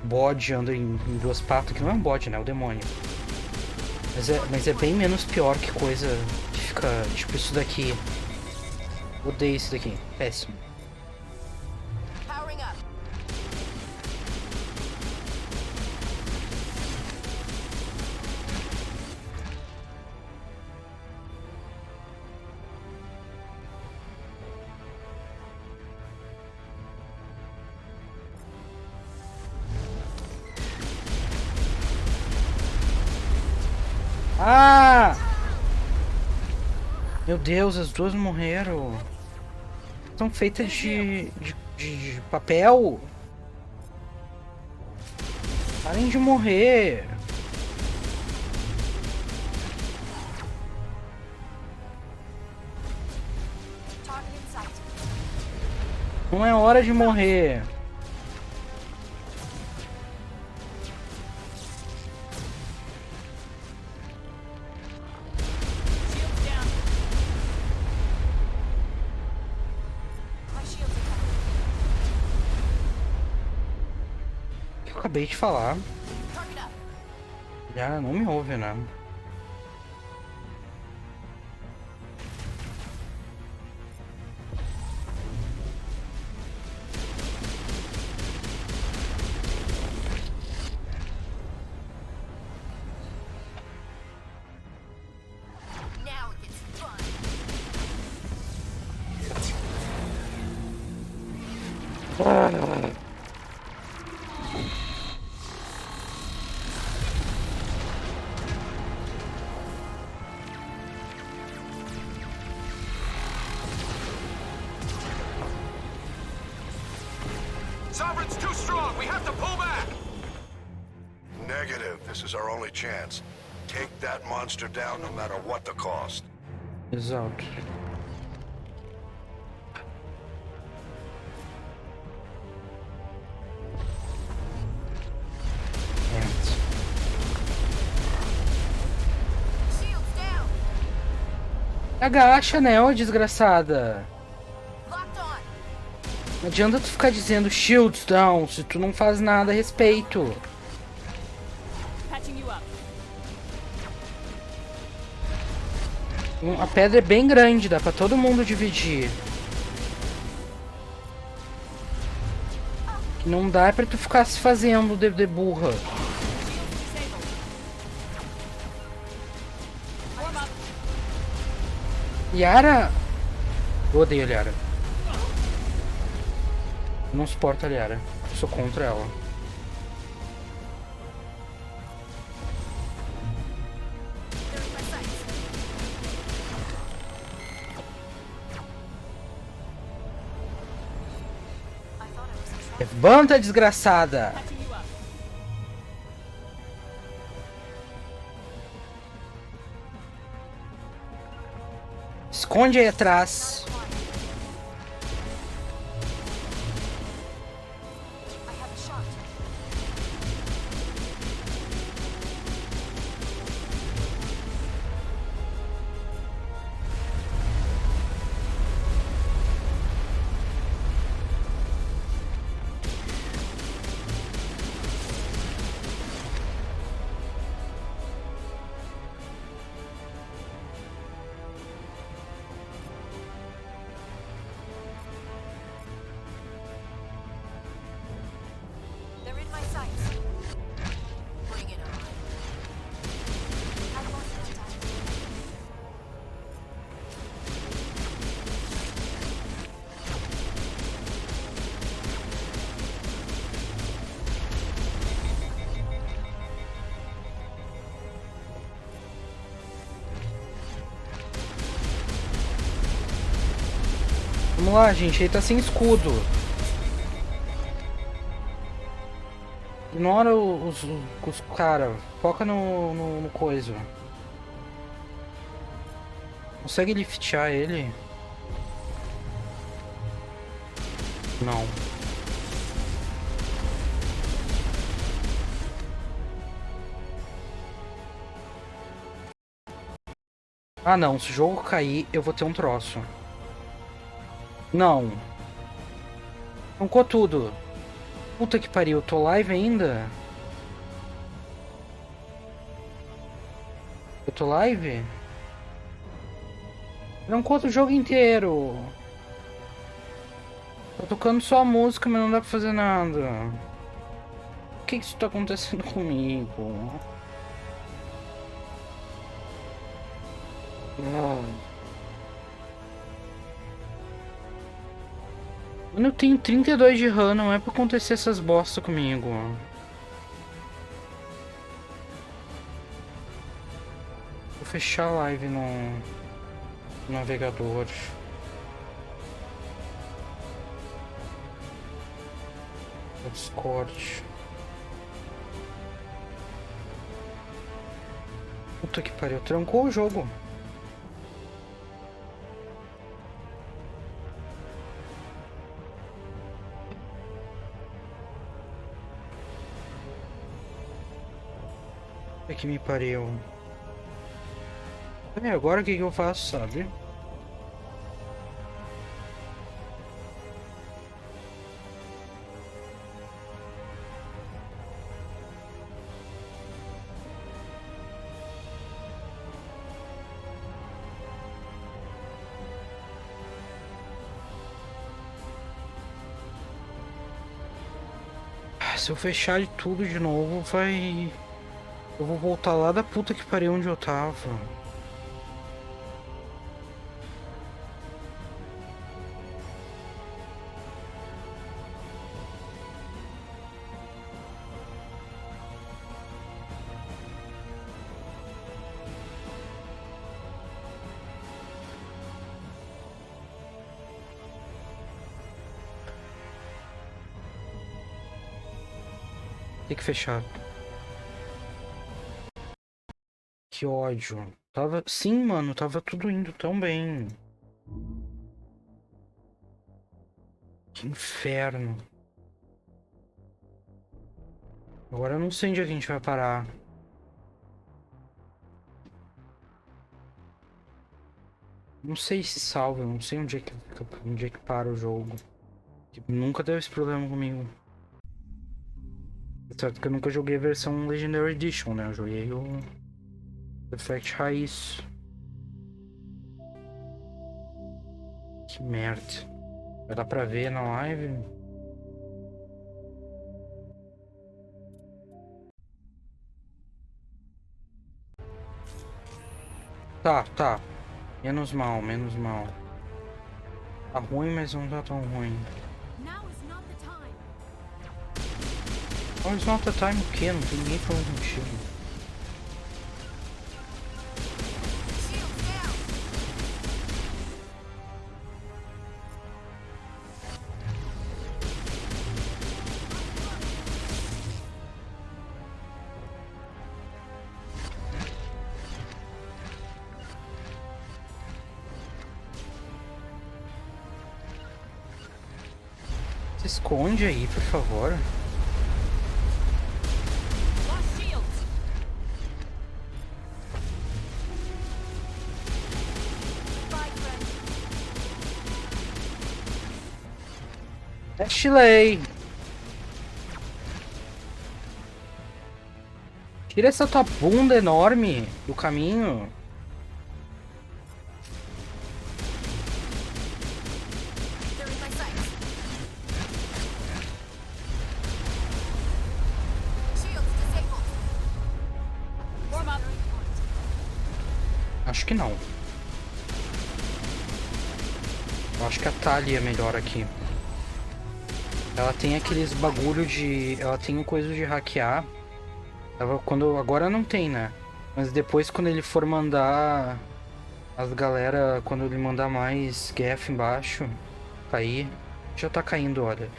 bode anda em duas patas, que não é um bode, né? É o demônio. Mas é bem menos pior que coisa que fica, tipo, isso daqui. Odeio isso daqui. Péssimo. Ah! Meu Deus, as duas morreram. São feitas de papel. Parem de morrer. Não é hora de morrer. Acabei de falar. Já não me ouve, né? Sovereign's too strong. We have to pull back. Negative. This is our only chance. Take that monster down no matter what the cost. Exato. Agacha, né, ô desgraçada. Não adianta tu ficar dizendo shields down se tu não faz nada a respeito. A pedra é bem grande, dá pra todo mundo dividir. Não dá pra tu ficar se fazendo de burra. Yara! Eu odeio a Yara. Não suporto a Yara. Eu sou contra ela. Levanta, desgraçada! Esconde aí atrás. Vamos lá, gente. Ele tá sem escudo. Ignora os cara. Foca no coisa. Consegue liftear ele? Não. Ah, não. Se o jogo cair, eu vou ter um troço. Não. Arrancou tudo. Puta que pariu, eu tô live ainda? Eu tô live? Não conta o jogo inteiro. Tô tocando só a música, mas não dá pra fazer nada. O que isso tá acontecendo comigo? Mano, eu tenho 32 de RAM, não é pra acontecer essas bosta comigo. Vou fechar a live no navegador. Discord. Puta que pariu, trancou o jogo. Puta que me pariu. E agora o que eu faço, sabe? Se eu fechar tudo de novo, vai... Eu vou voltar lá da puta que pariu onde eu tava. Tem que fechar. Que ódio. Tava... Sim, mano, tava tudo indo tão bem. Que inferno. Agora eu não sei onde é que a gente vai parar. Não sei se salva, eu não sei onde é que fica, onde é que para o jogo. Tipo, nunca teve esse problema comigo. É certo que eu nunca joguei a versão Legendary Edition, né? Eu joguei o Effect Raiz. Que merda. Vai dar pra ver na live? Tá. Menos mal, menos mal. Tá ruim, mas não tá tão ruim. Now is not the time o quê? Não tem ninguém falando contigo. Se esconde aí, por favor. Ashley! Tira essa tua bunda enorme do caminho. Acho que não. Eu acho que a Thalia é melhor aqui. Ela tem aqueles bagulho de... Ela tem um coisa de hackear. Agora não tem, né? Mas depois quando ele for mandar... As galera... Quando ele mandar mais Geth embaixo... Cair... Já tá caindo, olha.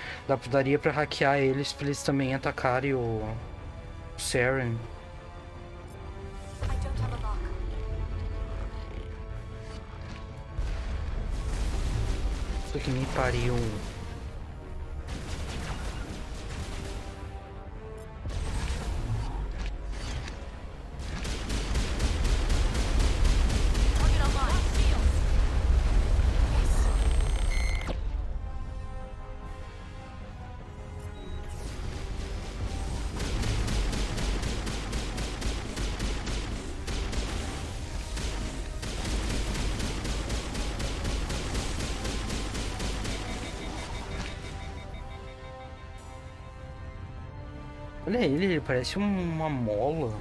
Daria pra hackear eles pra eles também atacarem o Saren. Isso que me pariu. Olha ele parece uma mola.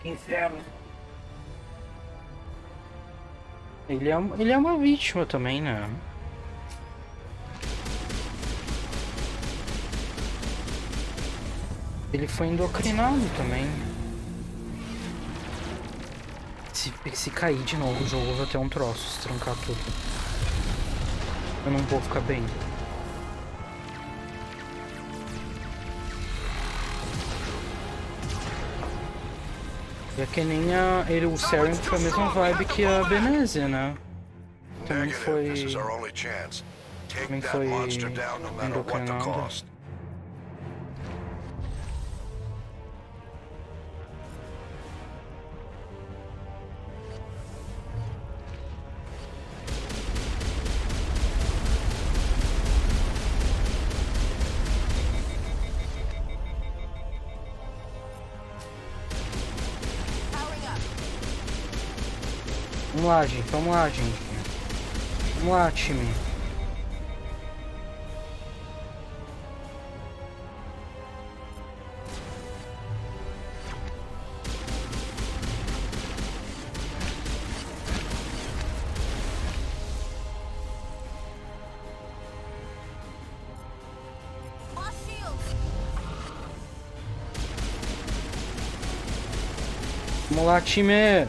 Inferno. Ele é uma vítima também, né? Ele foi endocrinado também. Se cair de novo o jogo, eu vou ter um troço, se trancar tudo. Eu não vou ficar bem. É que nem o Saren foi a mesma vibe que a Benezia, né? Também foi endocrinado. Vamos lá, gente. Vamos lá, gente. Vamos lá, time. Vamos lá, time.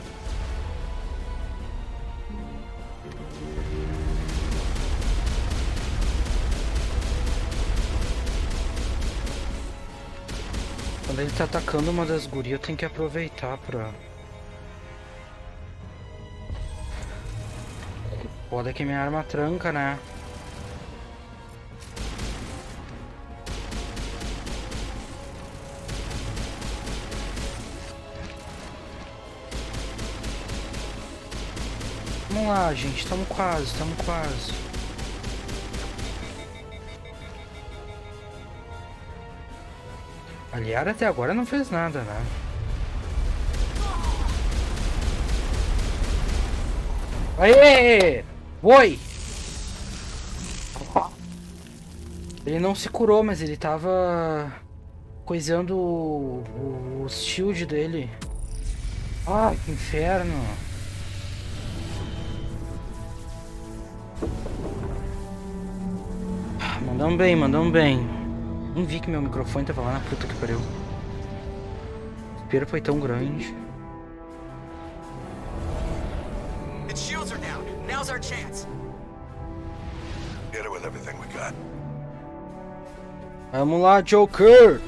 Quando ele tá atacando uma das gurias, eu tenho que aproveitar pra... Foda que minha arma tranca, né? Vamos lá, gente. Tamo quase, tamo quase. A Liara até agora não fez nada, né? Aê! Oi! Ele não se curou, mas ele tava coisando o shield dele. Ah, que inferno! Mandamos bem, mandamos bem. Nem vi que meu microfone tava lá na puta que pariu. O espero foi tão grande. Its shields are down. Now's our chance. Hit it with everything we got. Vamos lá, Joker!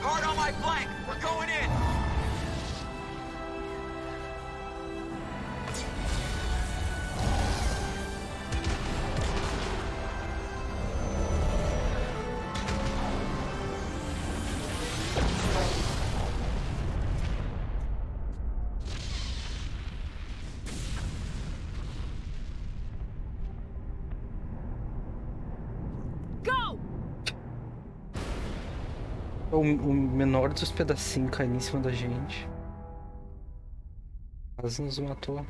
Hard on my flank. We're going in. O menor dos pedacinhos caindo em cima da gente. Quase nos matou.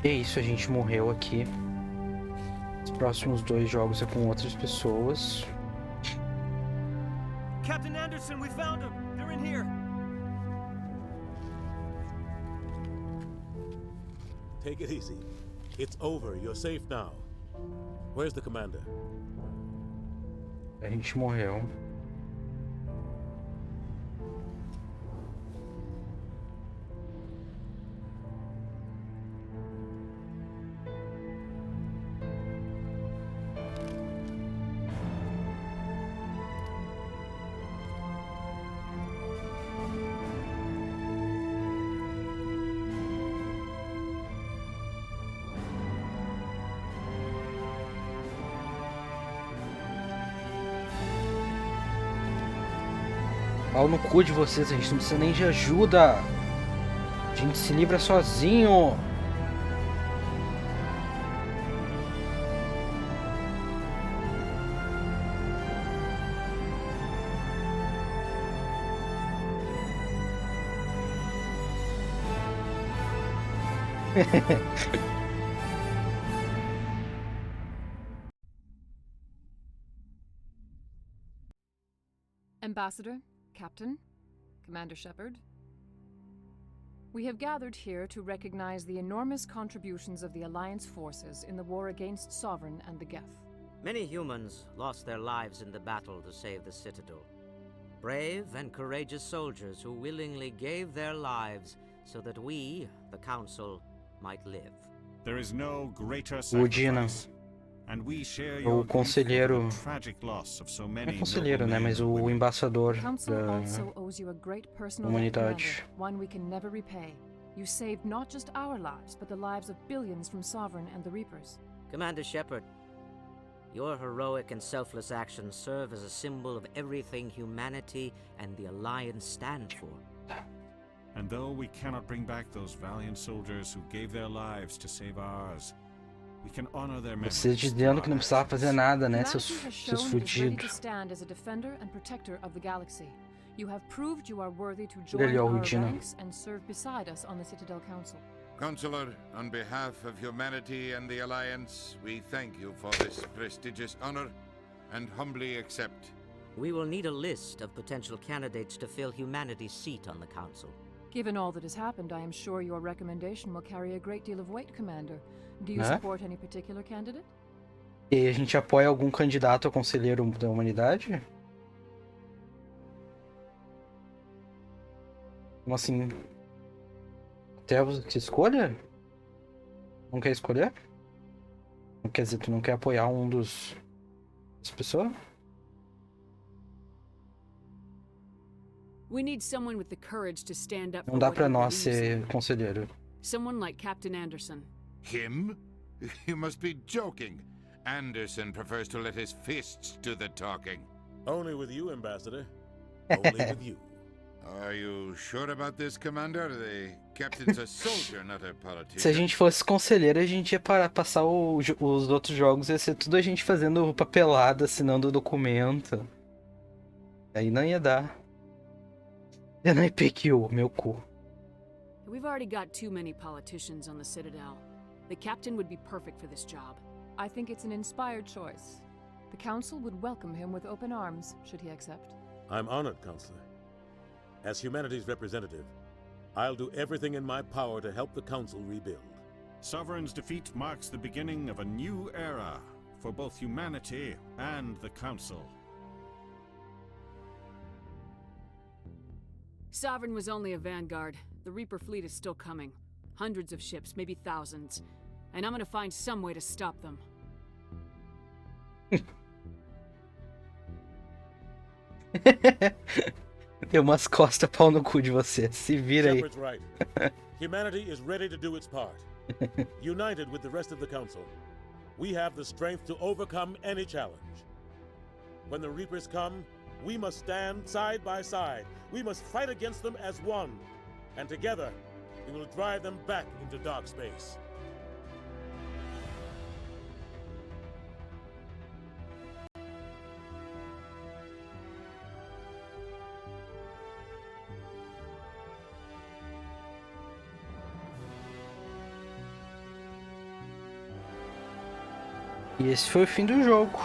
E é isso, a gente morreu aqui. Os próximos 2 jogos é com outras pessoas. Captain Anderson, we found them. They're in here. Take it easy. It's over. You're safe now. Where's the commander? A gente morreu. Pau no cu de vocês, a gente não precisa nem de ajuda. A gente se livra sozinho. Ambassador, Captain, Commander Shepard, we have gathered here to recognize the enormous contributions of the Alliance forces in the war against Sovereign and the Geth. Many humans lost their lives in the battle to save the Citadel. Brave and courageous soldiers who willingly gave their lives so that we, the Council, might live. There is no greater O Dina, o conselheiro, não é conselheiro, né, mas o embaixador da humanidade. One we can never repay. You saved not just our lives, but the lives of billions from Sovereign and the Reapers. Commander Shepard, your heroic and selfless actions serve as a symbol of everything humanity and the Alliance stand for. And though we cannot bring back those valiant soldiers who gave their lives to save ours, we can honor their memories. Vocês dizendo que não precisava fazer nada, né, seus fudidos. You have proved you are worthy to join our ranks and serve beside us on the Citadel Council. Counselor, on behalf of humanity and the Alliance, we thank you for this prestigious honor and humbly accept. We will need a list of potential candidates to fill humanity's seat on the Council. Given all that has happened, I am sure your recommendation will carry a great deal of weight, Commander. Do you support any particular candidate? E a gente apoia algum candidato a conselheiro da humanidade? Como assim? Até que escolha? Não quer escolher? Não quer dizer, tu não quer apoiar um das pessoas? We need someone with the courage to stand up for Não dá what pra he nós believes ser in. conselheiro. Someone like Captain Anderson. Him? You must be joking. Anderson prefers to let his fists do the talking. Only with you, Ambassador. Only with you. Are you sure about this, Commander? The captain's a soldier, not a politician. Se a gente fosse conselheiro, a gente ia passar os outros jogos, ia ser tudo a gente fazendo papelada, assinando o documento. Aí não ia dar. Then I pick you, meu cu. We've already got too many politicians on the Citadel. The captain would be perfect for this job. I think it's an inspired choice. The Council would welcome him with open arms, should he accept. I'm honored, Counselor. As humanity's representative, I'll do everything in my power to help the Council rebuild. Sovereign's defeat marks the beginning of a new era for both humanity and the Council. Sovereign was only a vanguard. The Reaper fleet is still coming. Hundreds of ships, maybe thousands. And I'm gonna find some way to stop them. Deu umas costas pau no cu de você. Se vira aí. Shepard's right. Humanity is ready to do its part. United with the rest of the Council, we have the strength to overcome any challenge. When the Reapers come, we must stand side by side. We must fight against them as one. And together, we will drive them back into dark space. E esse foi o fim do jogo.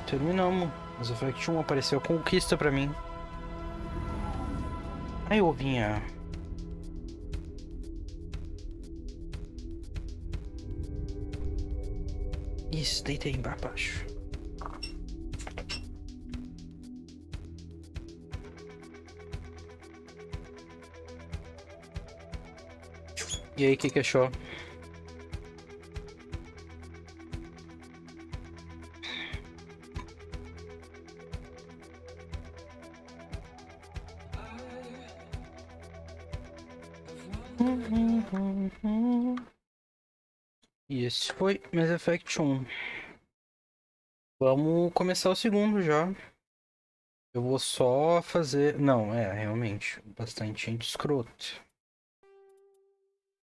Terminamos. Mass Effect 1 apareceu a conquista pra mim. Aí, ovinha. Isso, deita aí embaixo. E aí, o que achou? E esse foi Mass Effect 1. Vamos começar o segundo já. Eu vou só fazer... Não, realmente, bastante gente escroto.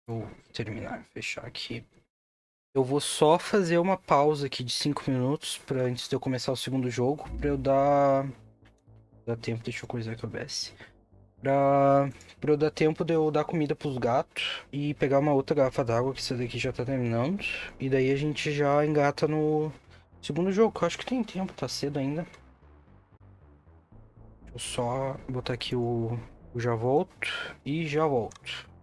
Vou terminar, fechar aqui. Eu vou só fazer uma pausa aqui de 5 minutos antes de eu começar o segundo jogo, pra eu dar tempo, deixa eu coisar que eu desce. Pra eu dar tempo de eu dar comida pros gatos e pegar uma outra garrafa d'água, que essa daqui já tá terminando. E daí a gente já engata no segundo jogo, que eu acho que tem tempo, tá cedo ainda. Deixa eu só botar aqui o já volto e já volto.